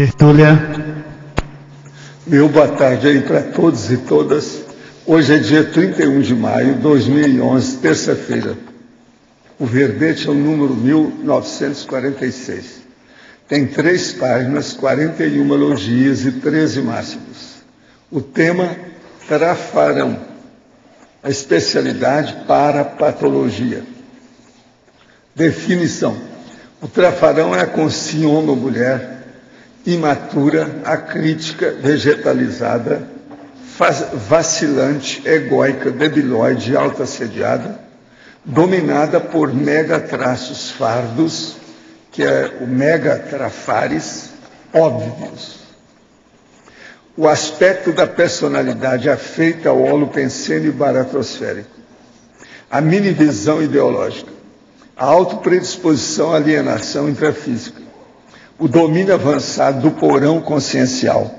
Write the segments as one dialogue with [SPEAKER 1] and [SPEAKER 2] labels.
[SPEAKER 1] Tertúlia.
[SPEAKER 2] Meu boa tarde aí para todos e todas. Hoje é dia 31 de maio de 2011, terça-feira. O verbete é o número 1946. Tem 3 páginas, 41 elogios e 13 máximos. O tema, trafarão. A especialidade para patologia. Definição. O trafarão é a consciência homem ou mulher, imatura, acrítica, vegetalizada, vacilante, egóica, debilóide, autoassediada, dominada por megatraços fardos, que é o megatrafares, óbvios. O aspecto da personalidade afeita ao holopensênio baratrosférico. A minivisão ideológica. A autopredisposição à alienação intrafísica. O domínio avançado do porão consciencial.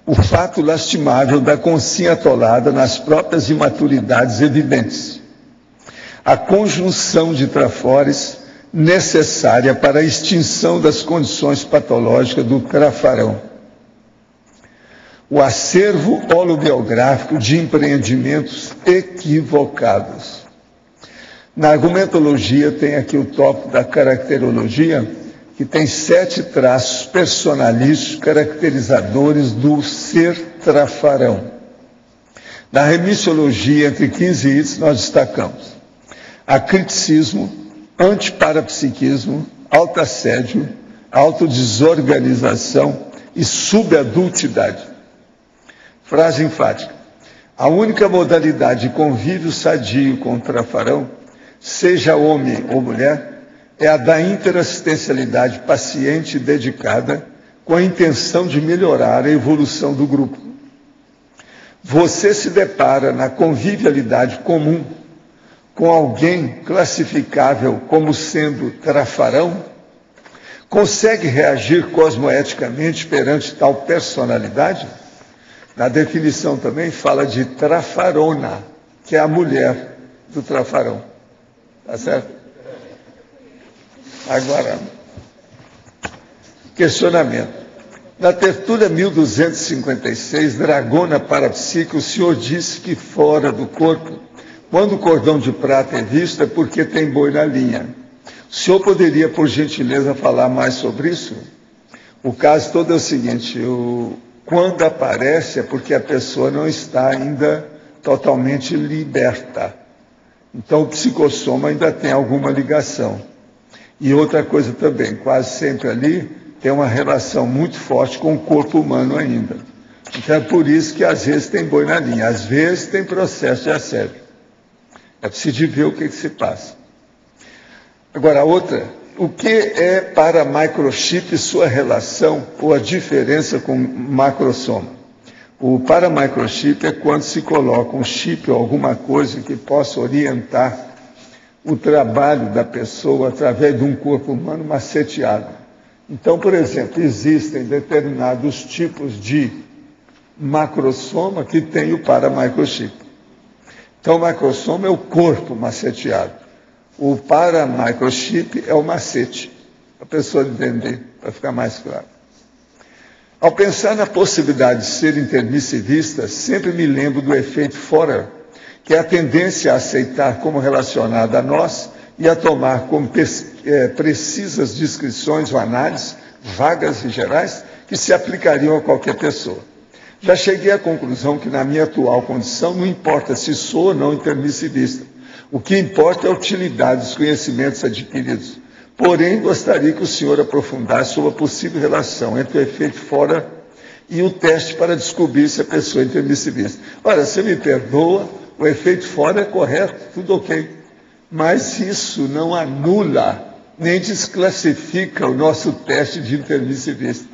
[SPEAKER 2] O fato lastimável da consciência atolada nas próprias imaturidades evidentes. A conjunção de trafores necessária para a extinção das condições patológicas do trafarão. O acervo holobiográfico de empreendimentos equivocados. Na argumentologia tem aqui o tópico da caracterologia, que tem 7 traços personalísticos caracterizadores do ser trafarão. Na remissiologia, entre 15 itens, nós destacamos acriticismo, antiparapsiquismo, autoassédio, autodesorganização e subadultidade. Frase enfática. A única modalidade de convívio sadio com o trafarão, seja homem ou mulher, é a da interassistencialidade paciente e dedicada, com a intenção de melhorar a evolução do grupo. Você se depara na convivialidade comum com alguém classificável como sendo trafarão? Consegue reagir cosmoeticamente perante tal personalidade? Na definição também fala de trafarona, que é a mulher do trafarão. Tá certo? Agora, questionamento. Na tertúlia 1256, Dragona Parapsíquica, o senhor disse que fora do corpo, quando o cordão de prata é visto, é porque tem boi na linha. O senhor poderia, por gentileza, falar mais sobre isso? O caso todo é o seguinte, quando aparece é porque a pessoa não está ainda totalmente liberta. Então o psicossoma ainda tem alguma ligação. E outra coisa também, quase sempre ali tem uma relação muito forte com o corpo humano ainda. Então é por isso que às vezes tem boi na linha, às vezes tem processo de assédio. É preciso ver o que se passa. Agora, a outra, o que é para microchip sua relação ou a diferença com macrosoma? O paramicrochip é quando se coloca um chip ou alguma coisa que possa orientar o trabalho da pessoa através de um corpo humano maceteado. Então, por exemplo, existem determinados tipos de macrosoma que tem o paramicrochip. Então, o macrosoma é o corpo maceteado. O paramicrochip é o macete, para a pessoa entender, para ficar mais claro. Ao pensar na possibilidade de ser intermissivista, sempre me lembro do efeito Forer, que é a tendência a aceitar como relacionada a nós e a tomar como precisas descrições ou análises, vagas e gerais, que se aplicariam a qualquer pessoa. Já cheguei à conclusão que, na minha atual condição, não importa se sou ou não intermissivista. O que importa é a utilidade dos conhecimentos adquiridos. Porém, gostaria que o senhor aprofundasse sobre a possível relação entre o efeito Forer e o teste para descobrir se a pessoa é intermissivista. Olha, você me perdoa, o efeito Forer é correto, tudo ok. Mas isso não anula, nem desclassifica o nosso teste de intermissivista.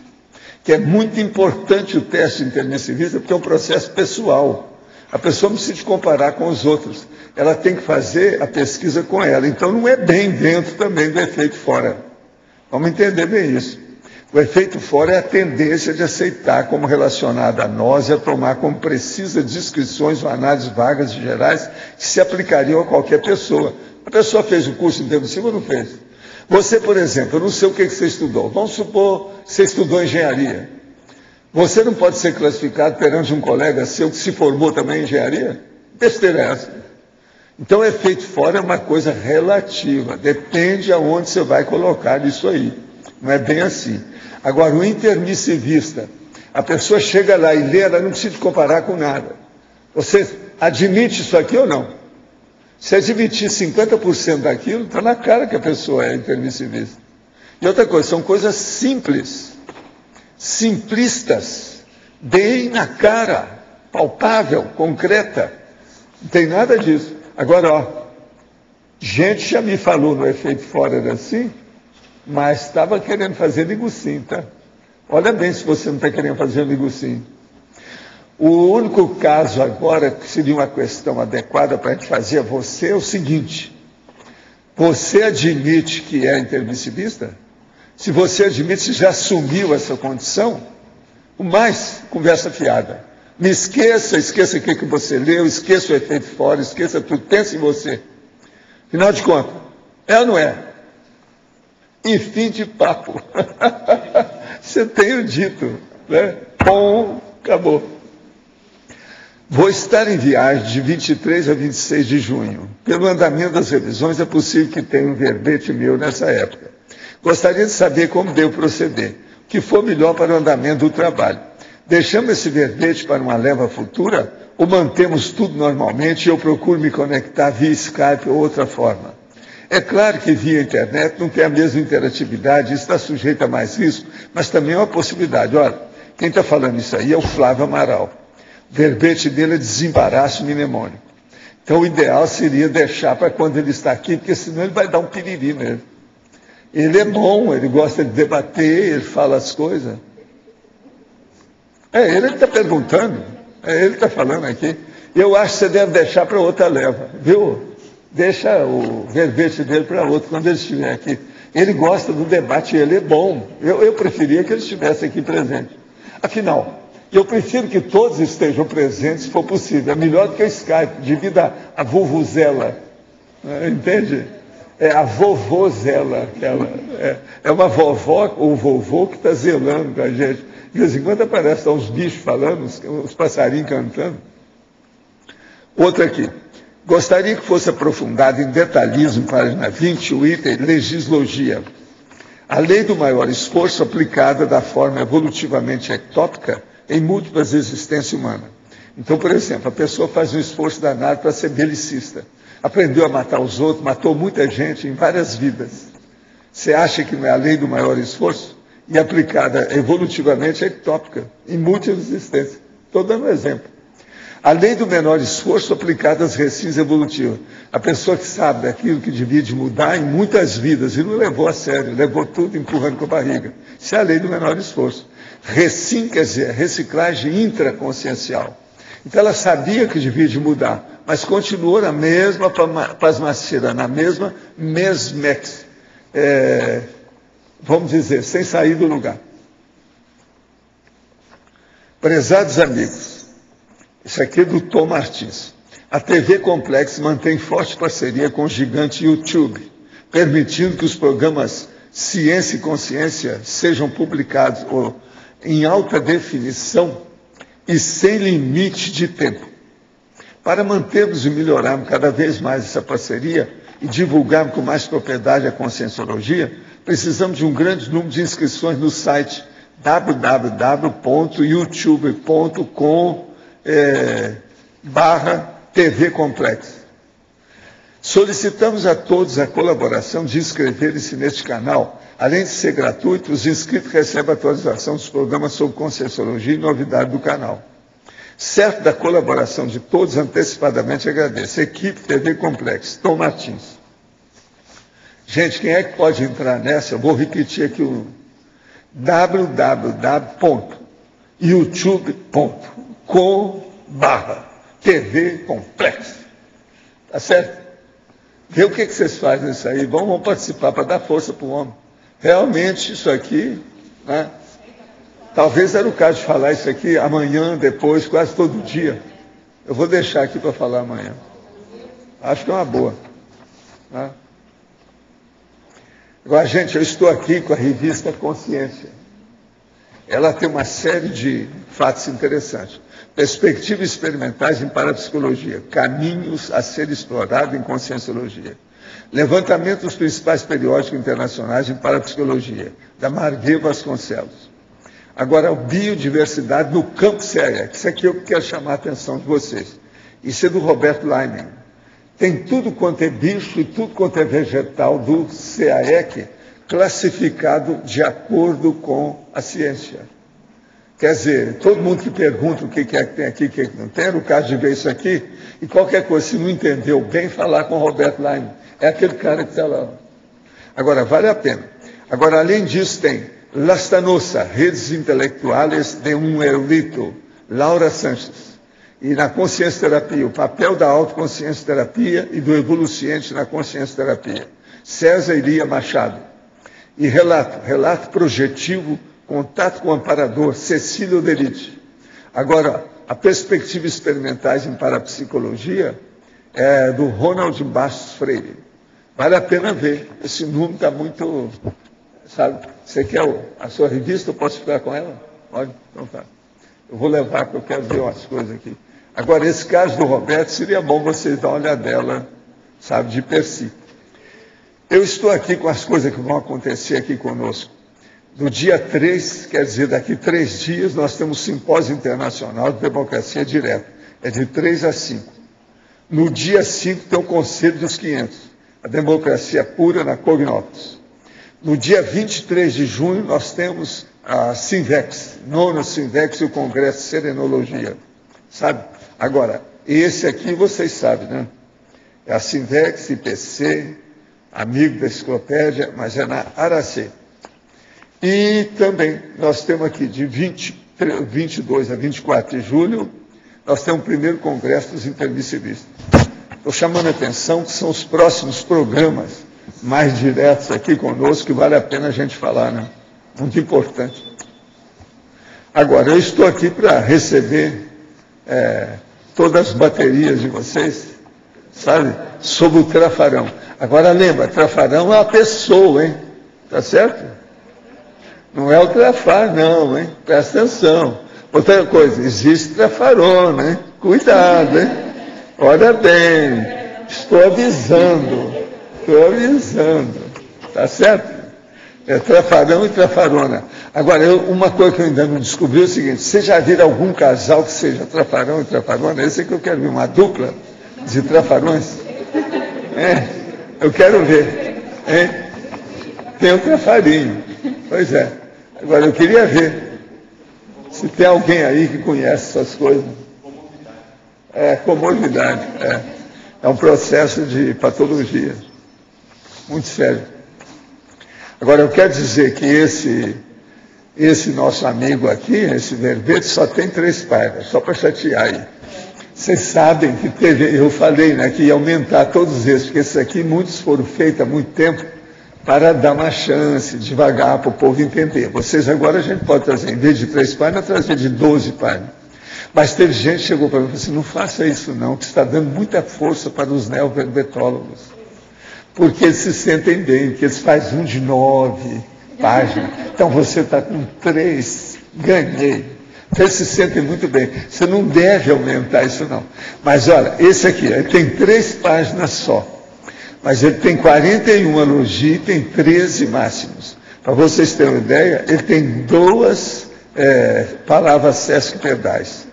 [SPEAKER 2] Que é muito importante o teste intermissivista, porque é um processo pessoal. A pessoa não precisa comparar com os outros. Ela tem que fazer a pesquisa com ela. Então, não é bem dentro também do efeito Forer. Vamos entender bem isso. O efeito Forer é a tendência de aceitar como relacionada a nós e a tomar como precisas descrições ou análises vagas e gerais que se aplicariam a qualquer pessoa. A pessoa fez o curso intermissivo ou não fez? Você, por exemplo, eu não sei o que você estudou. Vamos supor que você estudou engenharia. Você não pode ser classificado perante um colega seu que se formou também em engenharia? Besteira é essa. Então, efeito fora é uma coisa relativa. Depende aonde você vai colocar isso aí. Não é bem assim. Agora, o intermissivista, a pessoa chega lá e lê, ela não precisa comparar com nada. Você admite isso aqui ou não? Se admitir 50% daquilo, está na cara que a pessoa é intermissivista. E outra coisa, são coisas simples, simplistas, bem na cara, palpável, concreta. Não tem nada disso. Agora, ó, gente já me falou no efeito fora assim, mas estava querendo fazer negocinho, tá? Olha bem se você não está querendo fazer um negocinho. O único caso agora que seria uma questão adequada para a gente fazer a você é o seguinte: você admite que é intermissivista? Se você admite, se já assumiu essa condição, o mais conversa fiada. Me esqueça o que você leu, esqueça o efeito fora, esqueça tudo, pense em você. Afinal de contas, é ou não é? E fim de papo. Você tem o dito, né? Bom, acabou. Vou estar em viagem de 23 a 26 de junho. Pelo andamento das revisões, é possível que tenha um verbete meu nessa época. Gostaria de saber como devo proceder, o que for melhor para o andamento do trabalho. Deixamos esse verbete para uma leva futura ou mantemos tudo normalmente e eu procuro me conectar via Skype ou outra forma? É claro que via internet não tem a mesma interatividade, está sujeito a mais risco, mas também é uma possibilidade. Olha, quem está falando isso aí é o Flávio Amaral. O verbete dele é desembaraço mnemônico. Então o ideal seria deixar para quando ele está aqui, porque senão ele vai dar um piriri nele. Ele é bom, ele gosta de debater, ele fala as coisas. É ele que está perguntando, é ele que está falando aqui. Eu acho que você deve deixar para outra leva, viu? Deixa o verbete dele para outro quando ele estiver aqui. Ele gosta do debate, ele é bom. Eu preferia que ele estivesse aqui presente. Afinal, eu prefiro que todos estejam presentes, se for possível. É melhor do que o Skype, devido à vuvuzela. Entende? É a vovozela. Aquela. É uma vovó ou vovô que está zelando com a gente. De vez em quando aparecem uns bichos falando, os passarinhos cantando. Outra aqui. Gostaria que fosse aprofundado em detalhismo, página 20, o item legislogia. A lei do maior esforço aplicada da forma evolutivamente ectópica em múltiplas existências humanas. Então, por exemplo, a pessoa faz um esforço danado para ser belicista. Aprendeu a matar os outros, matou muita gente em várias vidas. Você acha que não é a lei do maior esforço? E aplicada evolutivamente ectópica em múltiplas existências. Estou dando um exemplo. A lei do menor esforço aplicada às recins evolutivas. A pessoa que sabe daquilo que devia de mudar em muitas vidas e não levou a sério, levou tudo empurrando com a barriga. Isso é a lei do menor esforço. Recim quer dizer reciclagem intraconsciencial. Então ela sabia que devia de mudar, mas continuou na mesma pasmaceira, na mesma mesmex, vamos dizer, sem sair do lugar. Prezados amigos, isso aqui é do Tom Martins. A TV Complex mantém forte parceria com o gigante YouTube, permitindo que os programas Ciência e Consciência sejam publicados em alta definição e sem limite de tempo. Para mantermos e melhorarmos cada vez mais essa parceria e divulgarmos com mais propriedade a conscienciologia, precisamos de um grande número de inscrições no site www.youtube.com/TV Complex. Solicitamos a todos a colaboração de inscreverem-se neste canal. Além de ser gratuito, os inscritos recebem atualização dos programas sobre conscienciologia e novidade do canal. Certo da colaboração de todos, antecipadamente agradeço. Equipe TV Complex, Tom Martins. Gente, quem é que pode entrar nessa? Eu vou repetir aqui o www.youtube.com/TV Complex. Tá certo? Vê o que vocês fazem nisso aí. Vamos participar para dar força para o homem. Realmente, isso aqui, né? Talvez era o caso de falar isso aqui amanhã, depois, quase todo dia. Eu vou deixar aqui para falar amanhã. Acho que é uma boa. Né? Agora, gente, eu estou aqui com a revista Consciência. Ela tem uma série de fatos interessantes. Perspectivas experimentais em parapsicologia, caminhos a ser explorados em conscienciologia. Levantamento dos principais periódicos internacionais em parapsicologia, da Marguerite Vasconcelos. Agora, biodiversidade no campo CAEC. Isso aqui eu quero chamar a atenção de vocês. Isso é do Roberto Leimen. Tem tudo quanto é bicho e tudo quanto é vegetal do CAEC classificado de acordo com a ciência. Quer dizer, todo mundo que pergunta o que é que tem aqui, o que é que não tem, era o caso de ver isso aqui, e qualquer coisa, se não entendeu bem, falar com o Roberto Leimen. É aquele cara que está lá. Agora, vale a pena. Agora, além disso, tem Lastanosa, Redes Intelectuales de um Erudito, Laura Sanches. E na consciência terapia, o papel da autoconsciência terapia e do evoluciente na consciência terapia. César Iria Machado. E relato projetivo, contato com o amparador, Cecília Oderite. Agora, a perspectiva experimentais em parapsicologia é do Ronald Bastos Freire. Vale a pena ver. Esse número está muito, sabe? Você quer a sua revista? Eu posso ficar com ela? Pode? Então tá. Eu vou levar, porque eu quero ver umas coisas aqui. Agora, esse caso do Roberto, seria bom vocês dar uma olhadela, sabe, de per si. Eu estou aqui com as coisas que vão acontecer aqui conosco. No dia 3, quer dizer, daqui 3 dias, nós temos simpósio internacional de democracia direta. É de 3 a 5. No dia 5 tem o Conselho dos 500, a democracia pura na Cognópolis. No dia 23 de junho, nós temos a Sinvex, nona Sinvex e o Congresso de Serenologia. Sabe? Agora, esse aqui vocês sabem, né? É a Sinvex, IPC, amigo da enciclopédia, mas é na Aracê. E também nós temos aqui de 22 a 24 de julho, nós temos o primeiro congresso dos intermissivistas. Estou chamando a atenção que são os próximos programas mais diretos aqui conosco, que vale a pena a gente falar, né? Muito importante. Agora, eu estou aqui para receber todas as baterias de vocês, sabe? Sobre o Trafarão. Agora, lembra, Trafarão é uma pessoa, hein? Tá certo? Não é o Trafar, não, hein? Presta atenção. Outra coisa, existe Trafarona, hein? Cuidado, hein? Olha bem, estou avisando. Tá certo? É Trafarão e Trafarona. Agora, uma coisa que eu ainda não descobri é o seguinte: você já viram algum casal que seja Trafarão e Trafarona? Esse é que eu quero ver, uma dupla de Trafarões. Eu quero ver. Tem um Trafarinho. Pois é. Agora, eu queria ver se tem alguém aí que conhece essas coisas. Comorbidade. É um processo de patologia. Muito sério. Agora, eu quero dizer que esse nosso amigo aqui, esse verbete, só tem 3 páginas, só para chatear aí. Vocês sabem que eu falei, né, que ia aumentar todos esses, porque esses aqui, muitos foram feitos há muito tempo para dar uma chance, devagar, para o povo entender. Vocês agora a gente pode trazer, em vez de 3 páginas, trazer de 12 páginas. Mas teve gente que chegou para mim e falou assim: não faça isso não, que está dando muita força para os neoverbetólogos. Porque eles se sentem bem, porque eles fazem um de 9 páginas. Então você está com 3, ganhei. Então eles se sentem muito bem. Você não deve aumentar isso não. Mas olha, esse aqui, ele tem 3 páginas só. Mas ele tem 41 elogios e tem 13 máximos. Para vocês terem uma ideia, ele tem 2 palavras sesquipedais.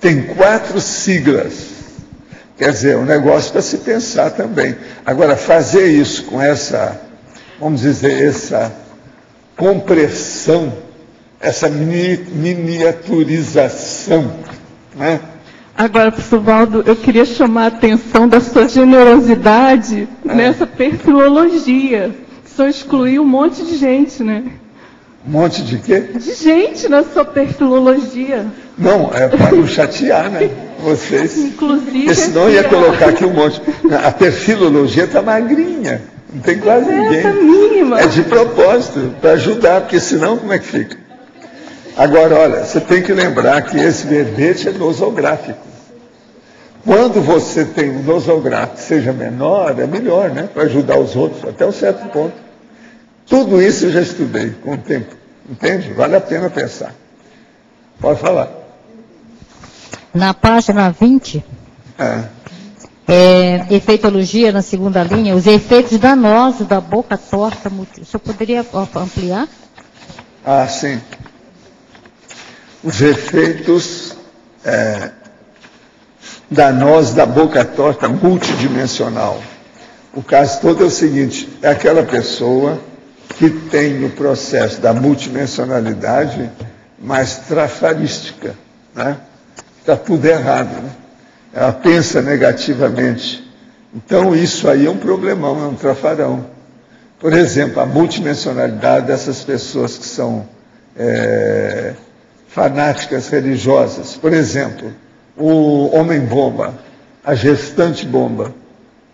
[SPEAKER 2] Tem 4 siglas. Quer dizer, um negócio para se pensar também. Agora, fazer isso com essa, vamos dizer, essa compressão, essa miniaturização, né?
[SPEAKER 1] Agora, professor Valdo, eu queria chamar a atenção da sua generosidade nessa perfilologia. Só excluiu um monte de gente, né?
[SPEAKER 2] Um monte de quê?
[SPEAKER 1] De gente na sua perfilologia.
[SPEAKER 2] Não, é para não chatear, né? Vocês.
[SPEAKER 1] Inclusive.
[SPEAKER 2] Porque senão eu ia colocar aqui um monte. A perfilologia está magrinha. Não tem quase ninguém.
[SPEAKER 1] Está mínima.
[SPEAKER 2] É de propósito, para ajudar, porque senão como é que fica? Agora, olha, você tem que lembrar que esse verbete é nosográfico. Quando você tem um nosográfico que seja menor, é melhor, né? Para ajudar os outros, até um certo ponto. Tudo isso eu já estudei com o tempo. Entende? Vale a pena pensar. Pode falar.
[SPEAKER 3] Na página 20, efeitologia, na segunda linha, os efeitos danosos da boca torta. O senhor poderia ampliar?
[SPEAKER 2] Ah, sim. Os efeitos danosos da boca torta multidimensional. O caso todo é o seguinte, é aquela pessoa que tem o processo da multidimensionalidade mais trafarística, né? Está tudo errado, né? Ela pensa negativamente. Então isso aí é um problemão, é um trafarão. Por exemplo, a multidimensionalidade dessas pessoas que são fanáticas religiosas. Por exemplo, o homem-bomba, a gestante-bomba,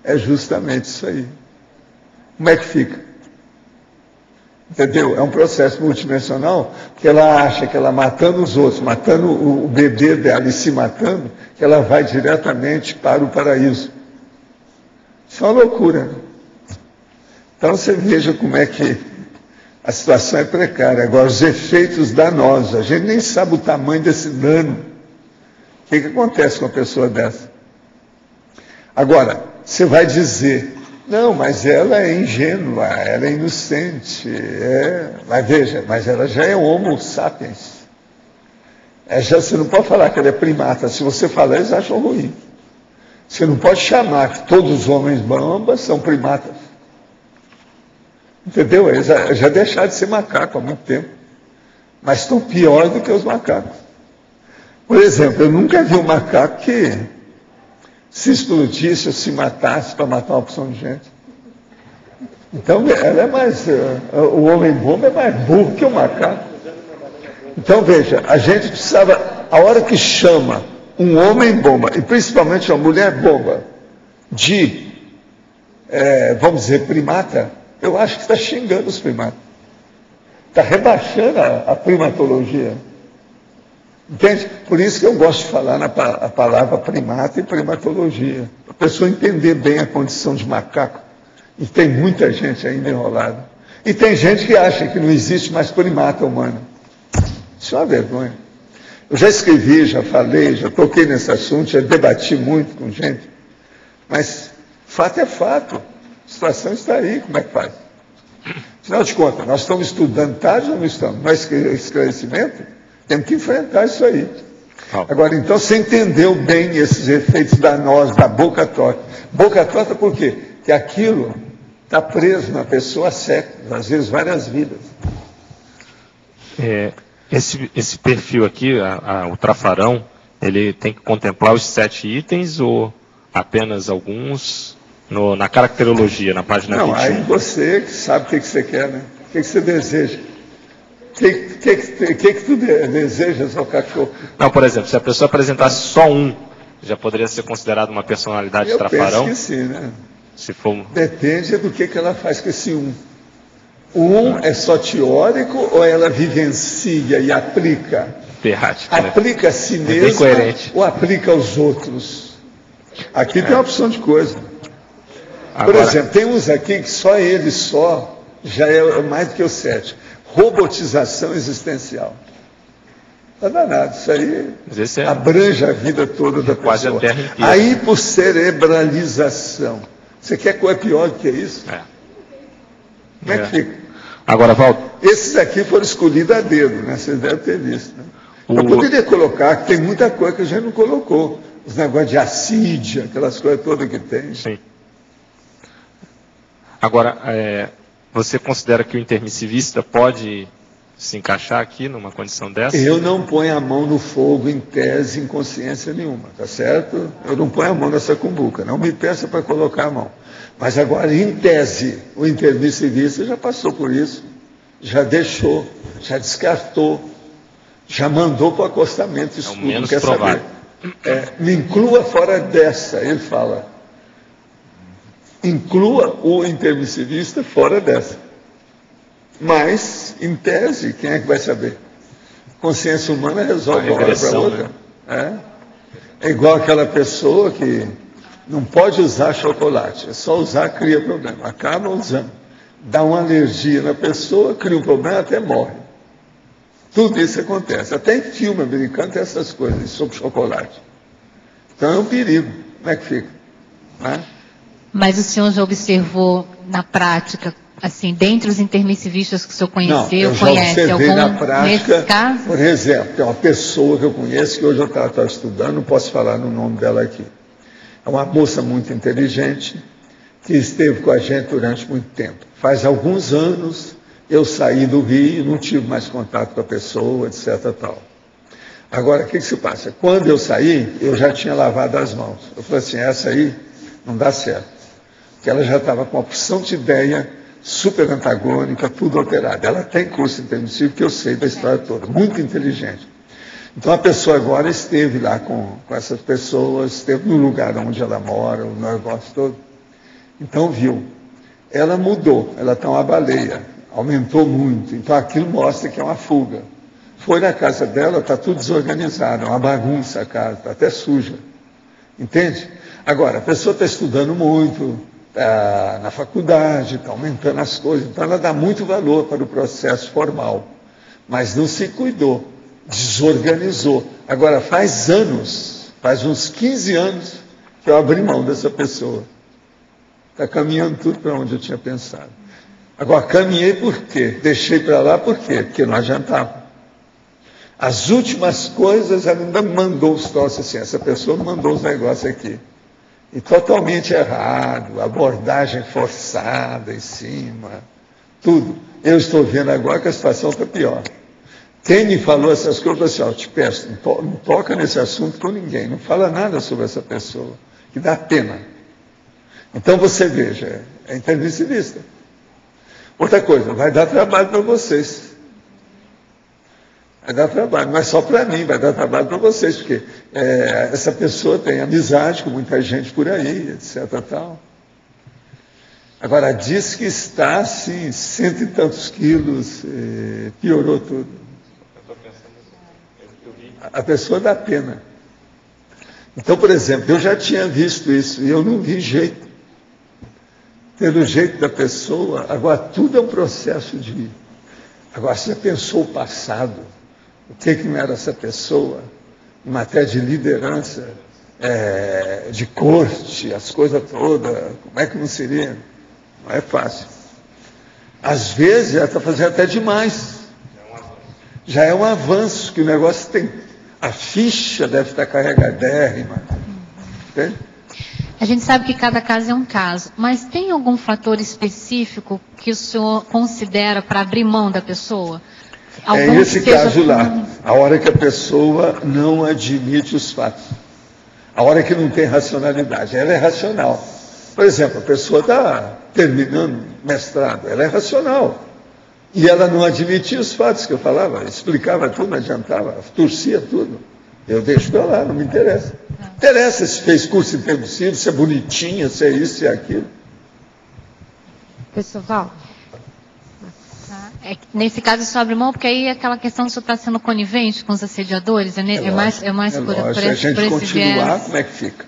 [SPEAKER 2] é justamente isso aí. Como é que fica? Entendeu? É um processo multidimensional que ela acha que ela matando os outros, matando o bebê dela e se matando, que ela vai diretamente para o paraíso. Isso é uma loucura. Né? Então você veja como é que a situação é precária. Agora, os efeitos danosos, a gente nem sabe o tamanho desse dano. O que acontece com uma pessoa dessa? Agora, você vai dizer, não, mas ela é ingênua, ela é inocente, mas veja, mas ela já é homo sapiens. Você não pode falar que ela é primata, se você falar, eles acham ruim. Você não pode chamar que todos os homens bambas são primatas. Entendeu? Eles já deixaram de ser macaco há muito tempo. Mas estão pior do que os macacos. Por exemplo, eu nunca vi um macaco que se explodisse ou se matasse para matar uma opção de gente. Então, ela é mais... o homem-bomba é mais burro que o macaco. Então, veja, a gente precisava, a hora que chama um homem-bomba, e principalmente uma mulher-bomba, de, vamos dizer, primata, eu acho que está xingando os primatas. Está rebaixando a primatologia. Entende? Por isso que eu gosto de falar a palavra primata e primatologia. A pessoa entender bem a condição de macaco. E tem muita gente ainda enrolada. E tem gente que acha que não existe mais primata humano. Isso é uma vergonha. Eu já escrevi, já falei, já toquei nesse assunto, já debati muito com gente. Mas fato é fato. A situação está aí, como é que faz? Afinal de contas, nós estamos estudando tarde ou não estamos? Nós esclarecimento? Temos que enfrentar isso aí. Agora, então, você entendeu bem esses efeitos danosos da boca torta. Boca torta por quê? Porque aquilo está preso na pessoa há séculos, às vezes várias vidas.
[SPEAKER 4] Esse perfil aqui, o trafarão, ele tem que contemplar os 7 itens ou apenas alguns na caracterologia, na página 21? Não,
[SPEAKER 2] aí você que sabe o que você quer, né? O que você deseja. O que tu deseja, seu cachorro?
[SPEAKER 4] Não, por exemplo, se a pessoa apresentasse só um, já poderia ser considerado uma personalidade trafarão?
[SPEAKER 2] Eu penso que sim, né?
[SPEAKER 4] Se for...
[SPEAKER 2] Depende do que ela faz com esse um. O é só teórico ou ela vivencia e aplica?
[SPEAKER 4] Prático,
[SPEAKER 2] aplica a si mesma ou aplica aos outros? Aqui tem uma opção de coisa. Por exemplo, tem uns aqui que só ele já é mais do que o 7. Robotização existencial. Está danado, isso aí abrange a vida toda da pessoa. Aí, por cerebralização. Você quer coisa pior do que isso? Como é que fica?
[SPEAKER 4] Agora, Valdo.
[SPEAKER 2] Esses aqui foram escolhidos a dedo, né? Vocês devem ter visto. Né? Eu poderia colocar, que tem muita coisa que a gente não colocou. Os negócios de assídia, aquelas coisas todas que tem.
[SPEAKER 4] Sim. Agora, você considera que o intermissivista pode se encaixar aqui numa condição dessa?
[SPEAKER 2] Eu não ponho a mão no fogo em tese, em consciência nenhuma, tá certo? Eu não ponho a mão nessa cumbuca, não me peça para colocar a mão. Mas agora, em tese, o intermissivista já passou por isso, já deixou, já descartou, já mandou para o acostamento, isso tudo,
[SPEAKER 4] menos
[SPEAKER 2] quer
[SPEAKER 4] provável.
[SPEAKER 2] Saber. Me inclua fora dessa, ele fala. Inclua o intermissivista fora dessa. Mas, em tese, quem é que vai saber? Consciência humana resolve uma hora para outra. Né? É igual aquela pessoa que não pode usar chocolate, é só usar cria problema. Acaba usando. dá uma alergia na pessoa, cria um problema, até morre. Tudo isso acontece. Até em filme americano tem essas coisas sobre chocolate. Então é um perigo. Como é que fica? Né?
[SPEAKER 3] Mas o senhor já observou na prática, assim, dentre os intermissivistas que o senhor conheceu,
[SPEAKER 2] eu já observei na prática,
[SPEAKER 3] nesse caso?
[SPEAKER 2] Por exemplo, tem uma pessoa que eu conheço, que hoje eu estava estudando, não posso falar no nome dela aqui. É uma moça muito inteligente, que esteve com a gente durante muito tempo. Faz alguns anos eu saí do Rio, não tive mais contato com a pessoa, etc. Tal. Agora, o que se passa? Quando eu saí, eu já tinha lavado as mãos. Eu falei assim, essa aí não dá certo. Porque ela já estava com uma opção de ideia super antagônica, tudo alterado. Ela tem curso intermissivo, que eu sei da história toda, muito inteligente. Então a pessoa agora esteve lá com essas pessoas, esteve no lugar onde ela mora, o negócio todo. Então viu. Ela mudou, ela está uma baleia, aumentou muito. Então aquilo mostra que é uma fuga. Foi na casa dela, está tudo desorganizado, é uma bagunça a casa, está até suja. Entende? Agora, a pessoa está estudando muito, está na faculdade, está aumentando as coisas, então ela dá muito valor para o processo formal. Mas não se cuidou, desorganizou. Agora, faz anos, faz uns 15 anos, que eu abri mão dessa pessoa. Está caminhando tudo para onde eu tinha pensado. Agora, caminhei por quê? Deixei para lá por quê? Porque não adiantava. As últimas coisas, ela ainda mandou os troços assim, essa pessoa mandou os negócios aqui. E totalmente errado, abordagem forçada em cima, tudo. Eu estou vendo agora que a situação está pior. Quem me falou essas coisas, eu falei assim, te peço, não toca nesse assunto com ninguém, não fala nada sobre essa pessoa, que dá pena. Então você veja, é intermissivista. Outra coisa, vai dar trabalho para vocês. Vai dar trabalho, não é só para mim, vai dar trabalho para vocês, porque essa pessoa tem amizade com muita gente por aí, etc. Tal. Agora, diz que está, assim, 100 e tantos quilos, piorou tudo. A pessoa dá pena. Então, por exemplo, eu já tinha visto isso e eu não vi jeito. Pelo jeito da pessoa, agora tudo é um processo de... Agora, você pensou o passado, o que não era essa pessoa, em matéria de liderança, de corte, as coisas todas, como é que não seria? Não é fácil. Às vezes, ela está fazendo até demais. Já é um avanço, que o negócio tem... A ficha deve estar carregadérrima. Entende?
[SPEAKER 3] A gente sabe que cada caso é um caso, mas tem algum fator específico que o senhor considera para abrir mão da pessoa?
[SPEAKER 2] É esse caso lá, a hora que a pessoa não admite os fatos, a hora que não tem racionalidade, ela é racional. Por exemplo, a pessoa está terminando mestrado, ela é racional. E ela não admitia os fatos que eu falava, explicava tudo, não adiantava, torcia tudo. Eu deixo para lá, não me interessa. Não interessa se fez curso intermissivo, se é bonitinha, se é isso, se é aquilo.
[SPEAKER 3] Pessoal, nesse caso isso abre mão, porque aí é aquela questão de você estar sendo conivente com os assediadores, é mais por
[SPEAKER 2] esse, a gente continuar, como é que fica?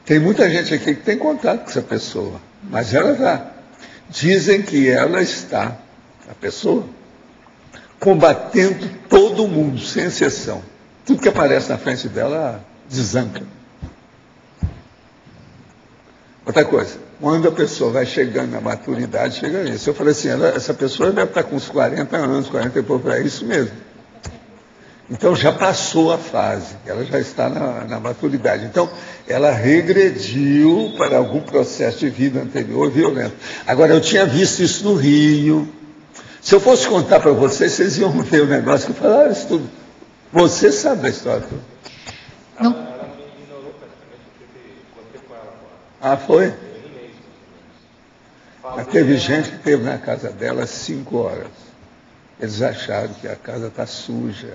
[SPEAKER 2] Tem muita gente aqui que tem contato com essa pessoa, mas ela está. Dizem que ela está, a pessoa, combatendo todo mundo, sem exceção. Tudo que aparece na frente dela desanca. Outra coisa, quando a pessoa vai chegando na maturidade, chega isso. Eu falei assim, essa pessoa deve estar com uns 40 anos, 40 e pouco, é isso mesmo. Então já passou a fase, ela já está na maturidade. Então, ela regrediu para algum processo de vida anterior violento. Agora, eu tinha visto isso no Rio. Se eu fosse contar para vocês, vocês iam ver o negócio que eu falava, isso tudo. Você sabe da história toda.
[SPEAKER 3] Não.
[SPEAKER 2] Ah, foi? Mas teve gente que esteve na casa dela 5 horas. Eles acharam que a casa está suja,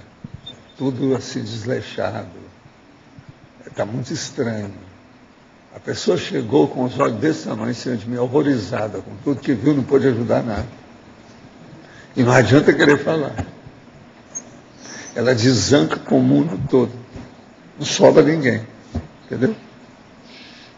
[SPEAKER 2] tudo assim desleixado. Está muito estranho. A pessoa chegou com os olhos desse tamanho em cima de mim, horrorizada com tudo que viu, não pôde ajudar nada. E não adianta querer falar. Ela desanca com o mundo todo. Não sobra ninguém. Entendeu?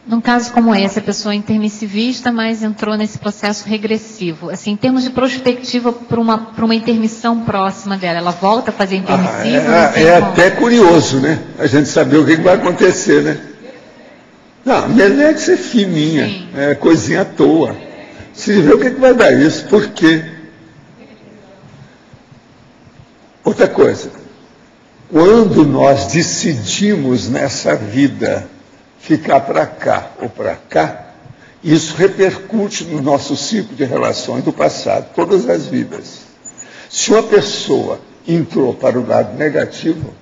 [SPEAKER 3] Num caso como esse, a pessoa é intermissivista, mas entrou nesse processo regressivo. Assim, em termos de prospectiva para uma intermissão próxima dela, ela volta a fazer intermissivo?
[SPEAKER 2] É até curioso, né? A gente saber o que vai acontecer, né? Não, melhor é que ser fininha, é coisinha à toa. Se vê o que vai dar isso, por quê? Outra coisa, quando nós decidimos nessa vida ficar para cá ou para cá, isso repercute no nosso ciclo de relações do passado, todas as vidas. Se uma pessoa entrou para o lado negativo,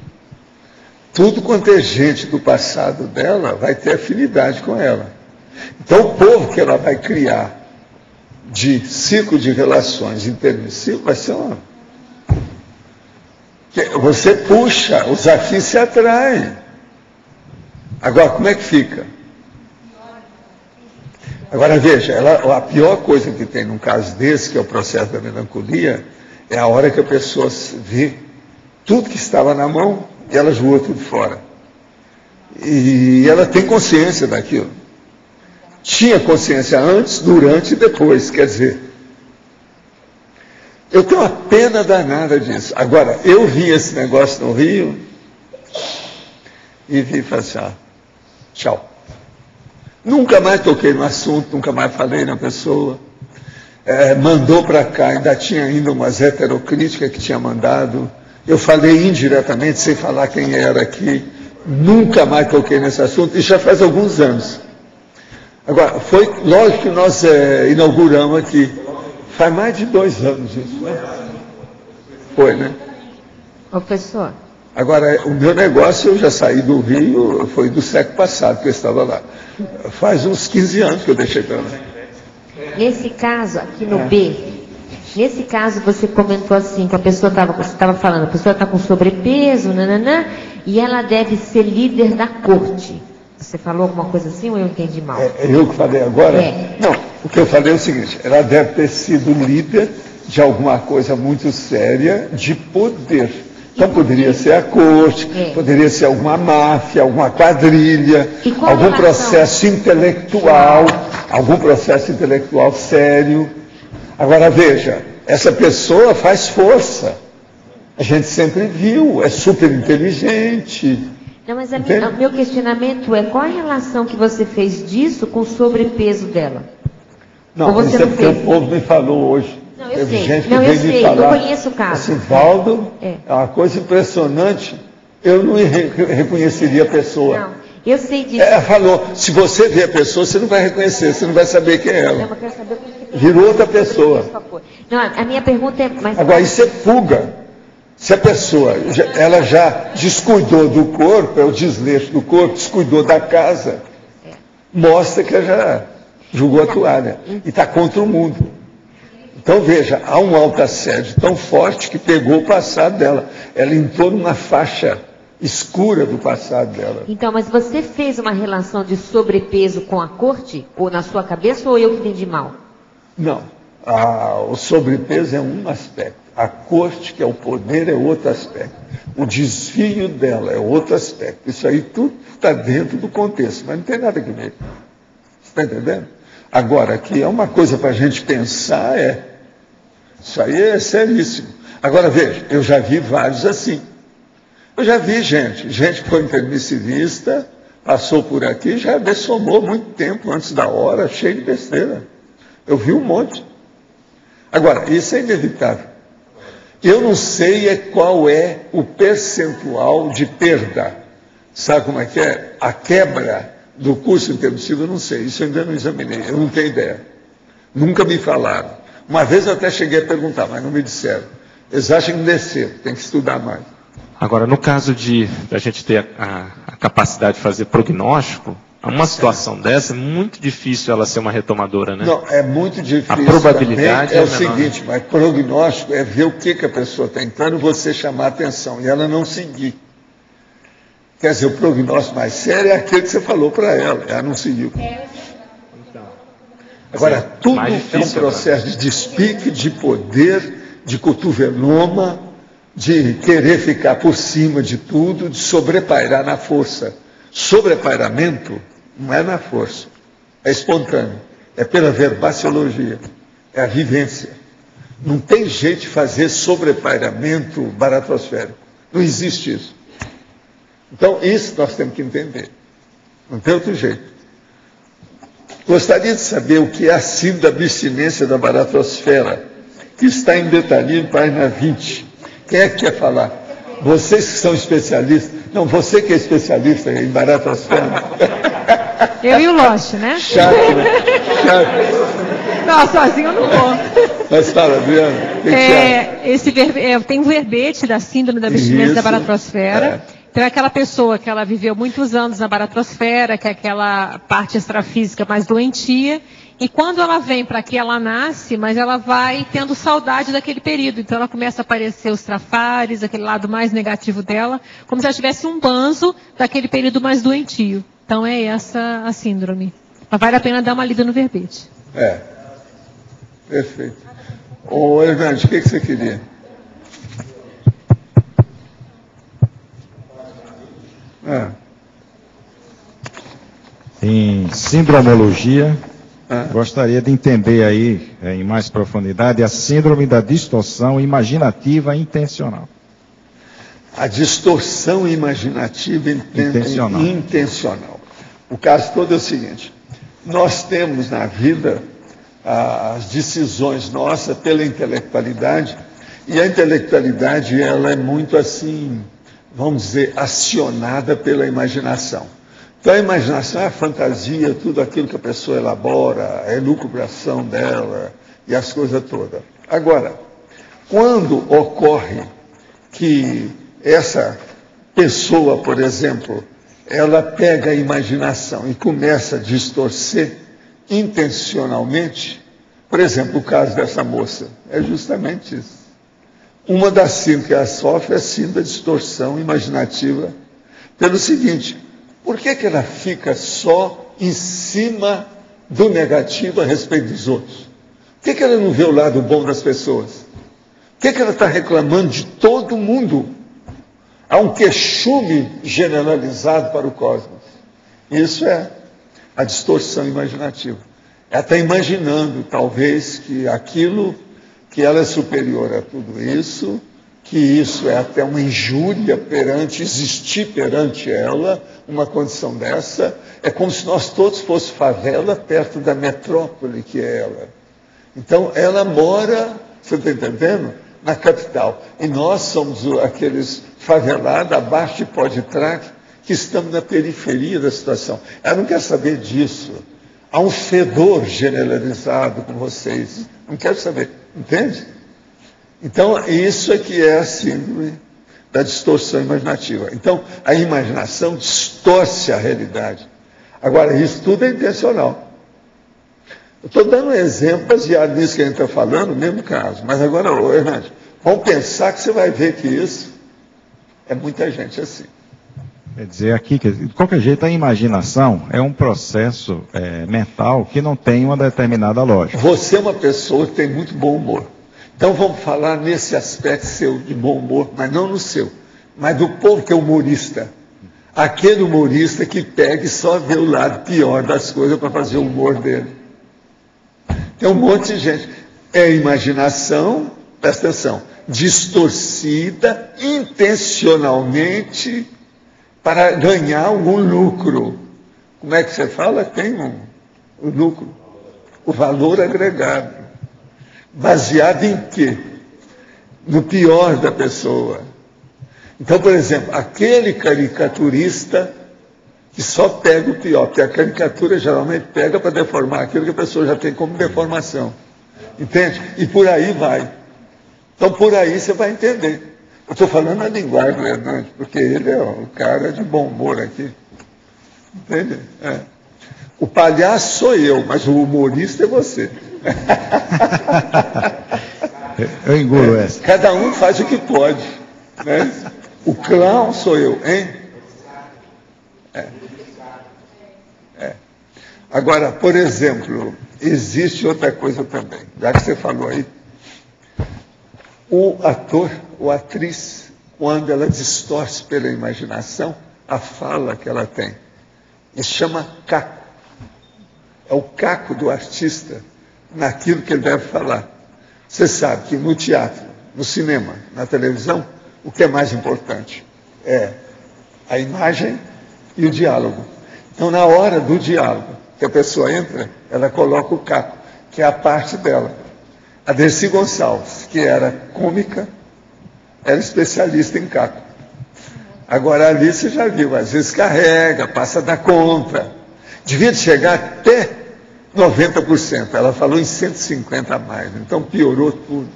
[SPEAKER 2] tudo quanto é gente do passado dela vai ter afinidade com ela. Então o povo que ela vai criar de ciclo de relações intermissivo vai ser uma... Você puxa, os afins se atraem. Agora, como é que fica? Agora, veja, a pior coisa que tem num caso desse, que é o processo da melancolia, é a hora que a pessoa vê tudo que estava na mão e ela jogou tudo fora. E ela tem consciência daquilo. Tinha consciência antes, durante e depois, quer dizer... Eu tenho uma pena danada disso. Agora, eu vi esse negócio no Rio e vi e falei assim, tchau. Nunca mais toquei no assunto, nunca mais falei na pessoa. Mandou para cá, ainda tinha umas heterocríticas que tinha mandado. Eu falei indiretamente, sem falar quem era aqui. Nunca mais toquei nesse assunto, e já faz alguns anos. Agora, foi lógico que nós inauguramos aqui. Faz mais de 2 anos isso, né? Foi, né?
[SPEAKER 5] Professor.
[SPEAKER 2] Agora, o meu negócio, eu já saí do Rio, foi do século passado que eu estava lá. Faz uns 15 anos que eu deixei para lá.
[SPEAKER 5] Nesse caso, aqui no B, nesse caso você comentou assim, que a pessoa você estava falando, a pessoa está com sobrepeso, nananã, e ela deve ser líder da corte. Você falou alguma coisa assim ou eu entendi mal?
[SPEAKER 2] Eu que falei agora? Não, o que eu falei é o seguinte, ela deve ter sido líder de alguma coisa muito séria de poder. Então poderia ser a corte, poderia ser alguma máfia, alguma quadrilha, algum processo intelectual, sério. Agora veja, essa pessoa faz força. A gente sempre viu, é super inteligente.
[SPEAKER 5] Não, mas o meu questionamento é qual a relação que você fez disso com o sobrepeso dela?
[SPEAKER 2] Não, isso é porque o povo me falou hoje.
[SPEAKER 5] Não, eu
[SPEAKER 2] Teve
[SPEAKER 5] sei.
[SPEAKER 2] gente que
[SPEAKER 5] Não, eu
[SPEAKER 2] veio me
[SPEAKER 5] sei,
[SPEAKER 2] falar,
[SPEAKER 5] eu conheço o caso.
[SPEAKER 2] Assim, Valdo, é uma coisa impressionante, eu não reconheceria a pessoa.
[SPEAKER 5] Não, eu sei disso.
[SPEAKER 2] Ela falou, se você vê a pessoa, você não vai reconhecer, você não vai saber quem é ela.
[SPEAKER 5] Não, eu quero saber o que
[SPEAKER 2] virou outra pessoa.
[SPEAKER 5] Não, a minha pergunta é... Mas
[SPEAKER 2] agora, isso é fuga. Se a pessoa, ela já descuidou do corpo, é o desleixo do corpo, descuidou da casa, mostra que ela já jogou a toalha e está contra o mundo. Então, veja, há um autoassédio tão forte que pegou o passado dela. Ela entrou numa faixa escura do passado dela.
[SPEAKER 5] Então, mas você fez uma relação de sobrepeso com a corte? Ou na sua cabeça, ou eu que entendi mal?
[SPEAKER 2] Não. O sobrepeso é um aspecto. A corte, que é o poder, é outro aspecto. O desvio dela é outro aspecto. Isso aí tudo está dentro do contexto, mas não tem nada a ver. Você está entendendo? Agora, aqui é uma coisa para a gente pensar, isso aí é seríssimo. Agora, veja, eu já vi vários assim. Eu já vi gente que foi intermissivista, passou por aqui, já dessomou muito tempo antes da hora, cheio de besteira. Eu vi um monte. Agora, isso é inevitável. Eu não sei qual é o percentual de perda. Sabe como é que é? A quebra do curso intermissivo, eu não sei. Isso eu ainda não examinei, eu não tenho ideia. Nunca me falaram. Uma vez eu até cheguei a perguntar, mas não me disseram. Eles acham que descer, tem que estudar mais.
[SPEAKER 4] Agora, no caso de a gente ter a capacidade de fazer prognóstico, uma situação dessa é muito difícil ela ser uma retomadora, né?
[SPEAKER 2] Não, é muito difícil.
[SPEAKER 4] A probabilidade
[SPEAKER 2] é o seguinte, mas prognóstico é ver o que a pessoa está entrando e você chamar a atenção e ela não seguir. Quer dizer, o prognóstico mais sério é aquele que você falou para ela não seguiu. Agora, tudo é um processo de despique, de poder, de cotoveloma, de querer ficar por cima de tudo, de sobrepairar na força. Sobrepairamento Não é na força. É espontâneo. É pela verbaciologia. É a vivência. Não tem jeito de fazer sobrepairamento baratrosférico. Não existe isso. Então, isso nós temos que entender. Não tem outro jeito. Gostaria de saber o que é a síndrome da abstinência da baratrosfera, que está em detalhe, página 20. Quem é que quer falar? Vocês que são especialistas. Não, você que é especialista em baratrosfera.
[SPEAKER 6] Eu e o Loche, né?
[SPEAKER 2] Chato, né? Chato.
[SPEAKER 6] Não, sozinho eu não vou.
[SPEAKER 2] Mas fala, Adriana, o que é?
[SPEAKER 6] Tem um verbete da síndrome da abstinência da baratrosfera.
[SPEAKER 2] É.
[SPEAKER 6] Então, é aquela pessoa que ela viveu muitos anos na baratrosfera, que é aquela parte extrafísica mais doentia, e quando ela vem para aqui, ela nasce, mas ela vai tendo saudade daquele período. Então, ela começa a aparecer os trafares, aquele lado mais negativo dela, como se ela tivesse um banzo daquele período mais doentio. Então, é essa a síndrome. Mas vale a pena dar uma lida no verbete.
[SPEAKER 2] É. Perfeito. Ô, Hernandes, o que você queria?
[SPEAKER 7] Em sindromologia, gostaria de entender aí, em mais profundidade, a síndrome da distorção imaginativa intencional.
[SPEAKER 2] A distorção imaginativa intencional. O caso todo é o seguinte: nós temos na vida as decisões nossas pela intelectualidade, e a intelectualidade ela é muito assim, vamos dizer, acionada pela imaginação. Então a imaginação é a fantasia, tudo aquilo que a pessoa elabora, a elucubração dela e as coisas todas. Agora, quando ocorre que essa pessoa, por exemplo, ela pega a imaginação e começa a distorcer intencionalmente, por exemplo, o caso dessa moça, é justamente isso. Uma das síndromes que ela sofre é a síndrome da distorção imaginativa, pelo seguinte: por que ela fica só em cima do negativo a respeito dos outros? Por que ela não vê o lado bom das pessoas? Por que ela está reclamando de todo mundo? Há um queixume generalizado para o cosmos. Isso é a distorção imaginativa. Ela está imaginando, talvez, que aquilo, que ela é superior a tudo isso, que isso é até uma injúria existir perante ela, uma condição dessa. É como se nós todos fôssemos favela perto da metrópole que é ela. Então, ela mora, você está entendendo? Na capital. E nós somos aqueles favelados, abaixo de pó de traque, que estamos na periferia da situação. Ela não quer saber disso. Há um fedor generalizado com vocês. Não quero saber. Entende? Então, isso é que é a síndrome da distorção imaginativa. Então, a imaginação distorce a realidade. Agora, isso tudo é intencional. Eu estou dando um exemplo baseado nisso que a gente está falando, no mesmo caso. Mas agora, Hernandes, vamos pensar que você vai ver que isso é muita gente assim.
[SPEAKER 7] Quer dizer, aqui, de qualquer jeito, a imaginação é um processo mental que não tem uma determinada lógica.
[SPEAKER 2] Você é uma pessoa que tem muito bom humor. Então vamos falar nesse aspecto seu de bom humor, mas não no seu, mas do povo que é humorista. Aquele humorista que pega e só vê o lado pior das coisas para fazer o humor dele. Tem um monte de gente. É a imaginação, presta atenção, distorcida intencionalmente para ganhar algum lucro. Como é que você fala? Tem um lucro. O valor agregado. Baseado em quê? No pior da pessoa. Então, por exemplo, aquele caricaturista que só pega o pior, porque a caricatura geralmente pega para deformar aquilo que a pessoa já tem como deformação. Entende? E por aí vai. Então, por aí você vai entender. Eu estou falando a linguagem do Hernandes, porque ele é o cara de bom humor aqui. Entende? É. O palhaço sou eu, mas o humorista é você.
[SPEAKER 7] Eu engulo essa.
[SPEAKER 2] Cada um faz o que pode. Né? O clown sou eu, hein? Agora, por exemplo, existe outra coisa também. Já que você falou aí, o ator ou atriz, quando ela distorce pela imaginação a fala que ela tem, Isso chama caco. É o caco do artista naquilo que ele deve falar. Você sabe que no teatro, no cinema, na televisão, o que é mais importante é a imagem e o diálogo. Então, na hora do diálogo, que a pessoa entra, ela coloca o caco, que é a parte dela. A Dercy Gonçalves, que era cômica, era especialista em caco. Agora, ali você já viu, às vezes carrega, passa da conta. Devia chegar até 90%. Ela falou em 150% a mais. Então, piorou tudo.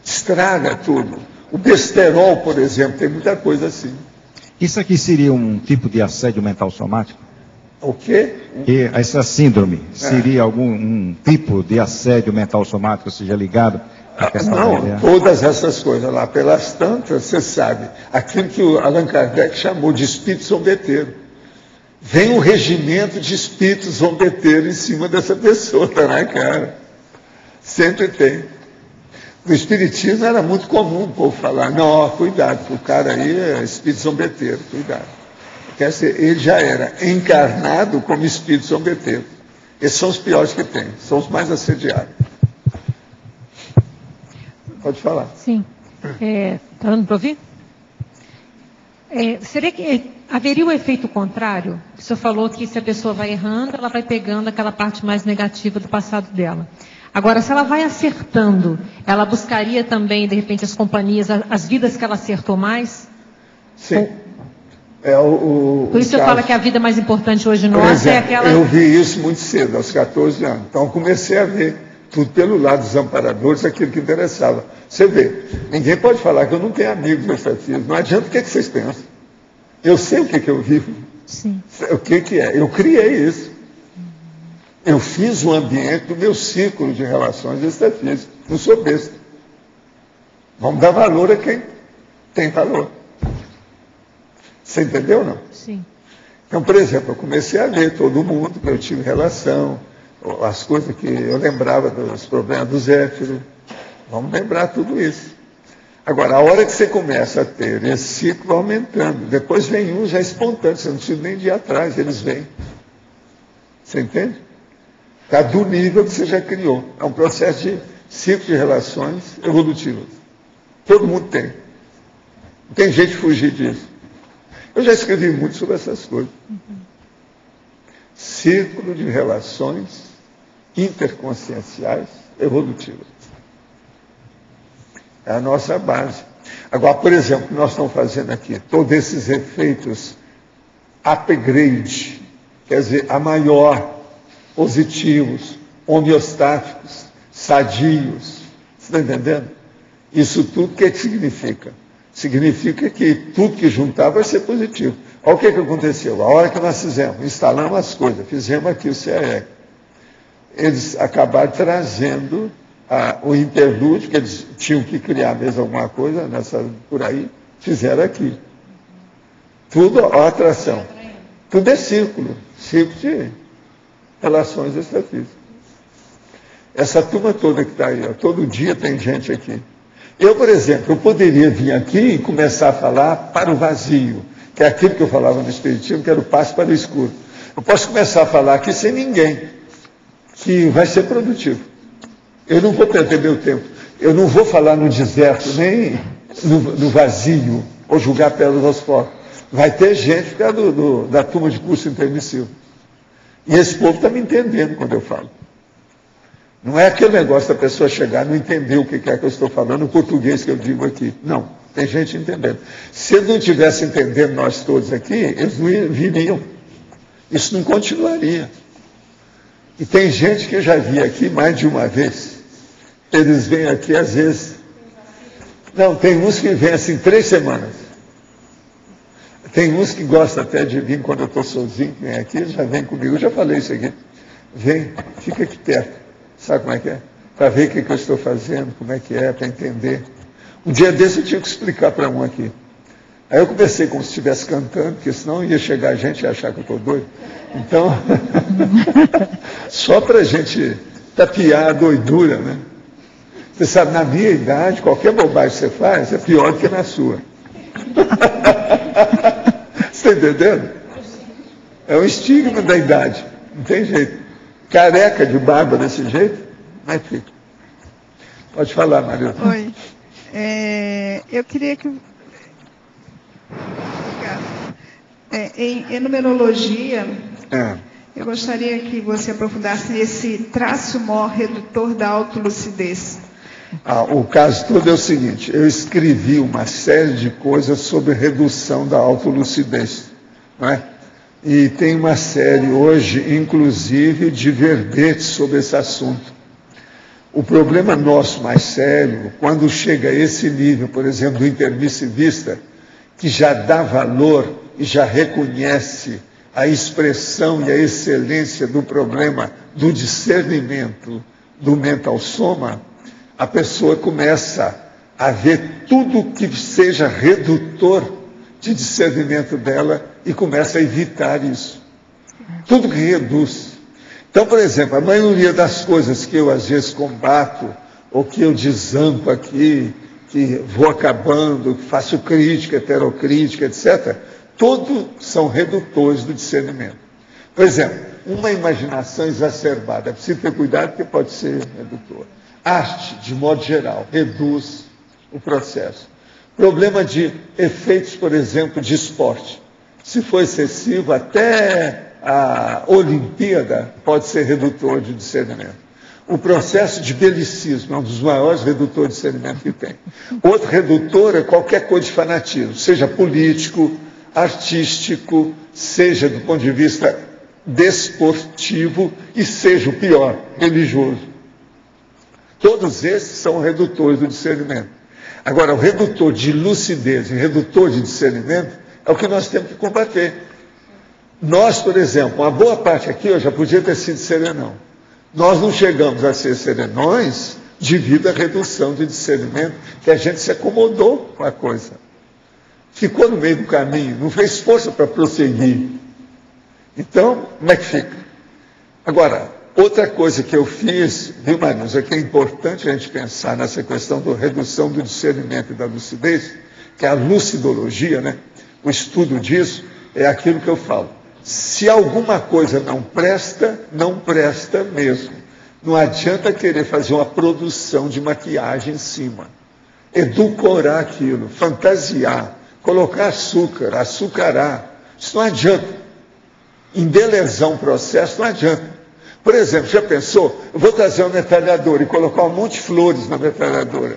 [SPEAKER 2] Estraga tudo. O besterol, por exemplo, tem muita coisa assim.
[SPEAKER 7] Isso aqui seria um tipo de assédio mental somático?
[SPEAKER 2] O quê?
[SPEAKER 7] E essa síndrome seria um tipo de assédio mental somático, seja ligado à questão da mulher?
[SPEAKER 2] Todas essas coisas lá, pelas tantas, você sabe, aquilo que o Allan Kardec chamou de espírito zombeteiro. Vem um regimento de espíritos zombeteiros em cima dessa pessoa, né, cara? Sempre tem. No espiritismo era muito comum o povo falar, não, cuidado, o cara aí é espírito zombeteiro, cuidado. Quer dizer, ele já era encarnado como espírito zombeteiro. Esses são os piores que tem, são os mais assediados. Pode falar.
[SPEAKER 6] Sim. Está dando para ouvir? Seria que haveria o efeito contrário? O senhor falou que se a pessoa vai errando, ela vai pegando aquela parte mais negativa do passado dela. Agora, se ela vai acertando, ela buscaria também, de repente, as companhias, as vidas que ela acertou mais?
[SPEAKER 2] Sim.
[SPEAKER 6] Por isso eu falo que a vida mais importante hoje nossa é aquela...
[SPEAKER 2] Eu vi isso muito cedo, aos 14 anos. Então eu comecei a ver tudo pelo lado dos amparadores, aquilo que interessava. Você vê, ninguém pode falar que eu não tenho amigos extrafísicos. Não adianta o que vocês pensam. Eu sei o que eu vivo.
[SPEAKER 6] Sim.
[SPEAKER 2] O que é. Eu criei isso. Eu fiz o ambiente do meu círculo de relações extrafísicas. Não sou besta. Vamos dar valor a quem tem valor. Você entendeu ou não?
[SPEAKER 6] Sim.
[SPEAKER 2] Então, por exemplo, eu comecei a ler todo mundo que eu tive relação, as coisas que eu lembrava dos problemas do Zéfiro. Vamos lembrar tudo isso. Agora, a hora que você começa a ter esse ciclo aumentando, depois vem um já espontâneo, você não precisa nem de ir atrás, eles vêm. Você entende? Está do nível que você já criou. É um processo de ciclo de relações evolutivas. Todo mundo tem. Não tem jeito de fugir disso. Eu já escrevi muito sobre essas coisas. Círculo de relações interconscienciais evolutivas. É a nossa base. Agora, por exemplo, o que nós estamos fazendo aqui, todos esses efeitos upgrade, quer dizer, a maior, positivos, homeostáticos, sadios. Você está entendendo? Isso tudo, o que significa? Significa que tudo que juntar vai ser positivo. Olha o que aconteceu. A hora que nós fizemos, instalamos as coisas, fizemos aqui o CAE. Eles acabaram trazendo o interlúdio, que eles tinham que criar mesmo alguma coisa por aí, fizeram aqui. Tudo a atração. Tudo é círculo de relações extrafísicas. Essa turma toda que está aí, todo dia tem gente aqui. Eu, por exemplo, eu poderia vir aqui e começar a falar para o vazio, que é aquilo que eu falava no Espiritismo, que era o passo para o escuro. Eu posso começar a falar aqui sem ninguém, que vai ser produtivo. Eu não vou perder meu tempo. Eu não vou falar no deserto, nem no vazio, ou julgar pedras aos focos. Vai ter gente que é da turma de curso intermissivo. E esse povo está me entendendo quando eu falo. Não é aquele negócio da pessoa chegar e não entender o que é que eu estou falando, o português que eu digo aqui. Não, tem gente entendendo. Se eles não estivessem entendendo nós todos aqui, eles não viriam. Isso não continuaria. E tem gente que eu já vi aqui mais de uma vez. Eles vêm aqui às vezes. Não, tem uns que vêm assim 3 semanas. Tem uns que gostam até de vir quando eu estou sozinho, que vem aqui, já vem comigo. Eu já falei isso aqui. Vem, fica aqui perto. Sabe como é que é? Para ver o que eu estou fazendo, como é que é, para entender. Um dia desse eu tinha que explicar para um aqui. Aí eu comecei como se estivesse cantando, porque senão ia chegar gente e achar que eu estou doido. Então, só para a gente tapear a doidura, né? Você sabe, na minha idade, qualquer bobagem que você faz é pior do que na sua. Você está entendendo? É um estigma da idade. Não tem jeito. Careca de barba desse jeito, mas fica. Pode falar, Maria.
[SPEAKER 8] Oi. Eu queria que... em numerologia, eu gostaria que você aprofundasse nesse traço mor redutor da autolucidez.
[SPEAKER 2] O caso todo é o seguinte, eu escrevi uma série de coisas sobre redução da autolucidez, não é? E tem uma série hoje, inclusive, de verbetes sobre esse assunto. O problema nosso mais sério, quando chega a esse nível, por exemplo, do intermissivista, que já dá valor e já reconhece a expressão e a excelência do problema do discernimento do mental soma, a pessoa começa a ver tudo que seja redutor de discernimento dela e começa a evitar isso. Tudo que reduz. Então, por exemplo, a maioria das coisas que eu às vezes combato, ou que eu desampo aqui, que vou acabando, que faço crítica, heterocrítica, etc., todos são redutores do discernimento. Por exemplo, uma imaginação exacerbada, é preciso ter cuidado porque pode ser redutor. Arte, de modo geral, reduz o processo. Problema de efeitos, por exemplo, de esporte. Se for excessivo, até a Olimpíada pode ser redutor de discernimento. O processo de belicismo é um dos maiores redutores de discernimento que tem. Outro redutor é qualquer coisa de fanatismo, seja político, artístico, seja do ponto de vista desportivo e seja o pior, religioso. Todos esses são redutores do discernimento. Agora, o redutor de lucidez e redutor de discernimento é o que nós temos que combater. Nós, por exemplo, uma boa parte aqui eu já podia ter sido serenão. Nós não chegamos a ser serenões devido à redução de discernimento, que a gente se acomodou com a coisa. Ficou no meio do caminho, não fez força para prosseguir. Então, como é que fica? Agora, outra coisa que eu fiz, viu, Manusa, que é importante a gente pensar nessa questão da redução do discernimento e da lucidez, que é a lucidologia, né? O estudo disso é aquilo que eu falo. Se alguma coisa não presta, não presta mesmo. Não adianta querer fazer uma produção de maquiagem em cima. Edulcorar aquilo, fantasiar, colocar açúcar, açucarar. Isso não adianta. Embelezar um processo não adianta. Por exemplo, já pensou? Eu vou trazer uma metralhadora e colocar um monte de flores na metralhadora.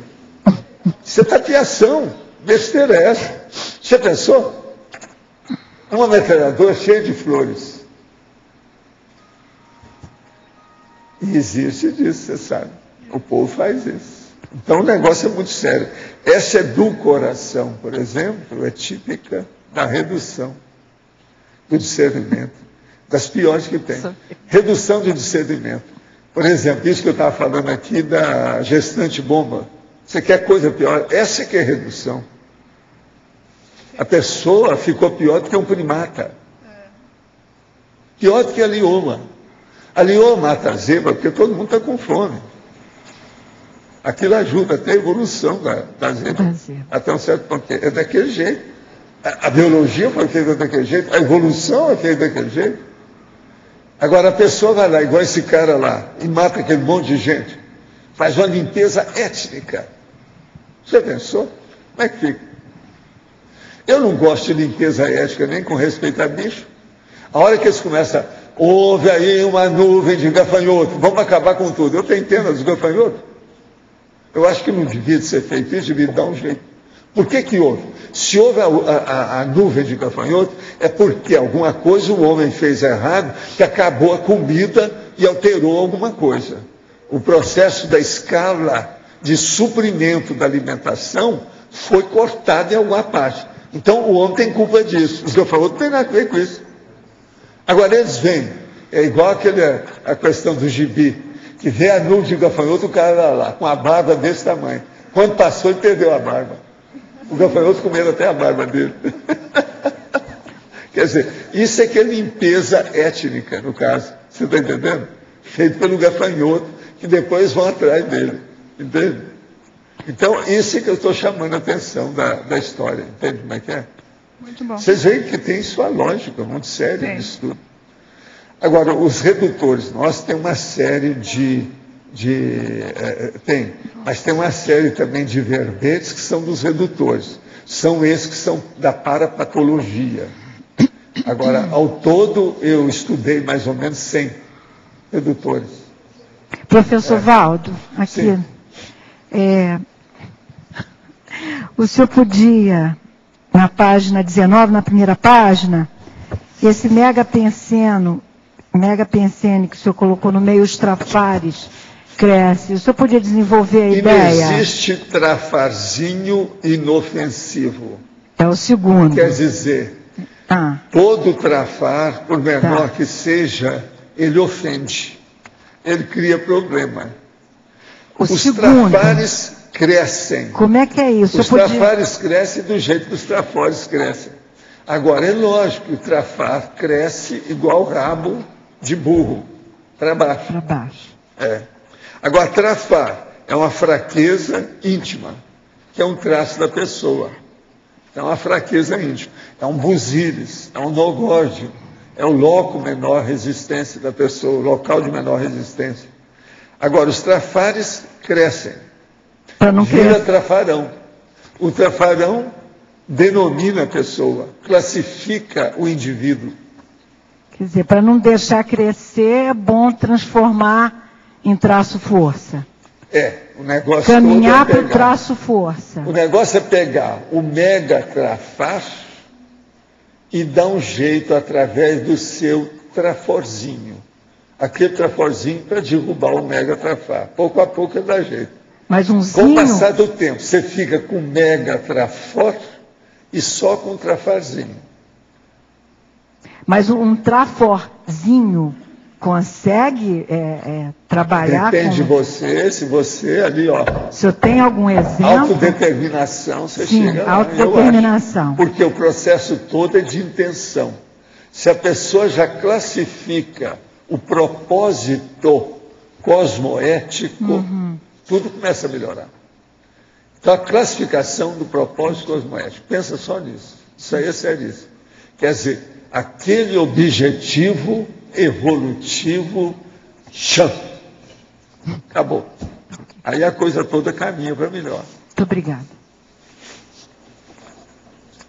[SPEAKER 2] Isso é tapiação. Besteira é essa. Já pensou? Uma metralhadora cheia de flores. E existe disso, você sabe. O povo faz isso. Então o negócio é muito sério. Essa edulcoração, por exemplo, é típica da redução do discernimento. Das piores que tem. Redução de discernimento. Por exemplo, isso que eu estava falando aqui da gestante bomba. Você quer coisa pior? Essa que é redução. A pessoa ficou pior do que um primata. Pior do que a lioma. A lioma mata a zebra porque todo mundo está com fome. Aquilo ajuda até a evolução da zebra. Até um certo ponto. É daquele jeito. A biologia foi feita daquele jeito. A evolução é feita daquele jeito. Agora a pessoa vai lá, igual esse cara lá, e mata aquele monte de gente. Faz uma limpeza étnica. Você pensou? Como é que fica? Eu não gosto de limpeza ética nem com respeito a bicho. A hora que eles começam, houve aí uma nuvem de gafanhoto, vamos acabar com tudo. Eu tenho pena dos gafanhotos. Eu acho que não devia ser feito isso, devia dar um jeito. Por que houve? Se houve a nuvem de gafanhoto, é porque alguma coisa o homem fez errado, que acabou a comida e alterou alguma coisa. O processo da escala de suprimento da alimentação foi cortado em alguma parte. Então o homem tem culpa disso. Os gafanhotos não tem nada a ver com isso. Agora eles vêm, é igual a questão do gibi, que vê a nuvem de gafanhoto, o cara lá, com a barba desse tamanho. Quando passou, ele perdeu a barba. O gafanhoto comendo até a barba dele. Quer dizer, isso é que é limpeza étnica, no caso. Você está entendendo? Feito pelo gafanhoto, que depois vão atrás dele. Entende? Então, isso é que eu estou chamando a atenção da história. Entende como é que é?
[SPEAKER 8] Muito bom.
[SPEAKER 2] Vocês veem que tem sua lógica muito séria nisso tudo. Agora, os redutores, nós temos uma série mas tem uma série também de verbetes que são dos redutores. São esses que são da parapatologia. Agora, ao todo, eu estudei mais ou menos 100 redutores.
[SPEAKER 9] Professor Valdo, aqui. O senhor podia, na página 19, na primeira página, esse megapensene que o senhor colocou no meio, os trafares, cresce. O senhor podia desenvolver a ideia?
[SPEAKER 2] Não existe trafarzinho inofensivo.
[SPEAKER 9] É o segundo.
[SPEAKER 2] Quer dizer, todo trafar, por menor que seja, ele ofende. Ele cria problema. Os trafares crescem.
[SPEAKER 9] Como é que é isso?
[SPEAKER 2] Os trafares crescem do jeito que os trafores crescem. Agora, é lógico que o trafar cresce igual rabo de burro, para baixo.
[SPEAKER 9] Para baixo.
[SPEAKER 2] Agora, trafar é uma fraqueza íntima, que é um traço da pessoa. É uma fraqueza íntima. É um busíris, é um nogódio, é o loco menor resistência da pessoa, o local de menor resistência. Agora, os trafares crescem. Vira trafarão. O trafarão denomina a pessoa, classifica o indivíduo.
[SPEAKER 9] Quer dizer, para não deixar crescer, é bom transformar em traço-força.
[SPEAKER 2] O negócio
[SPEAKER 9] caminhar para o traço-força.
[SPEAKER 2] O negócio é pegar o mega trafar e dar um jeito através do seu traforzinho. Aquele traforzinho para derrubar o mega trafar. Pouco a pouco ele dá jeito.
[SPEAKER 9] Mas
[SPEAKER 2] com o passar do tempo, você fica com mega trafor e só com trafarzinho.
[SPEAKER 9] Mas um traforzinho consegue trabalhar
[SPEAKER 2] Depende de você, se você ali,
[SPEAKER 9] Se eu tenho algum exemplo...
[SPEAKER 2] Autodeterminação, você chega lá.
[SPEAKER 9] Autodeterminação.
[SPEAKER 2] Porque o processo todo é de intenção. Se a pessoa já classifica o propósito cosmoético, tudo começa a melhorar. Então, a classificação do propósito cosmoético, pensa só nisso. Isso aí é seríssimo. Quer dizer, aquele objetivo evolutivo, acabou. Aí a coisa toda caminha para melhor.
[SPEAKER 9] Muito obrigada.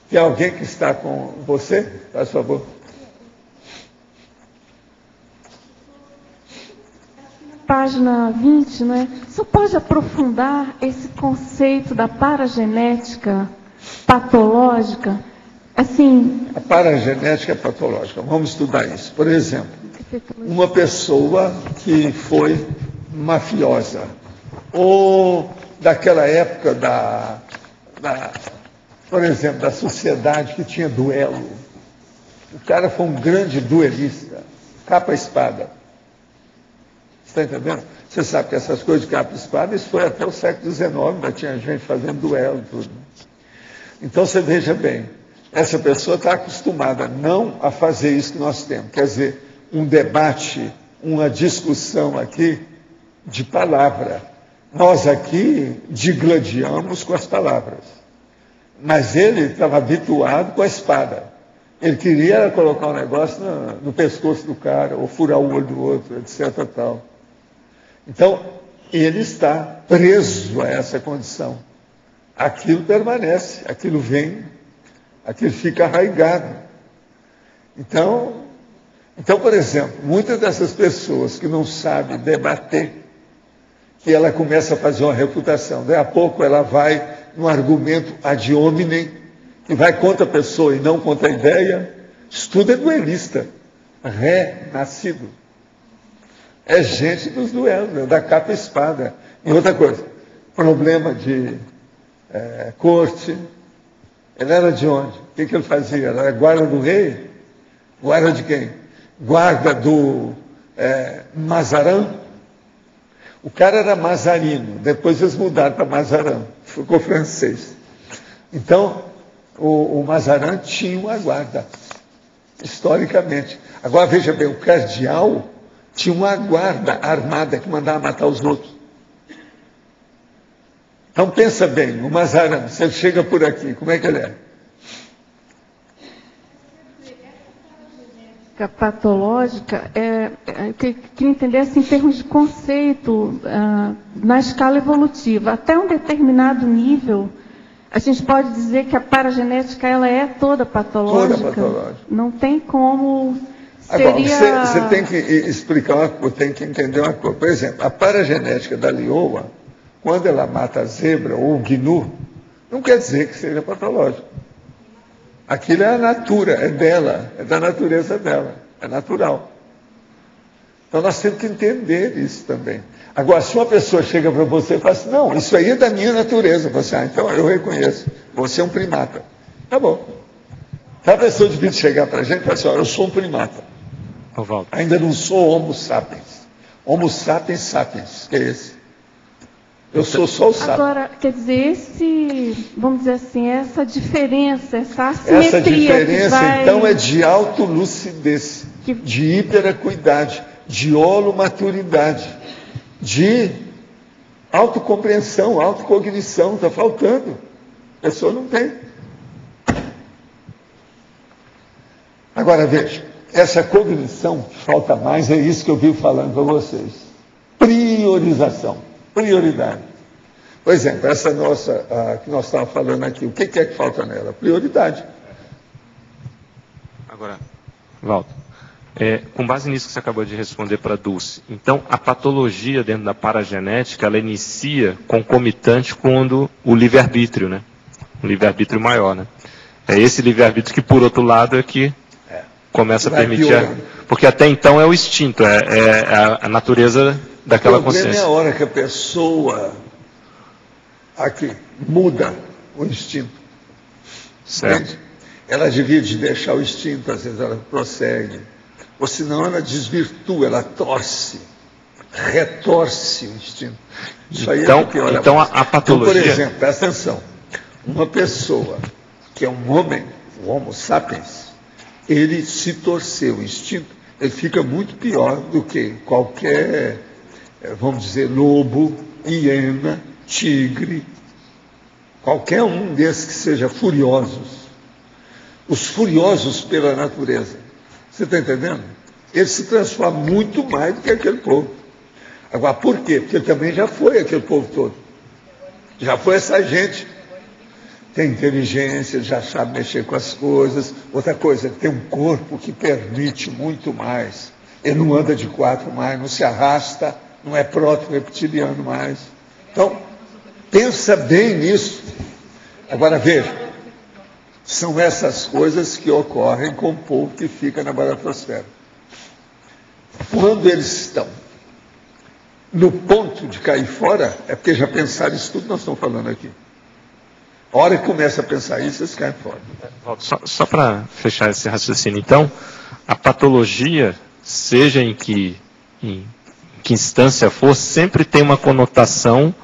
[SPEAKER 2] Tem alguém que está com você? Faz favor.
[SPEAKER 1] Página 20, não é? Você pode aprofundar esse conceito da paragenética patológica? Assim...
[SPEAKER 2] A paragenética patológica. Vamos estudar isso. Por exemplo, uma pessoa que foi mafiosa, ou daquela época por exemplo, da sociedade que tinha duelo. O cara foi um grande duelista, capa e espada. Está entendendo? Você sabe que essas coisas de capa e espada, isso foi até o século XIX, ainda tinha gente fazendo duelo e tudo. Então você veja bem, essa pessoa está acostumada não a fazer isso que nós temos. Quer dizer, um debate, uma discussão aqui de palavra. Nós aqui digladiamos com as palavras. Mas ele estava habituado com a espada. Ele queria colocar um negócio no pescoço do cara, ou furar o olho do outro, etc. Tal. Então, ele está preso a essa condição. Aquilo permanece, aquilo vem, aquilo fica arraigado. Então, por exemplo, muitas dessas pessoas que não sabem debater, que ela começa a fazer uma refutação, daí a pouco ela vai num argumento ad hominem, que vai contra a pessoa e não contra a ideia, isso tudo é duelista, renascido. É gente dos duelos, da capa e espada. E outra coisa, problema de corte. Ele era de onde? O que ele fazia? Ele era guarda do rei? Guarda de quem? Guarda do Mazarã? O cara era mazarino, depois eles mudaram para Mazarã, ficou francês. Então, o Mazarã tinha uma guarda, historicamente. Agora, veja bem, o cardeal tinha uma guarda armada que mandava matar os outros. Então, pensa bem, o Mazarã, se ele chega por aqui, como é que ele é?
[SPEAKER 1] genética patológica, eu queria entender assim, em termos de conceito, na escala evolutiva. Até um determinado nível, a gente pode dizer que a paragenética ela é toda patológica?
[SPEAKER 2] Toda patológica.
[SPEAKER 1] Não tem como...
[SPEAKER 2] Agora, você tem que explicar, tem que entender uma coisa. Por exemplo, a paragenética da lioa, quando ela mata a zebra ou o gnu, não quer dizer que seja patológico. Aquilo é a natura, é dela, é da natureza dela, é natural. Então nós temos que entender isso também. Agora, se uma pessoa chega para você e fala assim, não, isso aí é da minha natureza, você, então eu reconheço, você é um primata. Tá bom. Se a pessoa devia chegar para a gente e falar assim, eu sou um primata. Ainda não sou homo sapiens. Homo sapiens sapiens, que é esse? Eu sou só o sapiens.
[SPEAKER 1] Agora, quer dizer, vamos dizer assim, essa diferença, essa assimetria...
[SPEAKER 2] Essa diferença, então, é de autolucidez, de hiperacuidade, de holomaturidade, de autocompreensão, autocognição, está faltando. A pessoa não tem. Agora, veja, essa cognição que falta mais, é isso que eu vivo falando para vocês. Priorização, prioridade. Por exemplo, essa nossa, que nós estávamos falando aqui, o que é que falta nela? Prioridade.
[SPEAKER 4] Agora, Valdo, com base nisso que você acabou de responder para a Dulce, então a patologia dentro da paragenética, ela inicia concomitante com o livre-arbítrio, né? O livre-arbítrio maior, né? É esse livre-arbítrio que, por outro lado, é que começa a permitir... Porque até então é o instinto, é a natureza daquela consciência.
[SPEAKER 2] O problema é a hora que a pessoa aqui muda o instinto.
[SPEAKER 4] Certo.
[SPEAKER 2] Ela devia de deixar o instinto, às vezes ela prossegue. Ou senão ela desvirtua, ela retorce o instinto. Isso aí
[SPEAKER 4] então,
[SPEAKER 2] é o que pior.
[SPEAKER 4] Então a patologia...
[SPEAKER 2] Então, por exemplo, presta atenção. Uma pessoa que é um homem, o Homo sapiens, ele se torceu o instinto, ele fica muito pior do que qualquer, vamos dizer, lobo, hiena, tigre, qualquer um desses que seja furiosos. Os furiosos pela natureza. Você está entendendo? Ele se transforma muito mais do que aquele povo. Agora, por quê? Porque ele também já foi aquele povo todo. Já foi essa gente. Tem inteligência, já sabe mexer com as coisas. Outra coisa, ele tem um corpo que permite muito mais. Ele não anda de quatro mais, não se arrasta, não é proto-reptiliano mais. Então, pensa bem nisso. Agora, veja, são essas coisas que ocorrem com o povo que fica na baratosfera. Quando eles estão no ponto de cair fora, é porque já pensaram isso tudo que nós estamos falando aqui. A hora que começa a pensar isso, eles caem fora.
[SPEAKER 4] Só para fechar esse raciocínio, então, a patologia, seja em que instância for, sempre tem uma conotação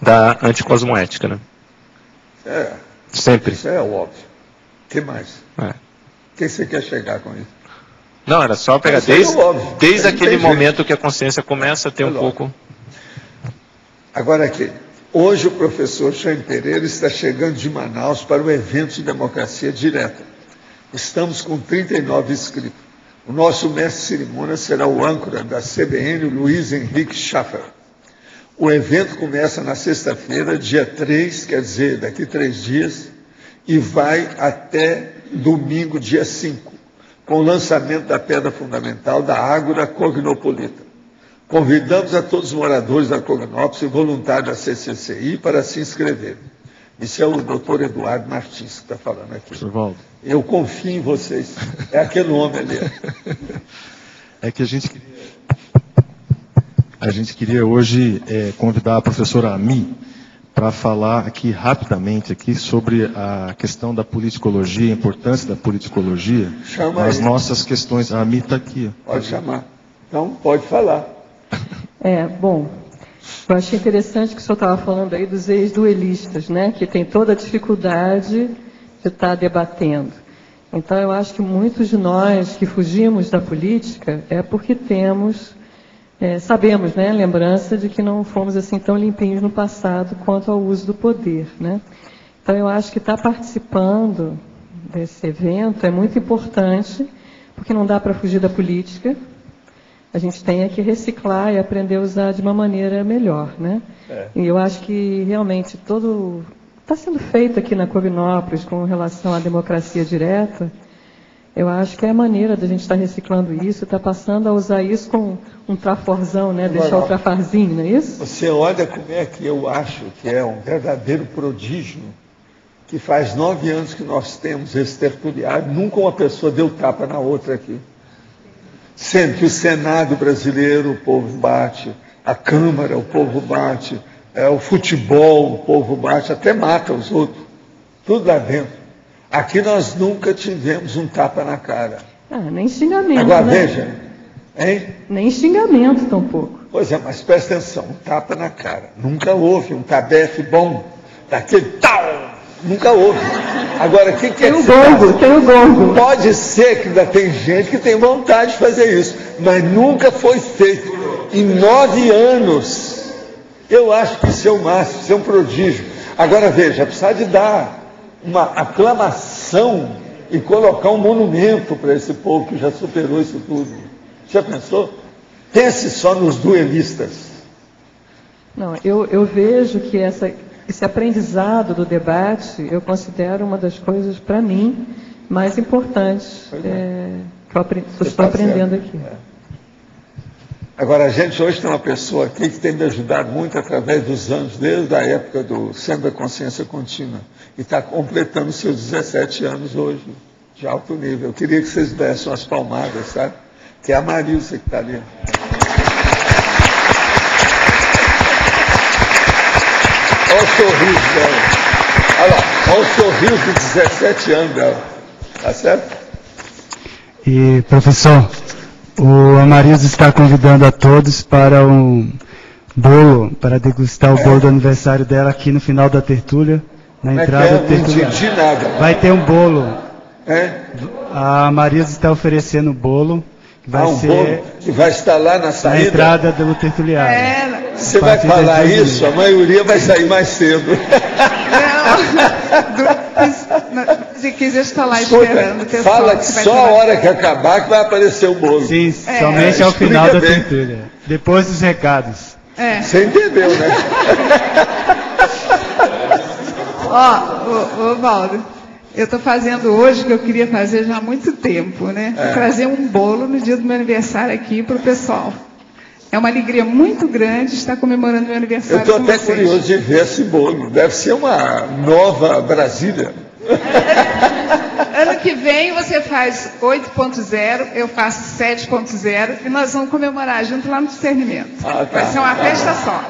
[SPEAKER 4] da anticosmoética, né? Sempre.
[SPEAKER 2] Isso é óbvio. O que mais? O que você quer chegar com isso?
[SPEAKER 4] Não, era só pegar desde aquele momento que a consciência começa a ter um pouco...
[SPEAKER 2] Agora aqui. Hoje o professor Chaim Pereira está chegando de Manaus para o evento de democracia direta. Estamos com 39 inscritos. O nosso mestre de cerimônia será o âncora da CBN, Luiz Henrique Schaffer. O evento começa na sexta-feira, dia 3, quer dizer, daqui 3 dias, e vai até domingo, dia 5, com o lançamento da pedra fundamental da Ágora Cognopolita. Convidamos a todos os moradores da Cognópolis e voluntários da CCCI para se inscrever. Isso é o doutor Eduardo Martins que está falando aqui. Eu confio em vocês. É aquele homem ali.
[SPEAKER 7] É que a gente queria hoje convidar a professora Ami para falar aqui rapidamente aqui sobre a questão da politicologia, a importância da politicologia nas nossas questões. A Ami está aqui.
[SPEAKER 2] Pode chamar. Então, pode falar.
[SPEAKER 10] Bom, eu achei interessante que o senhor estava falando aí dos ex-duelistas, né, que tem toda a dificuldade de estar debatendo. Então, eu acho que muitos de nós que fugimos da política é porque sabemos, né, lembrança de que não fomos assim tão limpinhos no passado quanto ao uso do poder, né. Então, eu acho que estar participando desse evento é muito importante, porque não dá para fugir da política. A gente tem que reciclar e aprender a usar de uma maneira melhor, né? E eu acho que realmente todo está sendo feito aqui na Covinópolis com relação à democracia direta. Eu acho que é a maneira da gente estar reciclando isso, está passando a usar isso com um traforzão, né? Deixar o trafarzinho, não é isso?
[SPEAKER 2] Você olha como é que eu acho que é um verdadeiro prodígio, que faz 9 anos que nós temos esse tertuliário, nunca uma pessoa deu tapa na outra aqui. Sendo que o Senado brasileiro, o povo bate, a Câmara, o povo bate, o futebol, o povo bate, até mata os outros. Tudo lá dentro. Aqui nós nunca tivemos um tapa na cara.
[SPEAKER 10] Nem xingamento,
[SPEAKER 2] agora,
[SPEAKER 10] né?
[SPEAKER 2] veja, hein?
[SPEAKER 10] Nem xingamento tampouco.
[SPEAKER 2] Pois é, mas presta atenção, um tapa na cara. Nunca houve um tabefe bom, daquele tal. Nunca houve. Agora, o que é que
[SPEAKER 10] tem o gongo.
[SPEAKER 2] Pode ser que ainda tem gente que tem vontade de fazer isso, mas nunca foi feito. Em 9 anos. Eu acho que isso é o máximo, isso é um prodígio. Agora, veja, precisa de dar uma aclamação e colocar um monumento para esse povo que já superou isso tudo. Já pensou? Pense só nos duelistas.
[SPEAKER 10] Não, eu vejo que esse aprendizado do debate, eu considero uma das coisas, para mim, mais importantes que eu estou aprendendo aqui.
[SPEAKER 2] Agora, a gente hoje tem uma pessoa aqui que tem me ajudado muito através dos anos, desde a época do Centro da Consciência Contínua, e está completando seus 17 anos hoje, de alto nível. Eu queria que vocês dessem umas palmadas, sabe? Que é a Marilsa que está ali. Olha o sorriso dela. Olha lá, olha o sorriso de 17 anos dela. Tá certo?
[SPEAKER 11] E, professor, o Amarildo está convidando a todos para um bolo, para degustar o bolo do aniversário dela aqui no final da tertúlia, na entrada da tertúlia.
[SPEAKER 2] Não entendi nada.
[SPEAKER 11] Vai ter um bolo. A Amarildo está oferecendo o bolo.
[SPEAKER 2] Bolo que vai estar lá na saída?
[SPEAKER 11] Na entrada do tertuliário.
[SPEAKER 2] Você vai falar isso, a maioria vai sair mais cedo.
[SPEAKER 8] Se quiser estar lá esperando.
[SPEAKER 2] Fala que só a hora que acabar que vai aparecer o bolo.
[SPEAKER 11] Sim, somente ao final da tertúlia. Depois dos recados.
[SPEAKER 2] Você entendeu, né?
[SPEAKER 8] Ô Valdo, eu estou fazendo hoje o que eu queria fazer já há muito tempo, né? Trazer um bolo no dia do meu aniversário aqui para o pessoal. É uma alegria muito grande estar comemorando meu aniversário.
[SPEAKER 2] Eu estou até curioso de ver esse bolo. Deve ser uma nova Brasília.
[SPEAKER 8] Ano que vem você faz 8.0, eu faço 7.0 e nós vamos comemorar junto lá no discernimento. Vai ser uma festa só.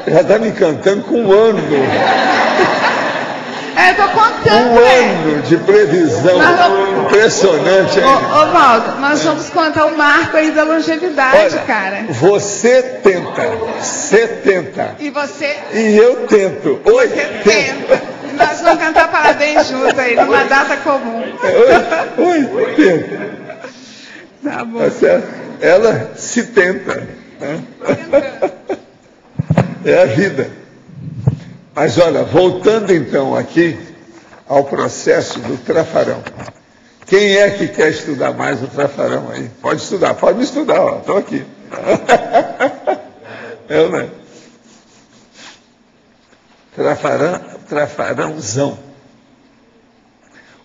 [SPEAKER 2] Já está me encantando com um ano.
[SPEAKER 8] Eu estou contando.
[SPEAKER 2] Um ano de previsão. Impressionante, hein?
[SPEAKER 8] Ô Valdo, nós vamos contar o marco aí da longevidade, cara.
[SPEAKER 2] Você tenta. 70.
[SPEAKER 8] E você?
[SPEAKER 2] E eu tento. 80.
[SPEAKER 8] E nós vamos cantar parabéns juntos aí, numa data comum.
[SPEAKER 2] 80.
[SPEAKER 8] Tá bom.
[SPEAKER 2] Tá certo? Ela se tenta. Né? É a vida. Mas olha, voltando então aqui ao processo do trafarão. Quem é que quer estudar mais o trafarão aí? Pode estudar, pode me estudar, estou aqui. Eu, né? Trafarãozão.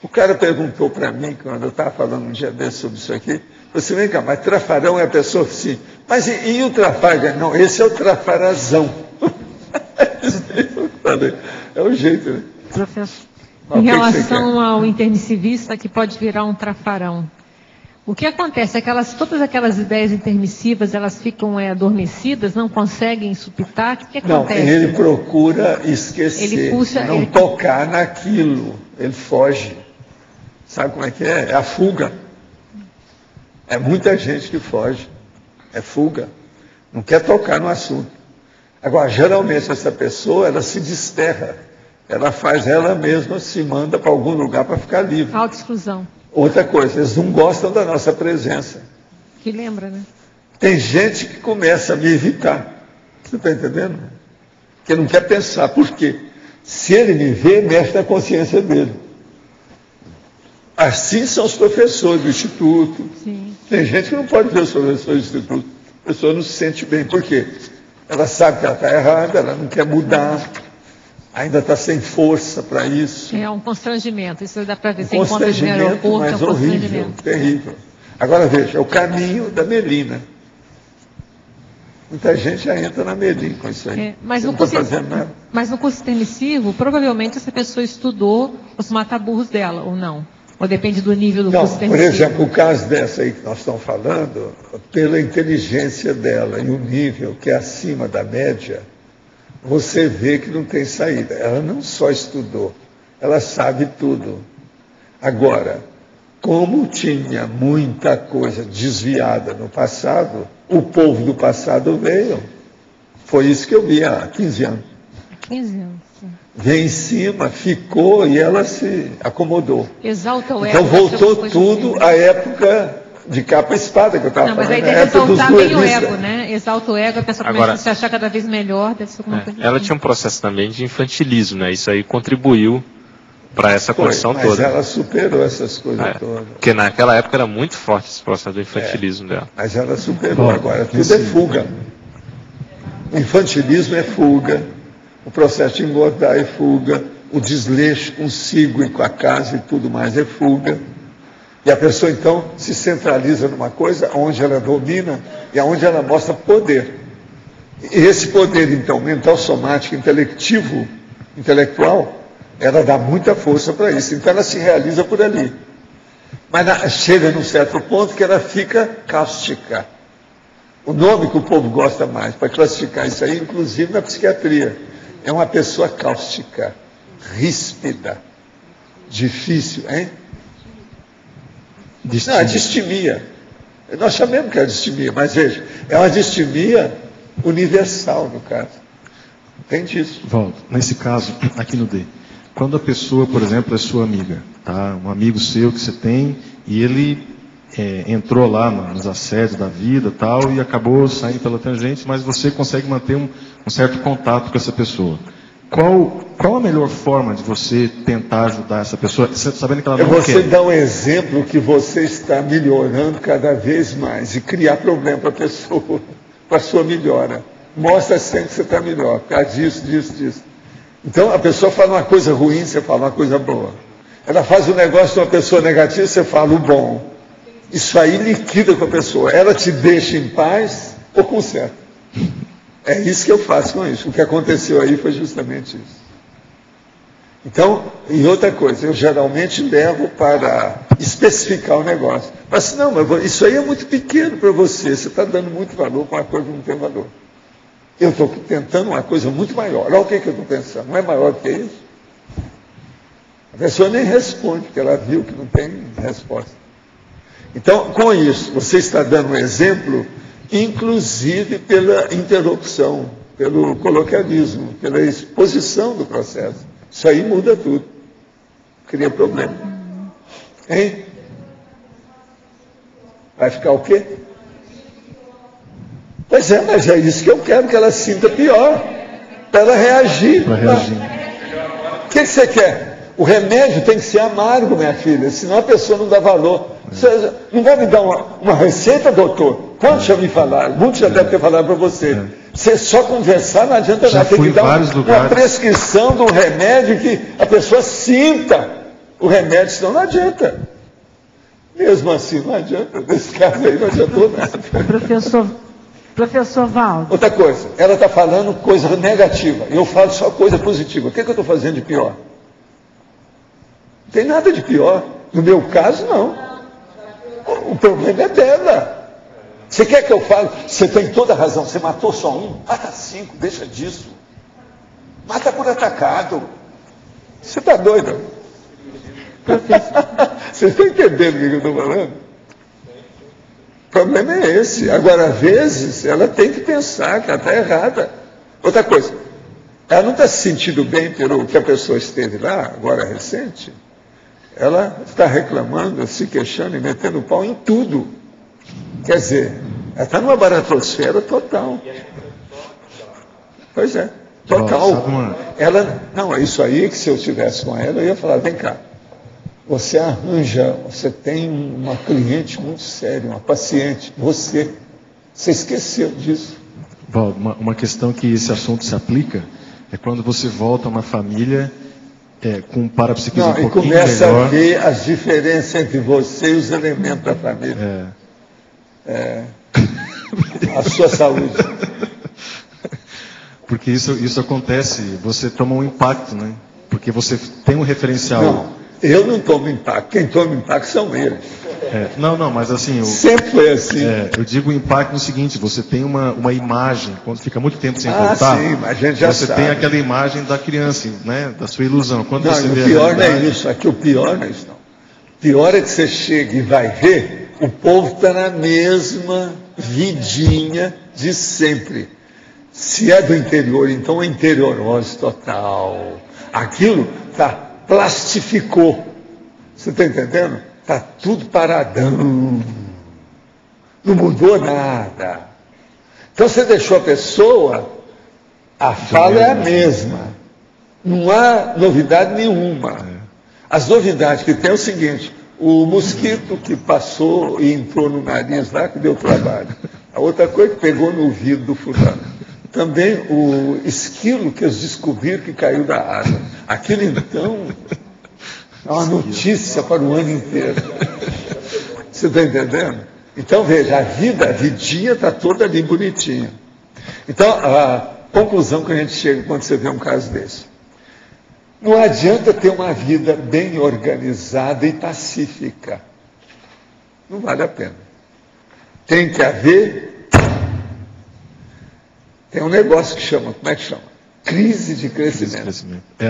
[SPEAKER 2] O cara perguntou para mim, quando eu estava falando um dia desse sobre isso aqui, você vem cá, mas trafarão é a pessoa sim. Mas e o trafarão? Não, esse é o trafarazão. É o jeito, né?
[SPEAKER 6] Professor, em relação ao intermissivista que pode virar um trafarão, o que acontece? Todas aquelas ideias intermissivas, elas ficam adormecidas, não conseguem supitar? O que acontece?
[SPEAKER 2] Não, ele procura esquecer, não tocar naquilo, ele foge. Sabe como é que é? É a fuga. É muita gente que foge, é fuga, não quer tocar no assunto. Agora, geralmente essa pessoa, ela se desterra, ela faz ela mesma, se manda para algum lugar para ficar livre.
[SPEAKER 6] Autoexclusão.
[SPEAKER 2] Outra coisa, eles não gostam da nossa presença.
[SPEAKER 6] Que lembra, né?
[SPEAKER 2] Tem gente que começa a me evitar. Você está entendendo? Que não quer pensar. Por quê? Se ele me vê, mexe na consciência dele. Assim são os professores do Instituto.
[SPEAKER 6] Sim.
[SPEAKER 2] Tem gente que não pode ver os professores do Instituto. A pessoa não se sente bem. Por quê? Ela sabe que ela está errada, ela não quer mudar, ainda está sem força para isso.
[SPEAKER 6] É um constrangimento, isso dá para ver.
[SPEAKER 2] Um constrangimento, mas horrível, terrível. Agora veja, é o caminho da Melina. Muita gente já entra na Melina com isso aí.
[SPEAKER 6] Mas no curso intermissivo, provavelmente essa pessoa estudou os mataburros dela, ou não? Ou depende do nível do curso intermissivo?
[SPEAKER 2] Por exemplo, o caso dessa aí que nós estamos falando, pela inteligência dela e o nível que é acima da média, você vê que não tem saída. Ela não só estudou, ela sabe tudo. Agora, como tinha muita coisa desviada no passado, o povo do passado veio. Foi isso que eu vi há 15 anos.
[SPEAKER 6] Há 15 anos.
[SPEAKER 2] Veio em cima, ficou e ela se acomodou.
[SPEAKER 6] Exalta o ego.
[SPEAKER 2] Então voltou tudo à época de capa e espada que eu estava falando.
[SPEAKER 6] Mas aí deve exaltar bem o ego, né? Exalta o ego, a pessoa começa a se achar cada vez melhor, deve ser alguma coisa
[SPEAKER 4] ela tinha um processo também de infantilismo, né? Isso aí contribuiu para essa condição toda.
[SPEAKER 2] Mas ela superou essas coisas todas.
[SPEAKER 4] Porque naquela época era muito forte esse processo do infantilismo dela.
[SPEAKER 2] Mas ela superou agora. Tudo é fuga. O infantilismo é fuga. O processo de engordar é fuga. O desleixo consigo e com a casa e tudo mais é fuga. E a pessoa, então, se centraliza numa coisa onde ela domina e onde ela mostra poder. E esse poder, então, mental, somático, intelectual, ela dá muita força para isso. Então, ela se realiza por ali. Mas chega num certo ponto que ela fica cáustica. O nome que o povo gosta mais para classificar isso aí, inclusive na psiquiatria, é uma pessoa cáustica, ríspida, difícil, hein? Não, é distimia. Nós chamamos que é distimia, mas veja, é uma distimia universal no caso. Tem disso.
[SPEAKER 7] Valdo, nesse caso, aqui no D, quando a pessoa, por exemplo, é sua amiga, tá? Um amigo seu que você tem, e ele entrou lá nos assédios da vida tal, e acabou saindo pela tangente, mas você consegue manter um certo contato com essa pessoa. Qual a melhor forma de você tentar ajudar essa pessoa, sabendo que ela não quer?
[SPEAKER 2] Você dá um exemplo que você está melhorando cada vez mais e criar problema para a pessoa, para a sua melhora. Mostra sempre que você está melhor, por causa disso. Então a pessoa fala uma coisa ruim, você fala uma coisa boa. Ela faz um negócio de uma pessoa negativa, você fala o bom. Isso aí liquida com a pessoa. Ela te deixa em paz ou conserta. É isso que eu faço com isso. O que aconteceu aí foi justamente isso. Então, e outra coisa, eu geralmente levo para especificar o negócio. Mas assim, não, mas isso aí é muito pequeno para você. Você está dando muito valor para uma coisa que não tem valor. Eu estou tentando uma coisa muito maior. Olha o que eu estou pensando. Não é maior do que isso? A pessoa nem responde, porque ela viu que não tem resposta. Então, com isso, você está dando um exemplo, inclusive pela interrupção, pelo coloquialismo, pela exposição do processo. Isso aí muda tudo. Cria problema. Hein? Vai ficar o quê? Pois é, mas é isso que eu quero, que ela sinta pior, para ela reagir. O que você quer? O remédio tem que ser amargo, minha filha, senão a pessoa não dá valor. Você não vai me dar uma receita, doutor? Quantos já me falaram? Muitos já devem ter falado para você. Você só conversar não adianta nada. Tem que dar uma prescrição de um remédio que a pessoa sinta o remédio, senão não adianta. Mesmo assim, não adianta. Nesse caso aí não adiantou nada.
[SPEAKER 9] Professor Valdo.
[SPEAKER 2] Outra coisa, ela está falando coisa negativa. Eu falo só coisa positiva. O que eu estou fazendo de pior? Não tem nada de pior. No meu caso, não. O problema é dela. Você quer que eu fale? Você tem toda a razão. Você matou só um? Mata 5, deixa disso. Mata por atacado. Você está doido? Vocês estão entendendo o que eu estou falando? O problema é esse. Agora, às vezes, ela tem que pensar que ela está errada. Outra coisa, ela não está se sentindo bem pelo que a pessoa esteve lá, agora recente. Ela está reclamando, se queixando e metendo o pau em tudo. Quer dizer, ela está numa baratrosfera total. Pois é, total. Ela, não, é isso aí que se eu estivesse com ela, eu ia falar, vem cá. Você arranja, você tem uma cliente muito séria, uma paciente, você esqueceu disso.
[SPEAKER 7] Valdo, uma questão que esse assunto se aplica é quando você volta a uma família com um parapsiquismo um pouquinho melhor.
[SPEAKER 2] E começa a ver as diferenças entre você e os elementos da família. A sua saúde.
[SPEAKER 7] Porque isso acontece, você toma um impacto, né? Porque você tem um referencial.
[SPEAKER 2] Não, eu não tomo impacto, quem toma impacto são eles.
[SPEAKER 7] Não, mas assim...
[SPEAKER 2] Sempre foi assim.
[SPEAKER 7] Eu digo impacto no seguinte, você tem uma imagem, quando fica muito tempo sem voltar,
[SPEAKER 2] sim, mas a gente já
[SPEAKER 7] você
[SPEAKER 2] sabe.
[SPEAKER 7] tem aquela imagem da criança, né? Da sua ilusão. Quando
[SPEAKER 2] Não,
[SPEAKER 7] você
[SPEAKER 2] o
[SPEAKER 7] vê
[SPEAKER 2] pior não é isso, aqui o pior não é isso não. O pior é que você chega e vai ver, o povo está na mesma vidinha de sempre. Se é do interior, então é interiorose total. Aquilo plastificou. Você está entendendo? Está tudo paradão. Não mudou nada. Então você deixou a pessoa, a fala é a mesma. Não há novidade nenhuma. As novidades que tem é o seguinte: o mosquito que passou e entrou no nariz lá, que deu trabalho. A outra coisa que pegou no ouvido do fulano. Também o esquilo que eles descobriram que caiu da asa. Aquilo então é uma notícia para o ano inteiro. Você está entendendo? Então veja, a vidinha está toda ali bonitinha. Então a conclusão que a gente chega quando você vê um caso desse: não adianta ter uma vida bem organizada e pacífica. Não vale a pena. Tem que haver... Tem um negócio que chama, como é que chama? Crise de crescimento.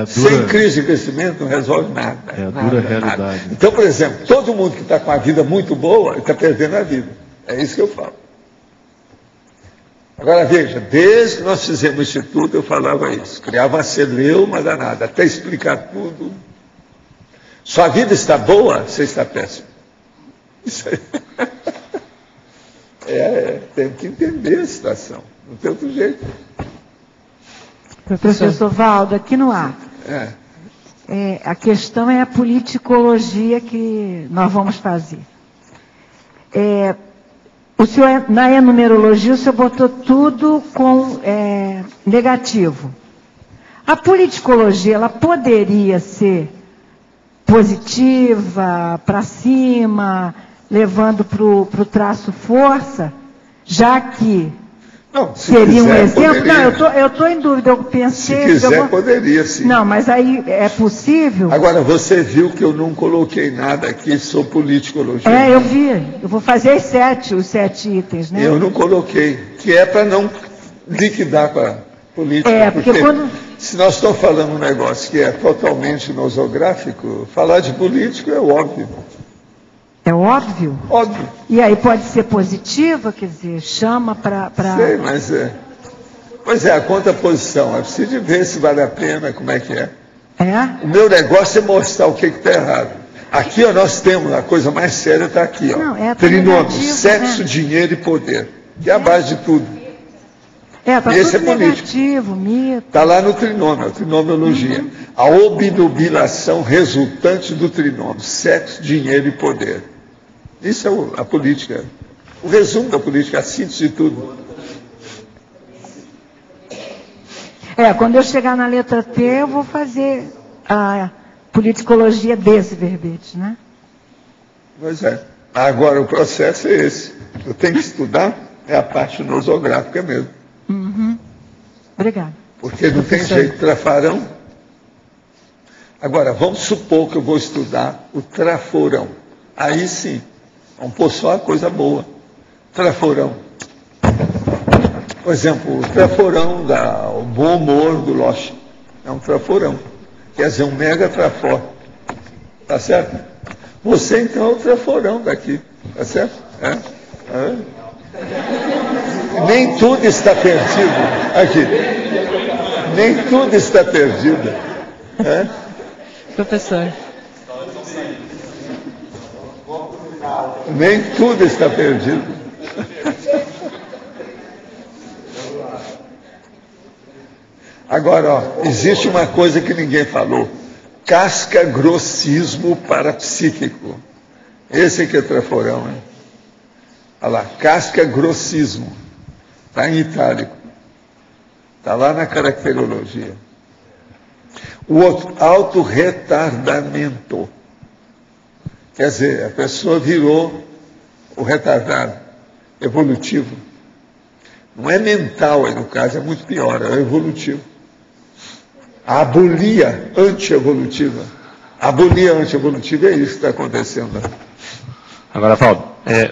[SPEAKER 2] Sem crise de crescimento não resolve nada.
[SPEAKER 7] É a dura realidade.
[SPEAKER 2] Nada. Então, por exemplo, todo mundo que está com a vida muito boa está perdendo a vida. É isso que eu falo. Agora veja, desde que nós fizemos o Instituto eu falava isso. Criava uma celeuma danada, até explicar tudo. Sua vida está boa, você está péssimo. Isso aí. Tem que entender a situação. Não tem outro jeito.
[SPEAKER 9] Professor Valdo, aqui no ar. A questão é a politicologia que nós vamos fazer. O senhor, na enumerologia, o senhor botou tudo com negativo. A politicologia, ela poderia ser positiva, para cima, levando para o traço força, já que
[SPEAKER 2] não,
[SPEAKER 9] seria um exemplo?
[SPEAKER 2] Poderia.
[SPEAKER 9] Não, eu estou em dúvida, eu pensei...
[SPEAKER 2] Se quiser, poderia, sim.
[SPEAKER 9] Não, mas aí é possível?
[SPEAKER 2] Agora, você viu que eu não coloquei nada aqui sobre politicologia.
[SPEAKER 9] Eu vi. Eu vou fazer os 7 itens, né?
[SPEAKER 2] Eu não coloquei, que é para não liquidar com a política.
[SPEAKER 9] Porque quando...
[SPEAKER 2] se nós estamos falando um negócio que é totalmente nosográfico, falar de político é óbvio.
[SPEAKER 9] É óbvio?
[SPEAKER 2] Óbvio.
[SPEAKER 9] E aí pode ser positiva, quer dizer, chama para...
[SPEAKER 2] Sei, mas Pois é, a contraposição. É preciso ver se vale a pena, como é que é. O meu negócio é mostrar o que está errado. Aqui nós temos, a coisa mais séria está aqui, ó.
[SPEAKER 9] Não,
[SPEAKER 2] trinômio, sexo, dinheiro e poder. Que é a base de tudo.
[SPEAKER 9] Está
[SPEAKER 2] esse
[SPEAKER 9] tudo negativo, mito.
[SPEAKER 2] Está lá no trinômio, a trinomiologia. A obnubilação resultante do trinômio, sexo, dinheiro e poder. Isso é a política. O resumo da política, a síntese de tudo.
[SPEAKER 9] Quando eu chegar na letra T, eu vou fazer a politicologia desse verbete, né?
[SPEAKER 2] Pois é. Agora, o processo é esse. Eu tenho que estudar, é a parte nosográfica mesmo.
[SPEAKER 9] Obrigada.
[SPEAKER 2] Porque não tem jeito, trafarão. Agora, vamos supor que eu vou estudar o traforão. Aí sim, vamos pôr só a coisa boa. Traforão. Por exemplo, o traforão, o bom humor do Loche. É um traforão. Quer dizer, um mega trafor. Tá certo? Você, então, é o traforão daqui. Tá certo? Nem tudo está perdido. Aqui. Nem tudo está perdido.
[SPEAKER 10] Professor.
[SPEAKER 2] Nem tudo está perdido. Agora, existe uma coisa que ninguém falou. casca-grossismo parapsíquico. Esse aqui é traforão, hein? Olha lá, casca-grossismo. Está em itálico. Está lá na caracterologia. O outro, autorretardamento. Quer dizer, a pessoa virou o retardado, evolutivo. Não é mental aí no caso, é muito pior, é evolutivo. A abolia antievolutiva. A abolia antievolutiva é isso que está acontecendo.
[SPEAKER 4] Agora, Valdo,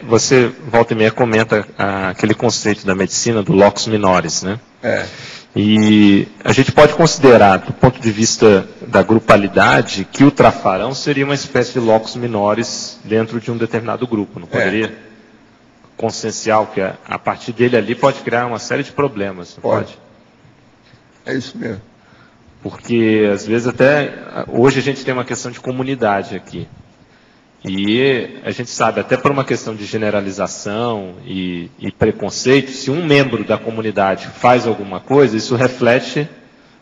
[SPEAKER 4] você volta e meia comenta aquele conceito da medicina do locus minoris, né? E a gente pode considerar, do ponto de vista da grupalidade, que o trafarão seria uma espécie de locus minoris dentro de um determinado grupo, não poderia? Consciencial, que a partir dele ali pode criar uma série de problemas, não pode?
[SPEAKER 2] É isso mesmo.
[SPEAKER 4] Porque, às vezes, até hoje a gente tem uma questão de comunidade aqui. E a gente sabe, até por uma questão de generalização e preconceito, se um membro da comunidade faz alguma coisa, isso reflete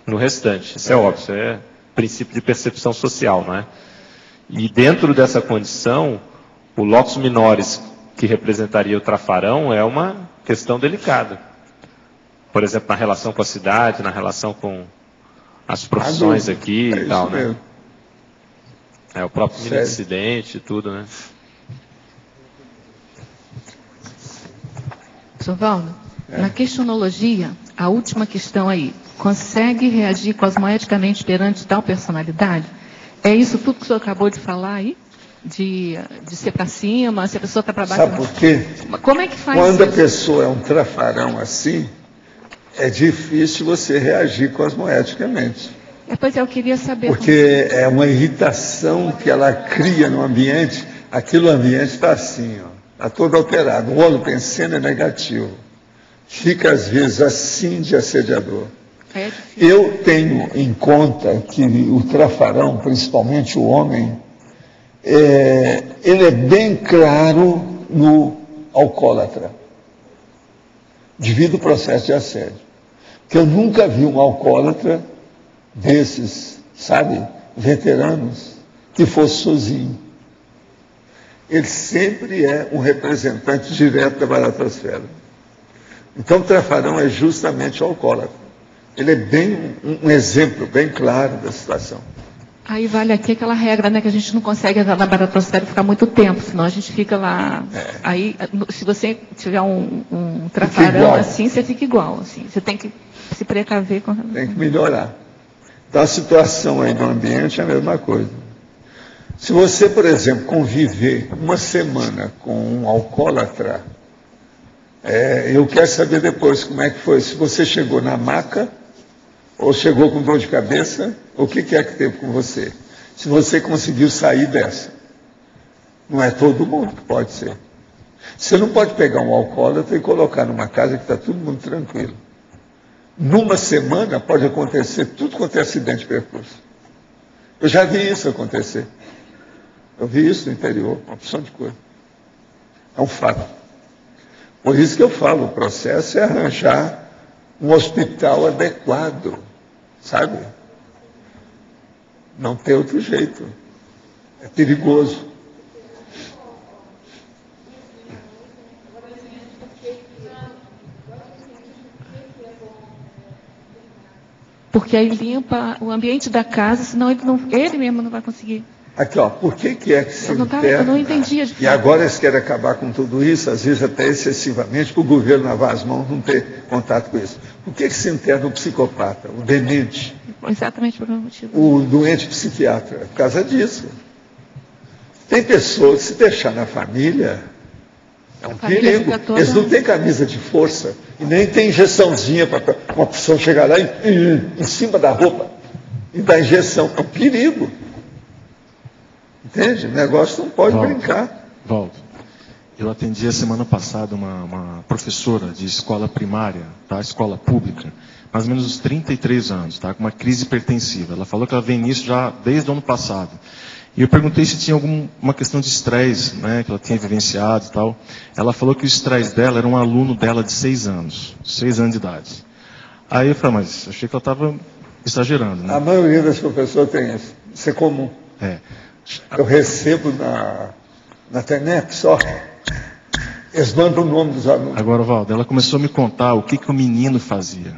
[SPEAKER 4] no restante. Isso é óbvio, isso é princípio de percepção social, não é? E dentro dessa condição, o locus minoris, que representaria o trafarão, é uma questão delicada. Por exemplo, na relação com a cidade, na relação com as profissões aqui e tal, né? É o próprio mini dissidente e tudo, né?
[SPEAKER 1] Sr. Valdo, na questionologia, a última questão aí, consegue reagir cosmoeticamente perante tal personalidade? É isso tudo que o senhor acabou de falar aí? De ser para cima, se a pessoa está para baixo...
[SPEAKER 2] Sabe por quê?
[SPEAKER 1] Como é que faz
[SPEAKER 2] Quando
[SPEAKER 1] isso?
[SPEAKER 2] a pessoa é um trafarão assim, é difícil você reagir cosmoeticamente.
[SPEAKER 1] Pois eu queria saber...
[SPEAKER 2] Porque é uma irritação que ela cria no ambiente, aquele ambiente está assim, está todo alterado. O holopensene é negativo. Fica, às vezes, assim de assediador. Eu tenho em conta que o trafarão, principalmente o homem, ele é bem claro no alcoólatra, devido ao processo de assédio. Porque eu nunca vi um alcoólatra desses, sabe, veteranos, que fosse sozinho. Ele sempre é um representante direto da baratosfera. Então, o trafarão é justamente o alcoólatra. Ele é bem um exemplo bem claro da situação.
[SPEAKER 1] Aí vale aqui aquela regra, né, que a gente não consegue entrar na baratosfera e ficar muito tempo, senão a gente fica lá. Aí, se você tiver um trafarão assim, você fica igual. Assim. Você tem que se precaver.
[SPEAKER 2] Tem que melhorar. Então, a situação aí no ambiente é a mesma coisa. Se você, por exemplo, conviver uma semana com um alcoólatra, eu quero saber depois como é que foi. Se você chegou na maca, ou chegou com dor de cabeça, o que é que teve com você? Se você conseguiu sair dessa. Não é todo mundo que pode ser. Você não pode pegar um alcoólatra e colocar numa casa que está todo mundo tranquilo. Numa semana pode acontecer tudo quanto é acidente de percurso. Eu já vi isso acontecer. Eu vi isso no interior, uma opção de coisa. É um fato. Por isso que eu falo, o processo é arranjar um hospital adequado, sabe? Não tem outro jeito. É perigoso.
[SPEAKER 1] Porque aí limpa o ambiente da casa, senão ele mesmo não vai conseguir.
[SPEAKER 2] Aqui, ó, por que é que se interna?
[SPEAKER 1] Eu não entendia de fato.
[SPEAKER 2] E agora eles querem acabar com tudo isso, às vezes até excessivamente, para o governo lavar as mãos, não ter contato com isso. Por que se interna o psicopata, o demente?
[SPEAKER 1] Exatamente por um motivo.
[SPEAKER 2] O doente psiquiatra, por causa disso. Tem pessoas que se deixar na família, é um perigo. Eles não têm camisa de força e nem tem injeçãozinha para uma pessoa chegar lá em cima da roupa e dar injeção. É um perigo. Entende? O negócio não pode brincar.
[SPEAKER 7] Valdo, eu atendi a semana passada uma professora de escola primária, tá? Escola pública, mais ou menos uns 33 anos, tá? Com uma crise hipertensiva. Ela falou que ela vem nisso já desde o ano passado. E eu perguntei se tinha alguma questão de estresse, né, que ela tinha vivenciado e tal. Ela falou que o estresse dela era um aluno dela de 6 anos de idade. Aí eu falei, mas achei que ela estava exagerando, né?
[SPEAKER 2] A maioria das professoras tem isso. Isso é comum.
[SPEAKER 7] É.
[SPEAKER 2] Eu recebo na internet só. Eles mandam o nome dos alunos.
[SPEAKER 7] Agora, Valdo, ela começou a me contar o que o menino fazia.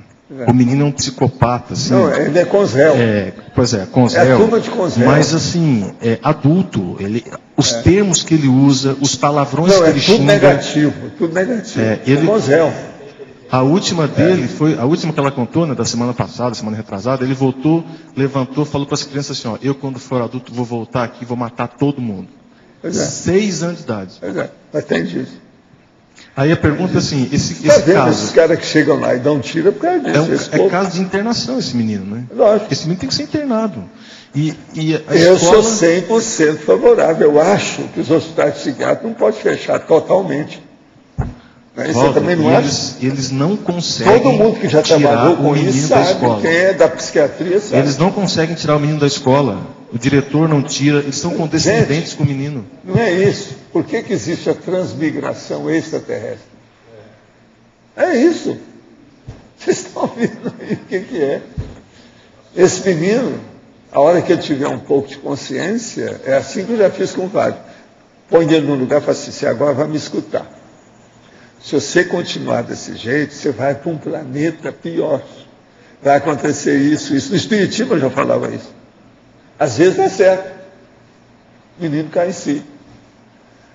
[SPEAKER 7] O menino é um psicopata, assim.
[SPEAKER 2] Não, ele é consréu.
[SPEAKER 7] Pois é, consréu.
[SPEAKER 2] É a turma de consréu.
[SPEAKER 7] Mas, assim, adulto, os termos que ele usa, os palavrões que ele xinga...
[SPEAKER 2] tudo negativo. É consréu.
[SPEAKER 7] A última dele foi, a última que ela contou, né, da semana passada, semana retrasada, ele voltou, levantou, falou para as crianças assim, ó, eu quando for adulto vou voltar aqui, vou matar todo mundo. 6 anos de idade.
[SPEAKER 2] Mas tem disso.
[SPEAKER 7] Aí a pergunta é assim, esse
[SPEAKER 2] caso... Esses caras que chegam lá e dão tiro é por causa disso.
[SPEAKER 7] É caso de internação esse menino, né?
[SPEAKER 2] Lógico.
[SPEAKER 7] Esse menino tem que ser internado.
[SPEAKER 2] Eu sou 100% favorável. Eu acho que os hospitais psiquiátricos não podem fechar totalmente. Você também não acha?
[SPEAKER 7] Eles não conseguem.
[SPEAKER 2] Todo mundo que já trabalhou com isso sabe, quem é da psiquiatria sabe.
[SPEAKER 7] Eles não conseguem tirar o menino da escola. O diretor não tira, eles são condescendentes com o menino.
[SPEAKER 2] Não é isso. Por que existe a transmigração extraterrestre? É isso. Vocês estão vendo aí o que é? Esse menino, a hora que ele tiver um pouco de consciência, é assim que eu já fiz com o Wagner. Põe ele num lugar e fala assim, você agora vai me escutar. Se você continuar desse jeito, você vai para um planeta pior. Vai acontecer isso. No Espiritismo eu já falava isso. Às vezes dá certo. O menino cai em si.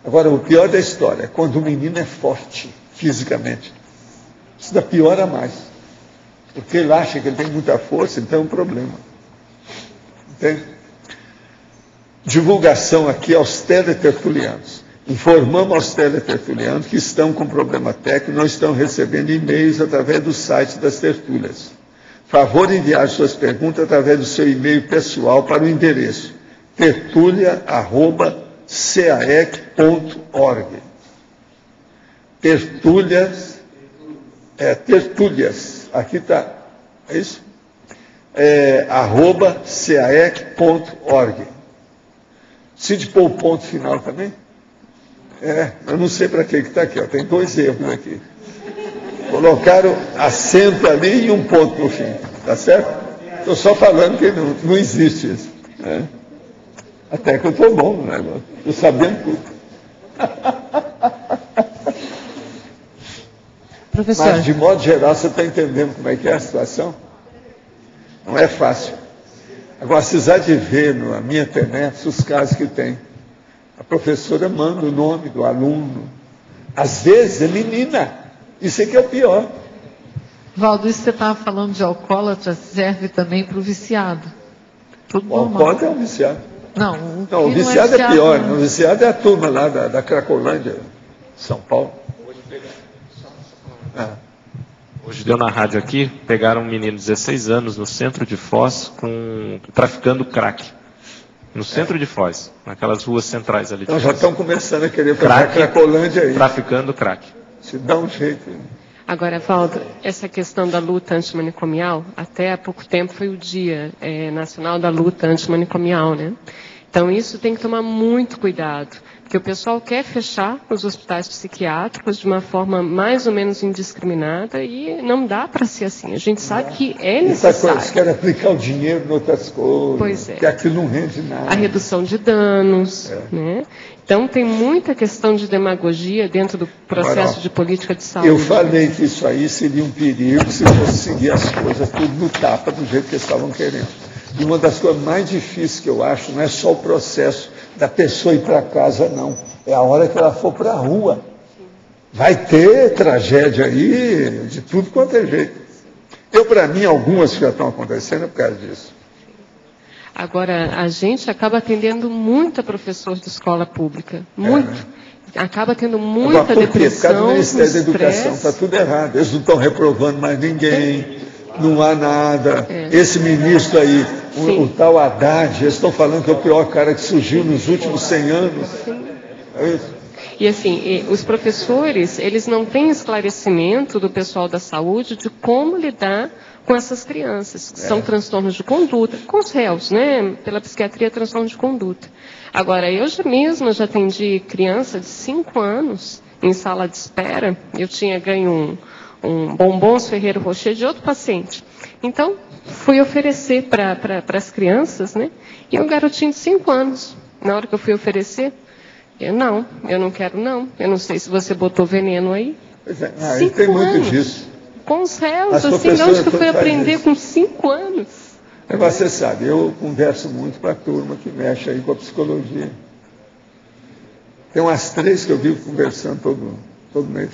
[SPEAKER 2] Agora, o pior da história é quando o menino é forte, fisicamente. Isso dá piora mais. Porque ele acha que ele tem muita força, então é um problema. Entende? Divulgação aqui aos teletertulianos. Informamos aos teletertulianos que estão com problema técnico, não estão recebendo e-mails através do site das tertúlias. Favor enviar suas perguntas através do seu e-mail pessoal para o endereço tertulia@caec.org. Tertúlias, aqui está, é isso? @caec.org. Se de pôr o ponto final também? Eu não sei para que está aqui, tem 2 erros aqui. Colocaram acento ali e um ponto no fim, tá certo? Estou só falando que não existe isso. Até que eu estou bom no negócio, estou sabendo tudo.
[SPEAKER 12] Professor.
[SPEAKER 2] Mas, de modo geral, você está entendendo como é que é a situação? Não é fácil. Agora, vocês há de ver na minha internet os casos que tem. A professora manda o nome do aluno. Às vezes é menina. Isso é que é o pior.
[SPEAKER 12] Valdo, isso que você estava falando de alcoólatra serve também para o viciado. Tudo
[SPEAKER 2] o alcoólatra é um viciado.
[SPEAKER 12] Não,
[SPEAKER 2] o viciado é pior. O viciado é a turma lá da Cracolândia, São Paulo.
[SPEAKER 4] Hoje deu na rádio aqui, pegaram um menino de 16 anos no centro de Foz traficando crack. No centro de Foz, naquelas ruas centrais ali.
[SPEAKER 2] Então já estão começando a querer fazer a Cracolândia aí.
[SPEAKER 4] Traficando crack.
[SPEAKER 2] Se dá um jeito.
[SPEAKER 13] Agora, Valdo, essa questão da luta antimanicomial, até há pouco tempo foi o Dia Nacional da Luta Antimanicomial, né? Então isso tem que tomar muito cuidado, porque o pessoal quer fechar os hospitais psiquiátricos de uma forma mais ou menos indiscriminada e não dá para ser assim. A gente sabe que é necessário.
[SPEAKER 2] Eles querem aplicar o dinheiro em outras coisas,
[SPEAKER 13] pois é.
[SPEAKER 2] Que aquilo não rende nada.
[SPEAKER 13] A redução de danos, né? Então tem muita questão de demagogia dentro do processo de política de saúde.
[SPEAKER 2] Eu falei que isso aí seria um perigo se fosse seguir as coisas tudo no tapa do jeito que eles estavam querendo. E uma das coisas mais difíceis que eu acho não é só o processo da pessoa ir para casa, não. É a hora que ela for para a rua. Vai ter tragédia aí de tudo quanto é jeito. Para mim, algumas que já estão acontecendo é por causa disso.
[SPEAKER 13] Agora, a gente acaba atendendo muita professor de escola pública. Muito. Acaba tendo muita depressão.
[SPEAKER 2] Por causa do Ministério da Educação, está tudo errado. Eles não estão reprovando mais ninguém. Não há nada. Esse ministro aí, o tal Haddad, eles estão falando que é o pior cara que surgiu nos últimos 100 anos. É isso.
[SPEAKER 13] E assim, os professores, eles não têm esclarecimento do pessoal da saúde de como lidar com essas crianças, que são transtornos de conduta, com os réus, né? Pela psiquiatria, transtorno de conduta. Agora, eu mesma já atendi criança de 5 anos em sala de espera. Eu tinha ganho um bombons Ferreiro Rocher de outro paciente. Então, fui oferecer para as crianças, né? E um garotinho de 5 anos, na hora que eu fui oferecer, eu não quero não. Eu não sei se você botou veneno aí.
[SPEAKER 2] Pois é, tem muito disso.
[SPEAKER 13] Com os réus, assim, de onde que eu fui aprender com 5 anos?
[SPEAKER 2] Mas você sabe, eu converso muito com a turma que mexe aí com a psicologia. Tem umas 3 que eu vivo conversando todo mês.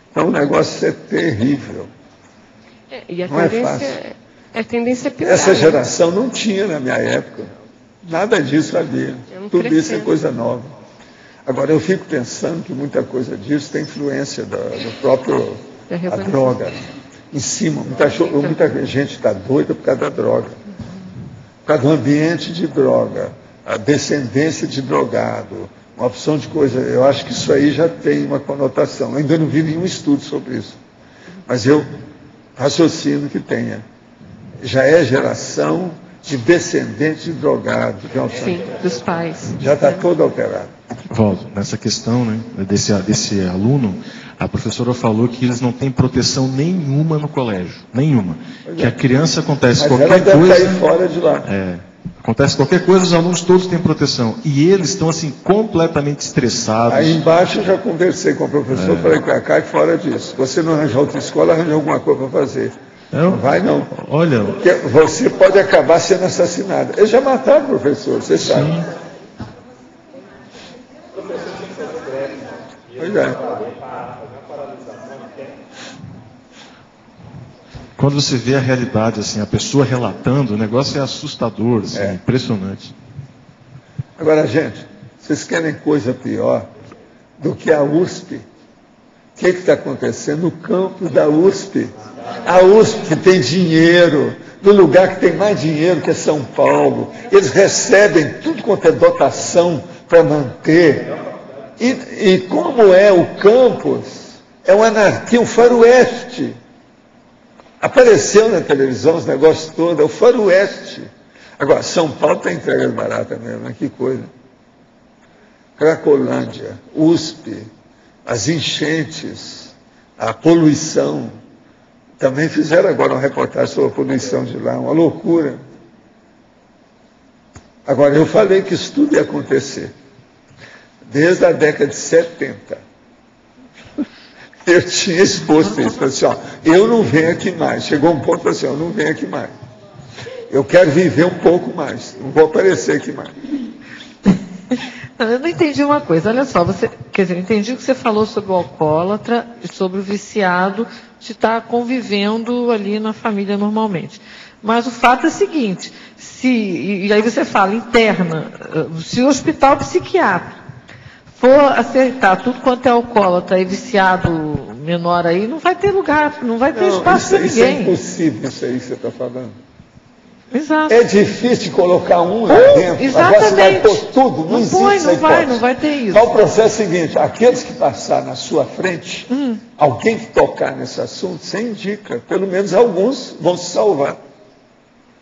[SPEAKER 2] Então o negócio é terrível.
[SPEAKER 13] E
[SPEAKER 2] não é fácil.
[SPEAKER 13] A tendência é piorar.
[SPEAKER 2] Essa geração não tinha na minha época. Nada disso havia. Tudo isso é coisa nova. Agora, eu fico pensando que muita coisa disso tem influência do próprio a droga. Em cima, muita gente está doida por causa da droga. Por causa do ambiente de droga, a descendência de drogado, uma opção de coisa. Eu acho que isso aí já tem uma conotação. Eu ainda não vi nenhum estudo sobre isso. Mas eu raciocino que tenha. Já é geração de descendentes de drogados.
[SPEAKER 12] Sim, dos pais.
[SPEAKER 2] Já está todo alterado.
[SPEAKER 7] Valdo, nessa questão, né, desse aluno, a professora falou que eles não têm proteção nenhuma no colégio. Nenhuma. Que a criança acontece qualquer coisa.
[SPEAKER 2] Cair fora de lá.
[SPEAKER 7] Acontece qualquer coisa, os alunos todos têm proteção. E eles estão assim, completamente estressados.
[SPEAKER 2] Aí embaixo eu já conversei com o professor, falei, cai fora disso. Você não arranjar outra escola, arranja alguma coisa para fazer. Não vai não.
[SPEAKER 7] Olha.
[SPEAKER 2] Porque você pode acabar sendo assassinado. Eles já mataram o professor, você sabe.
[SPEAKER 7] Sim.
[SPEAKER 2] Pois é.
[SPEAKER 7] Quando você vê a realidade, assim, a pessoa relatando, o negócio é assustador, assim, impressionante.
[SPEAKER 2] Agora, gente, vocês querem coisa pior do que a USP? O que está acontecendo no campus da USP? A USP tem dinheiro, no lugar que tem mais dinheiro que é São Paulo. Eles recebem tudo quanto é dotação para manter. E como é o campus? É uma anarquia, um faroeste. Apareceu na televisão os negócios todos, é o faroeste. Agora, São Paulo tem entregas baratas mesmo, né? Que coisa. Cracolândia, USP, as enchentes, a poluição. Também fizeram agora uma reportagem sobre a poluição de lá, uma loucura. Agora, eu falei que isso tudo ia acontecer. Desde a década de 70. Eu tinha exposto isso. Falei assim, eu não venho aqui mais. Chegou um ponto assim, eu não venho aqui mais. Eu quero viver um pouco mais. Não vou aparecer aqui mais.
[SPEAKER 12] Não, eu não entendi uma coisa. Olha só, eu entendi o que você falou sobre o alcoólatra e sobre o viciado de estar convivendo ali na família normalmente. Mas o fato é o seguinte, e aí você fala, interna, se o hospital psiquiátrico for aceitar tudo quanto é alcoólatra e viciado menor aí, não vai ter lugar, não vai ter espaço para ninguém.
[SPEAKER 2] Isso é impossível, isso aí que você está falando.
[SPEAKER 12] Exato.
[SPEAKER 2] É difícil colocar um lá dentro.
[SPEAKER 12] Exatamente.
[SPEAKER 2] Agora você vai pôr tudo, não existe
[SPEAKER 12] não vai ter isso.
[SPEAKER 2] Mas o processo é o seguinte, aqueles que passar na sua frente, alguém que tocar nesse assunto, você indica, pelo menos alguns vão se salvar.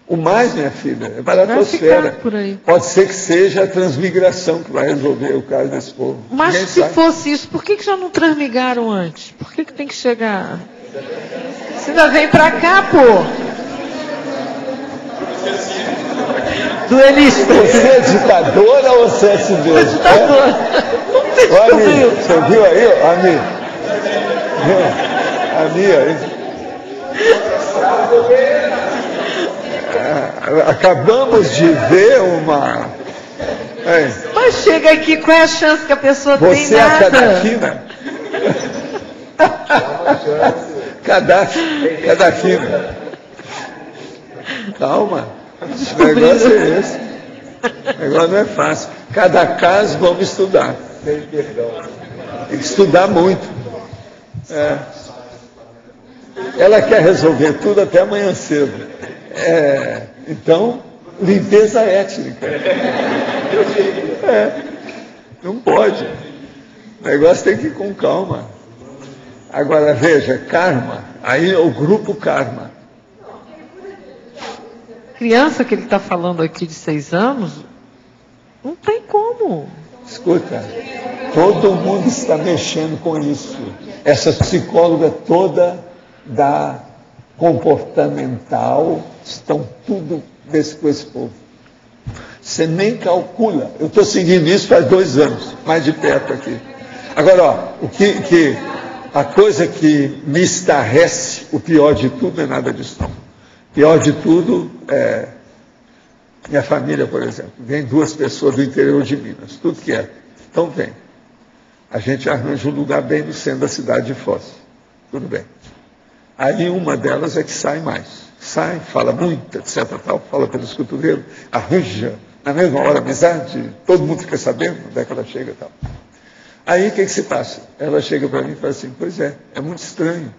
[SPEAKER 2] O mais, minha filha, é baratosfera. Pode ser que seja a transmigração que vai resolver o caso desse povo.
[SPEAKER 12] Mas se fosse isso, por que já não transmigraram antes? Por que tem que chegar? Você ainda vem pra cá, pô. Duelista.
[SPEAKER 2] Você é ditadora ou você é assim mesmo?
[SPEAKER 12] Ditadora.
[SPEAKER 2] Ô, Ami, você viu aí, Ami? Ami aí. Acabamos de ver uma...
[SPEAKER 12] Mas chega aqui, qual é a chance que a pessoa tem?
[SPEAKER 2] Você é a Cadafina? Cadafina. Calma. O negócio é esse. O negócio não é fácil. Cada caso vamos estudar. Tem que estudar muito. Ela quer resolver tudo até amanhã cedo. Então, limpeza étnica. Não pode. O negócio tem que ir com calma. Agora, veja, karma. Aí o grupo karma.
[SPEAKER 12] Criança que ele está falando aqui de 6 anos, não tem como.
[SPEAKER 2] Escuta, todo mundo está mexendo com isso. Essa psicóloga toda da comportamental, estão tudo com esse povo. Você nem calcula. Eu estou seguindo isso faz 2 anos, mais de perto aqui. Agora, ó, a coisa que me estarrece, o pior de tudo, não é nada disso não. O pior de tudo é minha família, por exemplo. Vem 2 pessoas do interior de Minas, tudo que é. Então vem. A gente arranja um lugar bem no centro da cidade de Foz. Tudo bem. Aí uma delas é que sai mais. Sai, fala muito, etc. Tal, fala pelos cotovelos, arranja, na mesma hora, amizade, todo mundo fica sabendo onde é que ela chega e tal. Aí o que se passa? Ela chega para mim e fala assim, pois é muito estranho.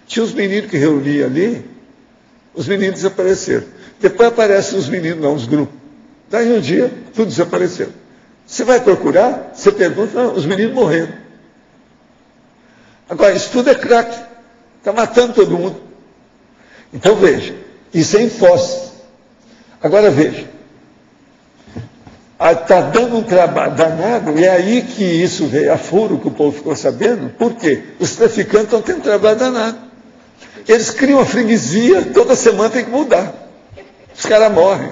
[SPEAKER 2] Tinha os meninos que reuniam ali, os meninos desapareceram. Depois aparecem os meninos lá, uns grupos. Daí um dia, tudo desapareceu. Você vai procurar, você pergunta, não, os meninos morreram. Agora, isso tudo é crack. Está matando todo mundo. Então veja, isso é em Foz. Agora veja, está dando um trabalho danado, e é aí que isso veio a furo, que o povo ficou sabendo. Por quê? Os traficantes estão tendo trabalho danado. Eles criam uma freguesia, toda semana tem que mudar. Os caras morrem.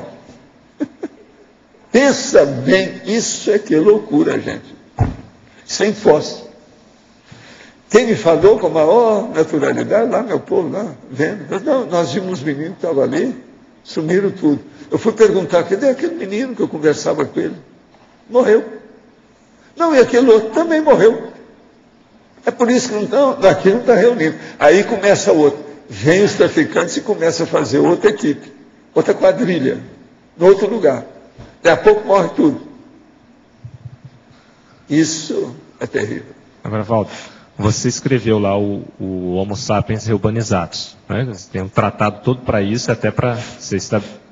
[SPEAKER 2] Pensa bem, isso é que é loucura, gente. Isso é em Foz. Quem me falou com a maior naturalidade, lá meu povo, lá, vendo. Não, nós vimos os meninos que estavam ali, sumiram tudo. Eu fui perguntar, cadê aquele menino que eu conversava com ele? Morreu. Não, e aquele outro também morreu. É por isso que aqui não está reunindo. Aí começa outro. Vem os traficantes e começa a fazer outra equipe, outra quadrilha, em outro lugar. Daqui a pouco morre tudo. Isso é terrível.
[SPEAKER 4] Agora, Valdo, você escreveu lá o Homo sapiens Reurbanizados. Né? Você tem um tratado todo para isso, até para você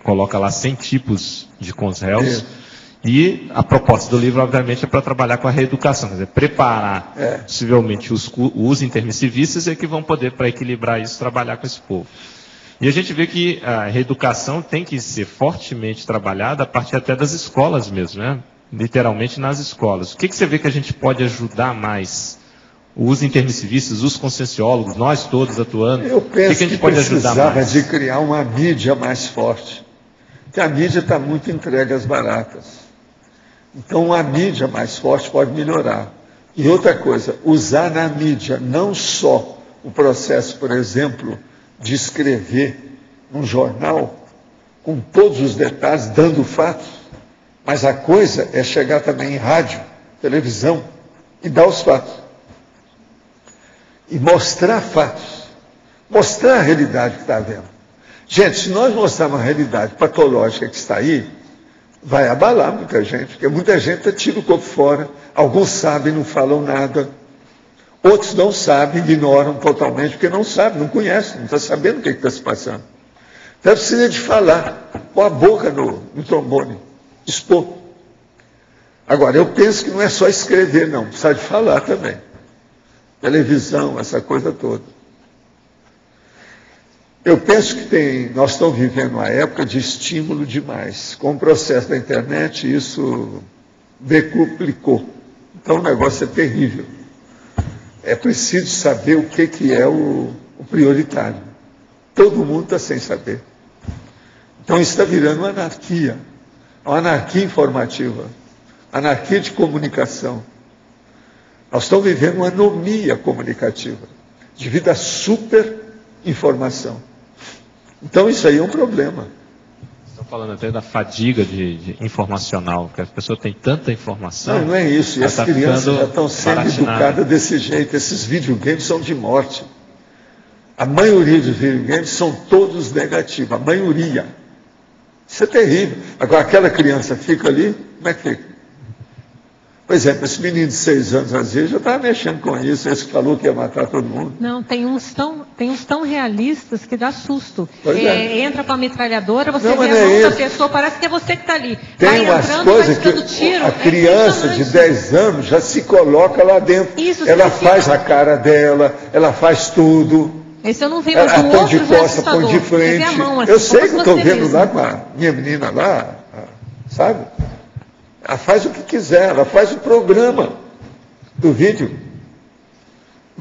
[SPEAKER 4] coloca lá 100 tipos de consréus. E a proposta do livro, obviamente, é para trabalhar com a reeducação, quer dizer, preparar possivelmente os intermissivistas que vão poder, para equilibrar isso, trabalhar com esse povo. E a gente vê que a reeducação tem que ser fortemente trabalhada a partir até das escolas mesmo, né? Literalmente nas escolas. O que você vê que a gente pode ajudar mais? Os intermissivistas, os conscienciólogos, nós todos atuando.
[SPEAKER 2] Eu penso
[SPEAKER 4] que a gente pode ajudar mais?
[SPEAKER 2] Precisava de criar uma mídia mais forte. Porque a mídia está muito entregue às baratas. Então a mídia mais forte pode melhorar. E outra coisa, usar na mídia não só o processo, por exemplo, de escrever um jornal com todos os detalhes, dando fatos, mas a coisa é chegar também em rádio, televisão e dar os fatos. E mostrar fatos, mostrar a realidade que está havendo. Gente, se nós mostrarmos a realidade patológica que está aí, vai abalar muita gente, porque muita gente tira o corpo fora, alguns sabem, não falam nada, outros não sabem, ignoram totalmente, porque não sabem, não conhecem, não estão sabendo o que está se passando. Então precisa de falar, pôr a boca no trombone, expor. Agora, eu penso que não é só escrever, não, precisa de falar também. Televisão, essa coisa toda. Eu penso que nós estamos vivendo uma época de estímulo demais. Com o processo da internet, isso decuplicou. Então o negócio é terrível. É preciso saber o que é o prioritário. Todo mundo está sem saber. Então isso está virando uma anarquia informativa, anarquia de comunicação. Nós estamos vivendo uma anomia comunicativa, devido à superinformação. Então isso aí é um problema.
[SPEAKER 4] Estão falando até da fadiga informacional, que a pessoa tem tanta informação.
[SPEAKER 2] Não é isso. E as crianças já estão sendo educadas desse jeito. Esses videogames são de morte. A maioria dos videogames são todos negativos. A maioria. Isso é terrível. Agora, aquela criança fica ali, como é que fica? Por exemplo, esse menino de 6 anos, às vezes, já estava mexendo com isso, esse que falou que ia matar todo mundo.
[SPEAKER 6] Não, tem uns tão realistas que dá susto. Entra com a metralhadora, você vê a mão da pessoa, parece que é você que está ali.
[SPEAKER 2] Tem umas coisas que tiro, a criança de 10 anos já se coloca lá dentro. Isso, ela faz a cara dela, ela faz tudo.
[SPEAKER 6] Esse eu não vi, mas o outro
[SPEAKER 2] põe de costa, põe de frente. Eu sei que eu estou vendo lá com a minha menina lá, sabe? Ela faz o que quiser, ela faz o programa do vídeo.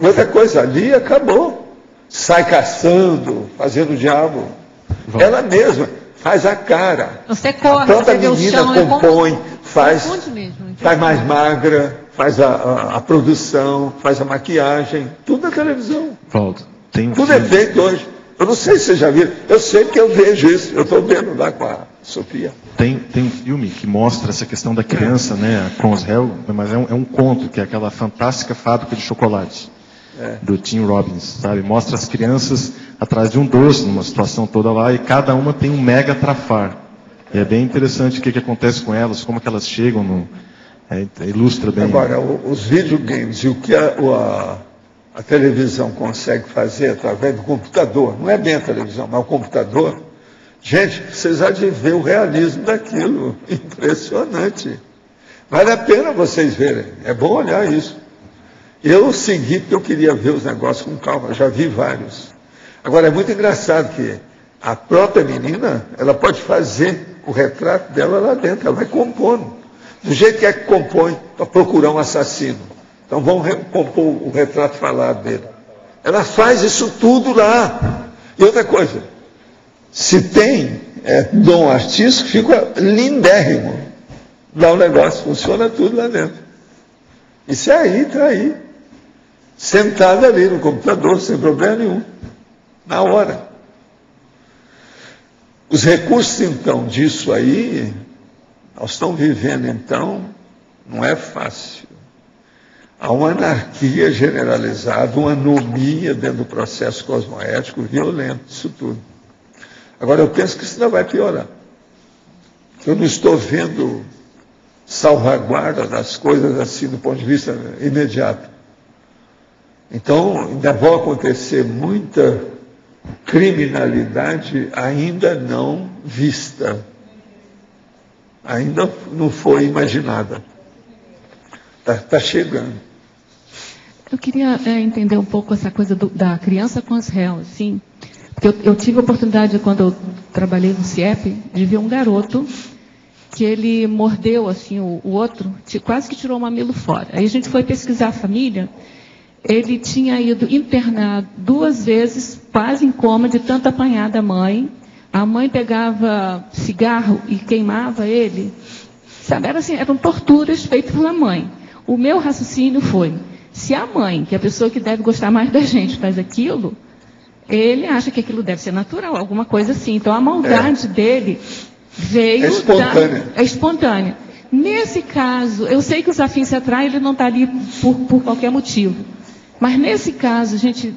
[SPEAKER 2] Outra coisa, ali acabou. sai caçando, fazendo o diabo. Ela mesma faz a cara.
[SPEAKER 6] Você corre,
[SPEAKER 2] a própria
[SPEAKER 6] você
[SPEAKER 2] menina compõe, faz mais magra, faz a produção, faz a maquiagem, tudo na televisão.
[SPEAKER 7] Valdo, tem
[SPEAKER 2] tudo é feito hoje. Eu não sei se você já viu, eu sei que eu vejo isso, eu estou vendo lá com a Sofia.
[SPEAKER 7] Tem um filme que mostra essa questão da criança, né, com os réus, mas é um conto, que é aquela fantástica fábrica de chocolate, do Tim Robbins, sabe? Mostra as crianças atrás de um doce, numa situação toda lá, e cada uma tem um mega trafar. E é bem interessante o que acontece com elas, como que elas chegam no... ilustra bem.
[SPEAKER 2] Agora, os videogames e o que a televisão consegue fazer através do computador, não é bem a televisão, mas o computador, gente, vocês há de ver o realismo daquilo, impressionante. Vale a pena vocês verem, é bom olhar isso. Eu segui porque eu queria ver os negócios com calma, já vi vários. Agora, é muito engraçado que a própria menina, ela pode fazer o retrato dela lá dentro, ela vai compondo. Do jeito que é que compõe para procurar um assassino. Então vamos compor o retrato falado dele. Ela faz isso tudo lá. E outra coisa, se tem dom artístico, fica lindérrimo. Dá um negócio, funciona tudo lá dentro. Isso aí, está aí. Sentado ali no computador, sem problema nenhum. Na hora. Os recursos, então, disso aí, nós estamos vivendo, então, não é fácil. Há uma anarquia generalizada, uma anomia dentro do processo cosmoético violento, isso tudo. Agora, eu penso que isso ainda vai piorar. Eu não estou vendo salvaguarda das coisas assim, do ponto de vista imediato. Então, ainda vai acontecer muita criminalidade ainda não vista. Ainda não foi imaginada. Está chegando.
[SPEAKER 14] Eu queria entender um pouco essa coisa da criança com os réus, sim. Porque eu tive a oportunidade, quando eu trabalhei no CIEP, de ver um garoto que ele mordeu assim o outro, quase que tirou o mamilo fora. Aí a gente foi pesquisar a família, ele tinha ido internado 2 vezes, quase em coma, de tanto apanhar da mãe. A mãe pegava cigarro e queimava ele. Sabe, eram torturas feitas pela mãe. O meu raciocínio foi, se a mãe, que é a pessoa que deve gostar mais da gente, faz aquilo, ele acha que aquilo deve ser natural, alguma coisa assim. Então a maldade dele veio... É espontânea. Nesse caso, eu sei que o Zafim se atrai, ele não está ali por qualquer motivo. Mas nesse caso, a gente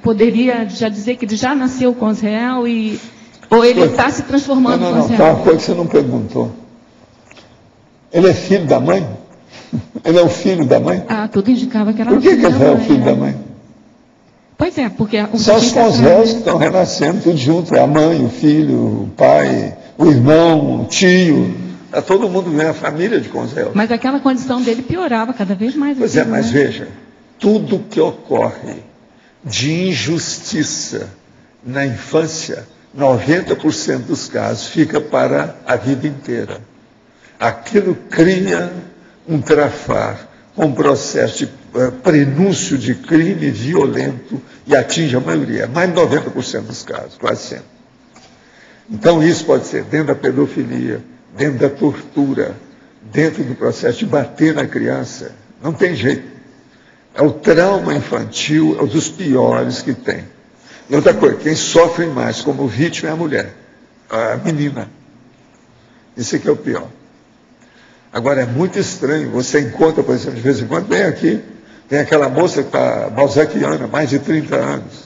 [SPEAKER 14] poderia já dizer que ele já nasceu com os réus ou ele está se transformando com os réus?
[SPEAKER 2] Não, uma coisa que você não perguntou. Ele é filho da mãe? Ele é o filho da mãe?
[SPEAKER 14] Tudo indicava que era
[SPEAKER 2] o filho da mãe. Por que é o filho da mãe?
[SPEAKER 14] Pois é, porque...
[SPEAKER 2] Só os com os réus que estão renascendo tudo junto. É a mãe, o filho, o pai, o irmão, o tio. Está todo mundo vendo a família de com os réus.
[SPEAKER 14] Mas aquela condição dele piorava cada vez mais.
[SPEAKER 2] Pois mas veja, tudo que ocorre de injustiça na infância, 90% dos casos fica para a vida inteira. Aquilo cria um trafar, um processo de prenúncio de crime violento e atinge a maioria, mais de 90% dos casos, quase sempre. Então isso pode ser dentro da pedofilia, dentro da tortura, dentro do processo de bater na criança. Não tem jeito. É o trauma infantil, é um dos piores que tem. E outra coisa, quem sofre mais como vítima é a mulher, a menina. Isso aqui é o pior. Agora, é muito estranho, você encontra, por exemplo, de vez em quando, vem aqui, tem aquela moça que está balzaquiana, mais de 30 anos.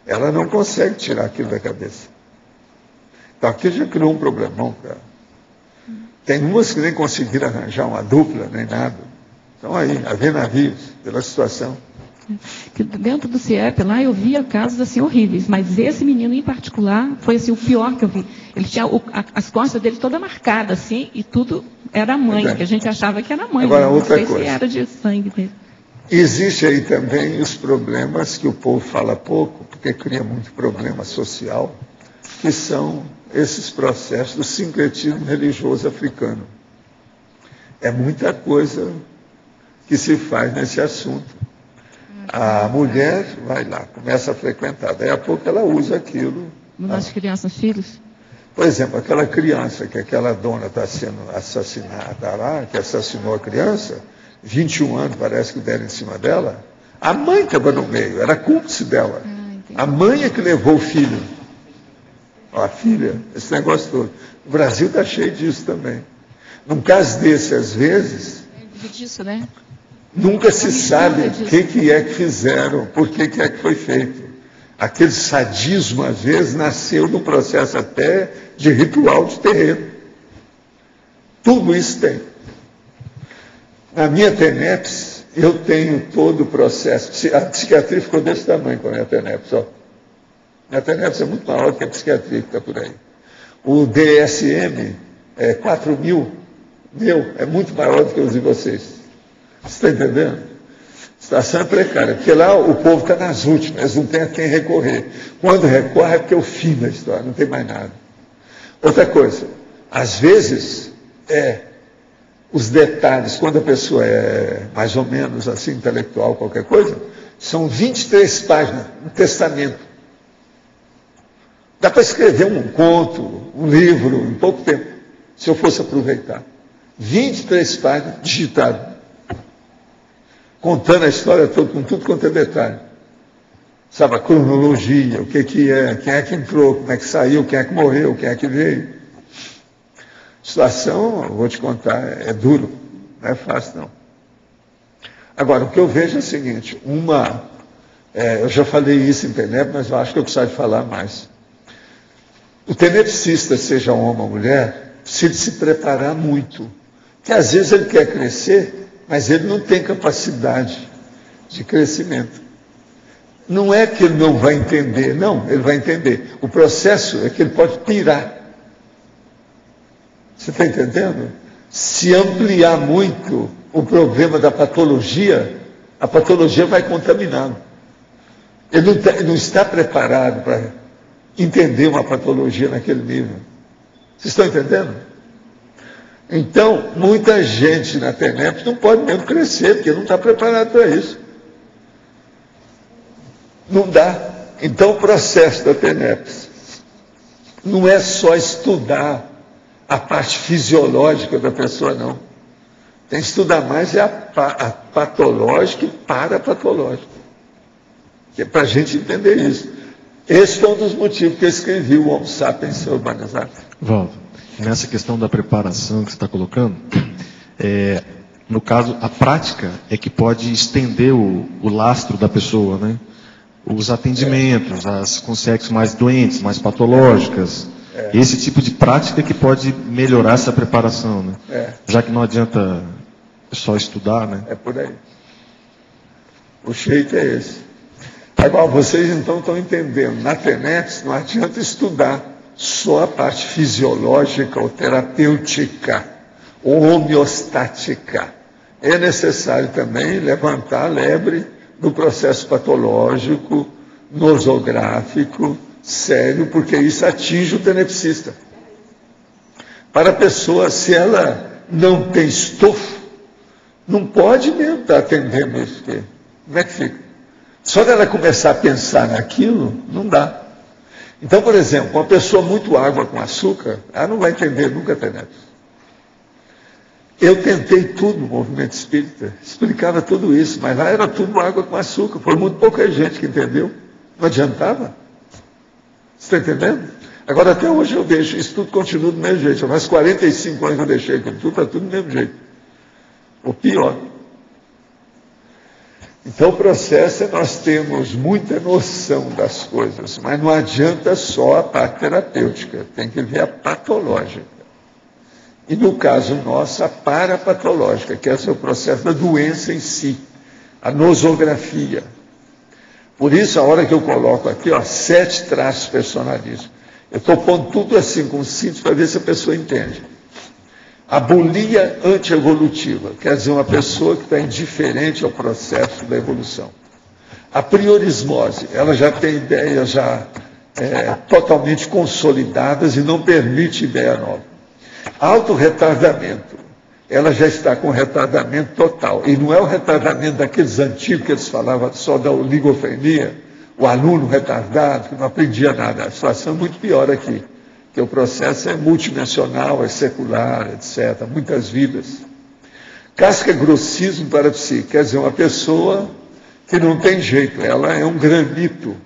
[SPEAKER 2] Ela não consegue tirar aquilo da cabeça. Então, aqui já criou um problemão para ela. Tem umas que nem conseguiram arranjar uma dupla, nem nada. Estão aí, a ver navios, pela situação.
[SPEAKER 14] Dentro do CIEP, lá eu via casos assim horríveis, mas esse menino em particular foi assim, o pior que eu vi. Ele tinha as costas dele toda marcada assim, e tudo era a mãe, que a gente achava que era a mãe.
[SPEAKER 2] Agora,
[SPEAKER 14] não
[SPEAKER 2] outra
[SPEAKER 14] sei
[SPEAKER 2] coisa.
[SPEAKER 14] Se era de sangue mesmo.
[SPEAKER 2] Existe aí também os problemas que o povo fala pouco, porque cria muito problema social, que são esses processos do sincretismo religioso africano. É muita coisa que se faz nesse assunto. A mulher vai lá, começa a frequentar, daí a pouco ela usa aquilo.
[SPEAKER 14] Nas crianças, filhos?
[SPEAKER 2] Por exemplo, aquela criança que aquela dona está sendo assassinada lá, que assassinou a criança, 21 anos parece que deram em cima dela, a mãe estava no meio, era cúmplice dela. A mãe é que levou o filho. A filha, esse negócio todo. O Brasil está cheio disso também. Num caso desse, às vezes,
[SPEAKER 14] disso, né?
[SPEAKER 2] Nunca se sabe o que é que fizeram, por que é que foi feito. Aquele sadismo, às vezes, nasceu num processo até de ritual de terreno. Tudo isso tem. Na minha TENEPS, eu tenho todo o processo. A psiquiatria ficou desse tamanho com a minha TENEPS. Ó. A TENEPS é muito maior que a psiquiatria que está por aí. O DSM é 4.000, é muito maior do que os de vocês. Você está entendendo? A situação é precária, porque lá o povo está nas últimas, eles não têm a quem recorrer. Quando recorre é porque é o fim da história, não tem mais nada. Outra coisa, às vezes, os detalhes, quando a pessoa é mais ou menos assim, intelectual, qualquer coisa, são 23 páginas, um testamento. Dá para escrever um conto, um livro, em pouco tempo, se eu fosse aproveitar. 23 páginas digitado. Contando a história toda, com tudo quanto é detalhe. Sabe, a cronologia, o que é, quem é que entrou, como é que saiu, quem é que morreu, quem é que veio. A situação, eu vou te contar, é duro, não é fácil não. Agora, o que eu vejo é o seguinte, eu já falei isso em TENEP, mas eu acho que eu preciso de falar mais. O tenepsista, seja homem ou mulher, precisa se preparar muito. Porque às vezes ele quer crescer, mas ele não tem capacidade de crescimento. Não é que ele não vai entender, não, ele vai entender. O processo é que ele pode pirar. Você está entendendo? Se ampliar muito o problema da patologia, a patologia vai contaminando. Ele não está preparado para entender uma patologia naquele nível. Vocês estão entendendo? Então, muita gente na TENEPS não pode mesmo crescer, porque não está preparado para isso. Não dá. Então, o processo da TENEPS não é só estudar a parte fisiológica da pessoa, não. Tem que estudar mais a patológica e parapatológica. Que é para a gente entender isso. Esse foi um dos motivos que eu escrevi o Homo Sapiens Urbanizado.
[SPEAKER 7] Valdo, nessa questão da preparação que você está colocando, no caso, a prática é que pode estender o lastro da pessoa, né? Os atendimentos, com sexos mais doentes, mais patológicas, esse tipo de prática que pode melhorar essa preparação, né? Já que não adianta só estudar, né?
[SPEAKER 2] É por aí. O jeito é esse. Agora, vocês então estão entendendo, na TENEPS não adianta estudar só a parte fisiológica ou terapêutica ou homeostática. É necessário também levantar a lebre do processo patológico, nosográfico, sério, porque isso atinge o tenepsista. Para a pessoa, se ela não tem estofo, não pode mesmo estar atendendo isso. Como é que fica? Só dela começar a pensar naquilo, não dá. Então, por exemplo, uma pessoa muito água com açúcar, ela não vai entender nunca a TENEPS. Eu tentei tudo no movimento espírita, explicava tudo isso, mas lá era tudo água com açúcar, foi muito pouca gente que entendeu. Não adiantava. Você está entendendo? Agora, até hoje eu vejo, isso tudo continua do mesmo jeito. Mas 45 anos que eu deixei aquilo tudo, está tudo do mesmo jeito. Ou pior. Então, o processo é nós temos muita noção das coisas, mas não adianta só a parte terapêutica, tem que ver a patológica. E no caso nosso, a parapatológica, que é o processo da doença em si, a nosografia. Por isso, a hora que eu coloco aqui, 7 traços de personalismo, eu estou pondo tudo assim com síntese para ver se a pessoa entende. A bulia antievolutiva, quer dizer, uma pessoa que está indiferente ao processo da evolução. A priorismose, ela já tem ideias totalmente consolidadas e não permite ideia nova. Autorretardamento, ela já está com retardamento total. E não é o retardamento daqueles antigos que eles falavam só da oligofrenia, o aluno retardado, que não aprendia nada. A situação é muito pior aqui, porque o processo é multidimensional, é secular, etc. Muitas vidas. Casca-grossismo parapsíquico, quer dizer, uma pessoa que não tem jeito, ela é um granito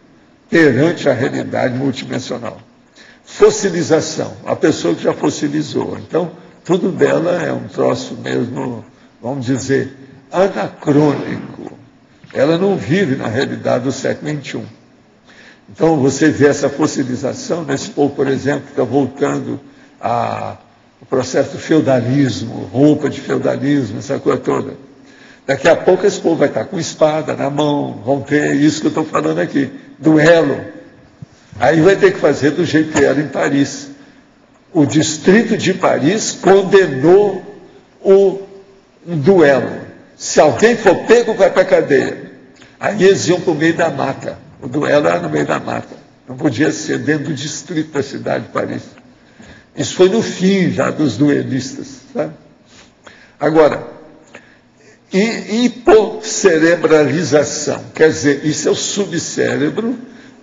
[SPEAKER 2] perante a realidade multidimensional. Fossilização, a pessoa que já fossilizou. Então, tudo dela é um troço mesmo, vamos dizer, anacrônico. Ela não vive na realidade do século XXI. Então, você vê essa fossilização nesse povo, por exemplo, que está voltando ao processo do feudalismo, roupa de feudalismo, essa coisa toda. Daqui a pouco esse povo vai estar com espada na mão, vão ter isso que eu estou falando aqui, duelo. Aí vai ter que fazer do jeito que era em Paris. O distrito de Paris condenou um duelo. Se alguém for pego, vai para a cadeia. Aí eles iam para o meio da mata. O duelo era no meio da mata. Não podia ser dentro do distrito da cidade de Paris. Isso foi no fim já dos duelistas. Sabe? Agora, hiposserebralização. Quer dizer, isso é o subcérebro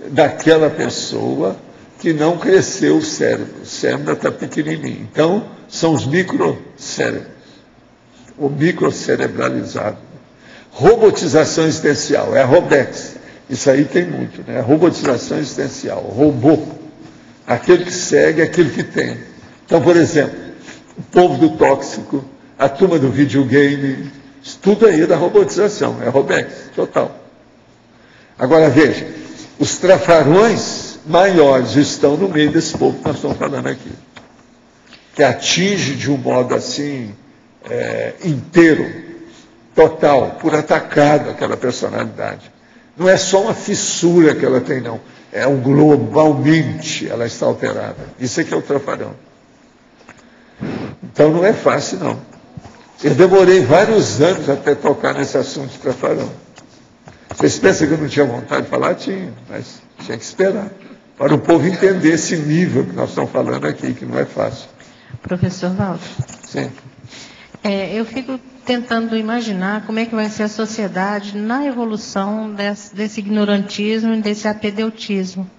[SPEAKER 2] daquela pessoa que não cresceu o cérebro. O cérebro está pequenininho. Então, são os microcérebros. O microcerebralizado. Robotização existencial, é a Robex. Isso aí tem muito, né? Robotização existencial, robô. Aquele que segue, aquele que tem. Então, por exemplo, o povo do tóxico, a turma do videogame, isso tudo aí é da robotização, é Robex, total. Agora, veja, os trafarões maiores estão no meio desse povo que nós estamos falando aqui. Que atinge de um modo assim, inteiro, total, por atacado aquela personalidade. Não é só uma fissura que ela tem, não. É globalmente ela está alterada. Isso é que é o trafarão. Então não é fácil, não. Eu demorei vários anos até tocar nesse assunto de trafarão. Vocês pensam que eu não tinha vontade de falar? Tinha, mas tinha que esperar. Para o povo entender esse nível que nós estamos falando aqui, que não é fácil.
[SPEAKER 5] Professor Walter.
[SPEAKER 2] Sim.
[SPEAKER 5] Eu fico tentando imaginar como é que vai ser a sociedade na evolução desse ignorantismo e desse apedeutismo.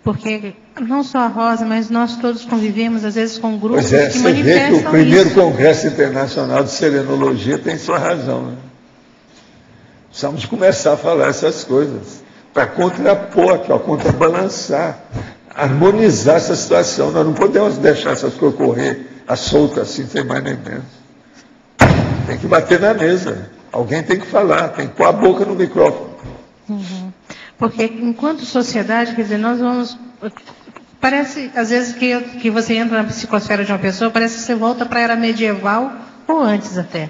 [SPEAKER 5] Porque não só a Rosa, mas nós todos convivemos, às vezes, com grupos que manifestam isso. Você vê que o primeiro Congresso Internacional de Serenologia tem sua razão, né? Precisamos começar a falar essas coisas, para contrapor aqui, contrabalançar, harmonizar essa situação. Nós não podemos deixar essas coisas correr à solta assim, sem mais nem menos. Tem que bater na mesa. Alguém tem que falar, tem que pôr a boca no microfone. Uhum. Porque enquanto sociedade, quer dizer, nós vamos... Parece, às vezes, que você entra na psicosfera de uma pessoa, parece que você volta para a era medieval ou antes até.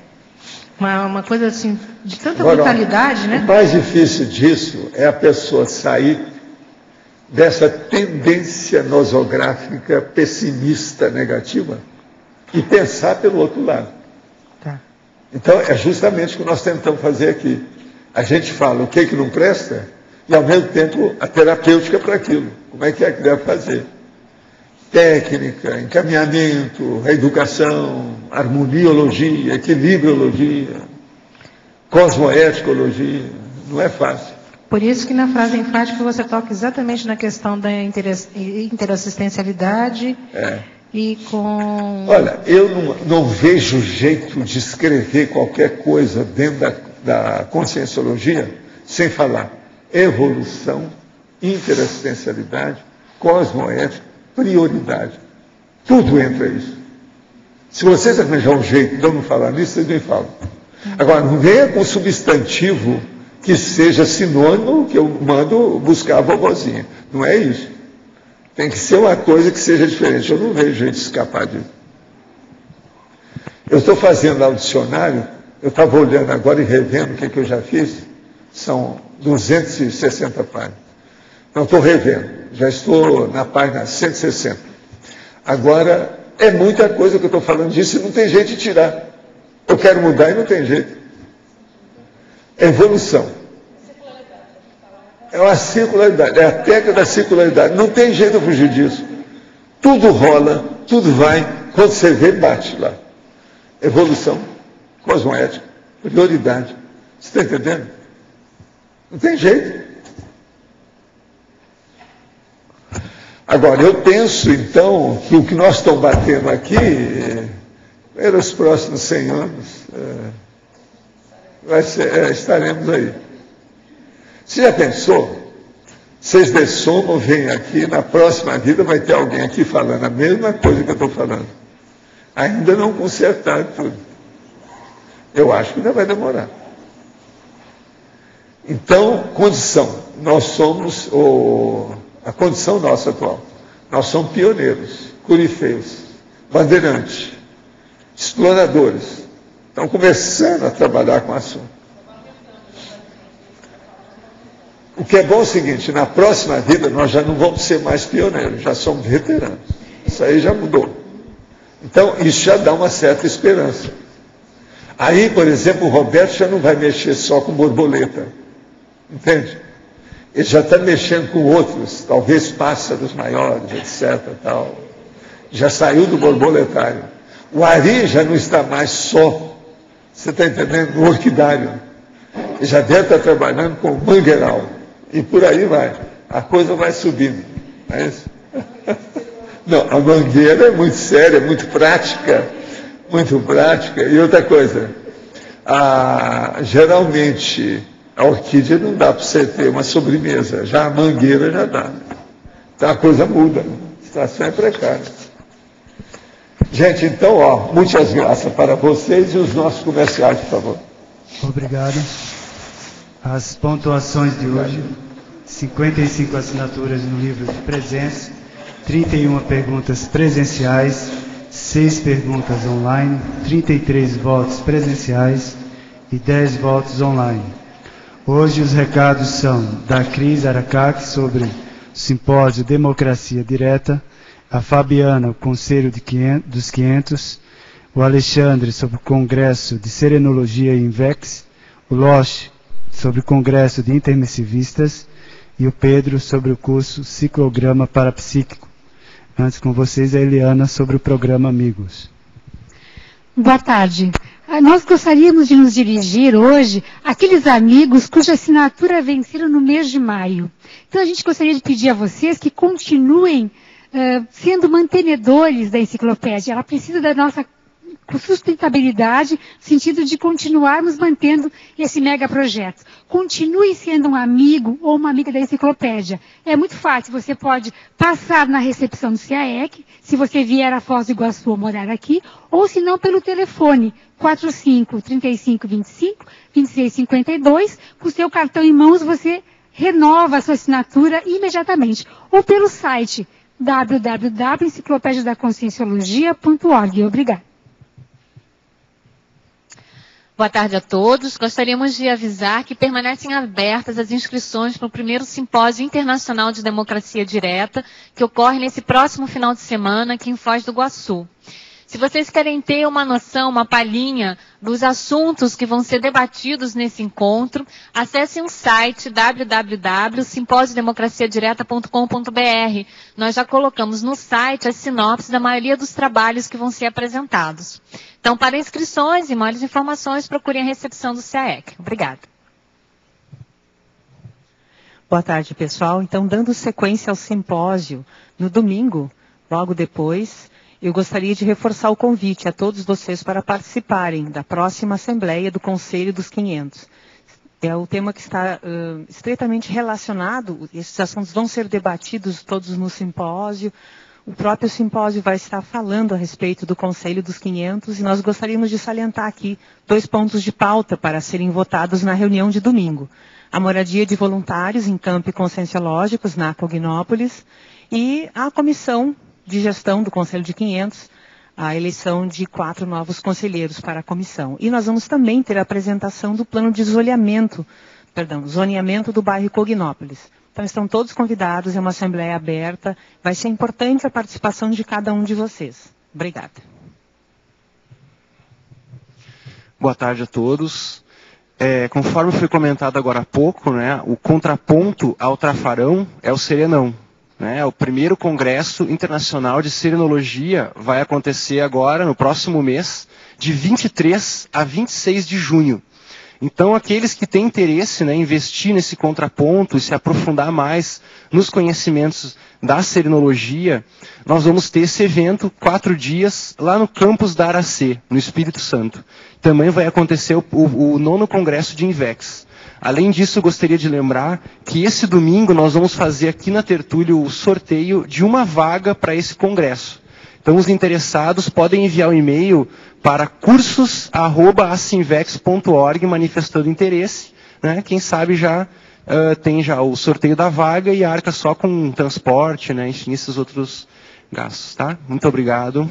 [SPEAKER 5] Uma coisa assim, de tanta brutalidade, né?
[SPEAKER 2] O mais difícil disso é a pessoa sair dessa tendência nosográfica pessimista, negativa, e pensar pelo outro lado.
[SPEAKER 5] Tá.
[SPEAKER 2] Então, é justamente o que nós tentamos fazer aqui. A gente fala o que não presta e, ao mesmo tempo, a terapêutica para aquilo. Como é que deve fazer? Técnica, encaminhamento, reeducação, harmoniologia, equilibriologia, cosmoeticologia. Não é fácil.
[SPEAKER 5] Por isso que na frase enfática você toca exatamente na questão da interassistencialidade e com...
[SPEAKER 2] Olha, eu não vejo jeito de escrever qualquer coisa dentro da conscienciologia sem falar evolução, interassistencialidade, cosmoética, prioridade. Tudo entra isso. Se vocês arranjar um jeito de eu não falar nisso, vocês me falam. Agora, não venha com substantivo que seja sinônimo que eu mando buscar a vovozinha. Não é isso. Tem que ser uma coisa que seja diferente. Eu não vejo jeito de escapar disso. Eu estou fazendo lá o dicionário, eu estava olhando agora e revendo o que eu já fiz. São 260 páginas. Não estou revendo. Já estou na página 160. Agora, é muita coisa que eu estou falando disso e não tem jeito de tirar. Eu quero mudar e não tem jeito. Evolução. É uma circularidade, é a técnica da circularidade. Não tem jeito de fugir disso. Tudo rola, tudo vai. Quando você vê, bate lá. evolução cosmoética, prioridade. Você está entendendo? Não tem jeito. Agora, eu penso, então, que o que nós estamos batendo aqui, pelos próximos 100 anos, estaremos aí. Você já pensou? Vocês dessomam, vêm aqui, na próxima vida vai ter alguém aqui falando a mesma coisa que eu estou falando. Ainda não consertaram tudo. Eu acho que ainda vai demorar. Então, condição. Nós somos a condição nossa atual. Nós somos pioneiros, corifeiros, bandeirantes, exploradores. Estão começando a trabalhar com o assunto. O que é bom é o seguinte, na próxima vida nós já não vamos ser mais pioneiros, já somos veteranos. Isso aí já mudou. Então, isso já dá uma certa esperança. Aí, por exemplo, o Roberto já não vai mexer só com borboleta. Entende? Ele já está mexendo com outros, talvez pássaros maiores, etc. Tal. Já saiu do borboletário. O Ari já não está mais só, você está entendendo, no orquidário. Ele já deve estar trabalhando com o mangueiral. E por aí vai. A coisa vai subindo. Não é isso? Não, a mangueira é muito séria, muito prática. Muito prática. E outra coisa, geralmente a orquídea não dá para você ter uma sobremesa, já a mangueira já dá. Então a coisa muda, a situação é precária. Gente, então, muitas graças para vocês e os nossos comerciais, por favor.
[SPEAKER 11] Obrigado. As pontuações de hoje, 55 assinaturas no livro de presença, 31 perguntas presenciais, 6 perguntas online, 33 votos presenciais e 10 votos online. Hoje os recados são da Cris Aracaque sobre o simpósio Democracia Direta, a Fabiana, o Conselho dos 500, o Alexandre sobre o Congresso de Serenologia e Invex, o Loche sobre o Congresso de Intermissivistas e o Pedro sobre o curso Ciclograma Parapsíquico. Antes com vocês a Eliana sobre o programa Amigos.
[SPEAKER 15] Boa tarde. Nós gostaríamos de nos dirigir hoje àqueles amigos cuja assinatura venceram no mês de maio. Então a gente gostaria de pedir a vocês que continuem sendo mantenedores da enciclopédia. Ela precisa da nossa sustentabilidade, no sentido de continuarmos mantendo esse mega projeto. Continue sendo um amigo ou uma amiga da enciclopédia. É muito fácil, você pode passar na recepção do CAEC, se você vier a Foz do Iguaçu ou morar aqui, ou se não pelo telefone 45-3525-2652, com o seu cartão em mãos você renova a sua assinatura imediatamente. Ou pelo site www.enciclopediadaconscienciologia.org. Obrigada.
[SPEAKER 3] Boa tarde a todos. Gostaríamos de avisar que permanecem abertas as inscrições para o primeiro Simpósio Internacional de Democracia Direta, que ocorre nesse próximo final de semana aqui em Foz do Iguaçu. Se vocês querem ter uma noção, uma palhinha dos assuntos que vão ser debatidos nesse encontro, acessem o site www.simposiodemocraciadireta.com.br. Nós já colocamos no site a sinopse da maioria dos trabalhos que vão ser apresentados. Então, para inscrições e maiores informações, procurem a recepção do CAEC. Obrigada.
[SPEAKER 16] Boa tarde, pessoal. Então, dando sequência ao simpósio, no domingo, logo depois, eu gostaria de reforçar o convite a todos vocês para participarem da próxima Assembleia do Conselho dos 500. É o tema que está estreitamente relacionado, esses assuntos vão ser debatidos todos no simpósio. O próprio simpósio vai estar falando a respeito do Conselho dos 500 e nós gostaríamos de salientar aqui 2 pontos de pauta para serem votados na reunião de domingo. A moradia de voluntários em campi conscienciológicos na Cognópolis e a comissão de gestão do Conselho de 500, a eleição de 4 novos conselheiros para a comissão. E nós vamos também ter a apresentação do plano de zoneamento do bairro Cognópolis. Então estão todos convidados, é uma assembleia aberta, vai ser importante a participação de cada um de vocês. Obrigada.
[SPEAKER 17] Boa tarde a todos. Conforme foi comentado agora há pouco, né, o contraponto ao trafarão é o serenão. né? O primeiro Congresso Internacional de Serenologia vai acontecer agora, no próximo mês, de 23 a 26 de junho. Então, aqueles que têm interesse, né, em investir nesse contraponto e se aprofundar mais nos conhecimentos da serenologia, nós vamos ter esse evento 4 dias lá no campus da Aracê, no Espírito Santo. Também vai acontecer o 9º Congresso de Invex. Além disso, eu gostaria de lembrar que esse domingo nós vamos fazer aqui na Tertúlia o sorteio de uma vaga para esse congresso. Então, os interessados podem enviar um e-mail para cursos@acinvex.org manifestando interesse, né? Quem sabe já tem já o sorteio da vaga e arca só com transporte, né? Enfim, esses outros gastos, tá? Muito obrigado.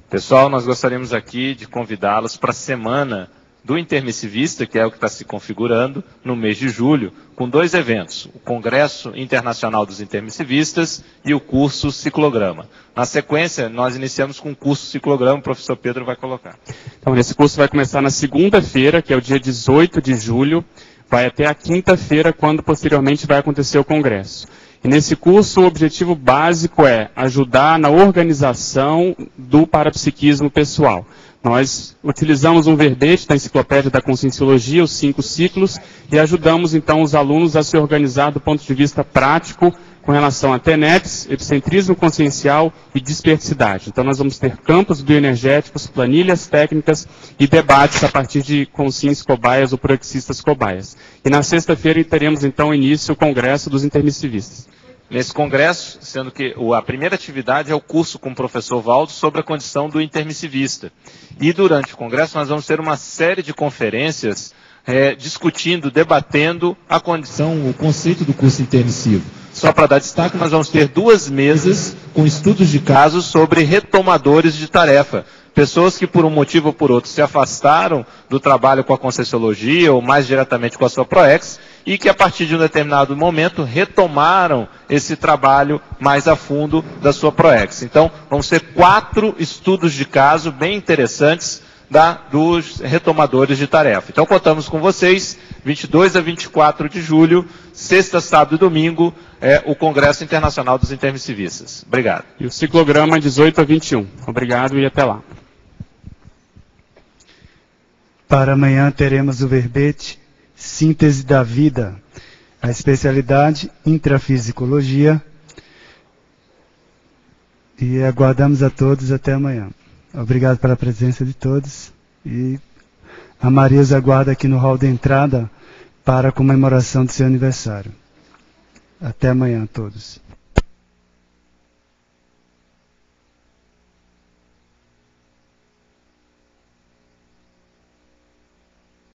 [SPEAKER 4] Pessoal, nós gostaríamos aqui de convidá-los para a semana do intermissivista, que é o que está se configurando no mês de julho, com 2 eventos, o Congresso Internacional dos Intermissivistas e o curso Ciclograma. Na sequência, nós iniciamos com o curso Ciclograma, o professor Pedro vai colocar.
[SPEAKER 18] Então, esse curso vai começar na segunda-feira, que é o dia 18 de julho, vai até a quinta-feira, quando posteriormente vai acontecer o Congresso. E nesse curso, o objetivo básico é ajudar na organização do parapsiquismo pessoal. Nós utilizamos um verbete da Enciclopédia da Conscienciologia, os 5 ciclos, e ajudamos então os alunos a se organizar do ponto de vista prático com relação a TENEPS, epicentrismo consciencial e dispersidade. Então nós vamos ter campos bioenergéticos, planilhas técnicas e debates a partir de consciências cobaias ou proexistas cobaias. E na sexta-feira teremos então início o Congresso dos Intermissivistas.
[SPEAKER 4] Nesse congresso, sendo que a primeira atividade é o curso com o professor Valdo sobre a condição do intermissivista. E durante o congresso nós vamos ter uma série de conferências discutindo, debatendo a condição, o conceito do curso intermissivo. Só para dar destaque, nós vamos ter 2 mesas com estudos de casos sobre retomadores de tarefa. Pessoas que por um motivo ou por outro se afastaram do trabalho com a Conscienciologia ou mais diretamente com a sua ProEx e que a partir de um determinado momento retomaram esse trabalho mais a fundo da sua ProEx. Então, vão ser 4 estudos de caso bem interessantes dos retomadores de tarefa. Então, contamos com vocês, 22 a 24 de julho, sexta, sábado e domingo, o Congresso Internacional dos Intermissivistas. Obrigado.
[SPEAKER 18] E o ciclograma 18 a 21. Obrigado e até lá.
[SPEAKER 11] Para amanhã teremos o verbete Síntese da Vida, a especialidade Intrafisicologia. E aguardamos a todos até amanhã. Obrigado pela presença de todos. E a Maria os aguarda aqui no hall de entrada para a comemoração do seu aniversário. Até amanhã a todos.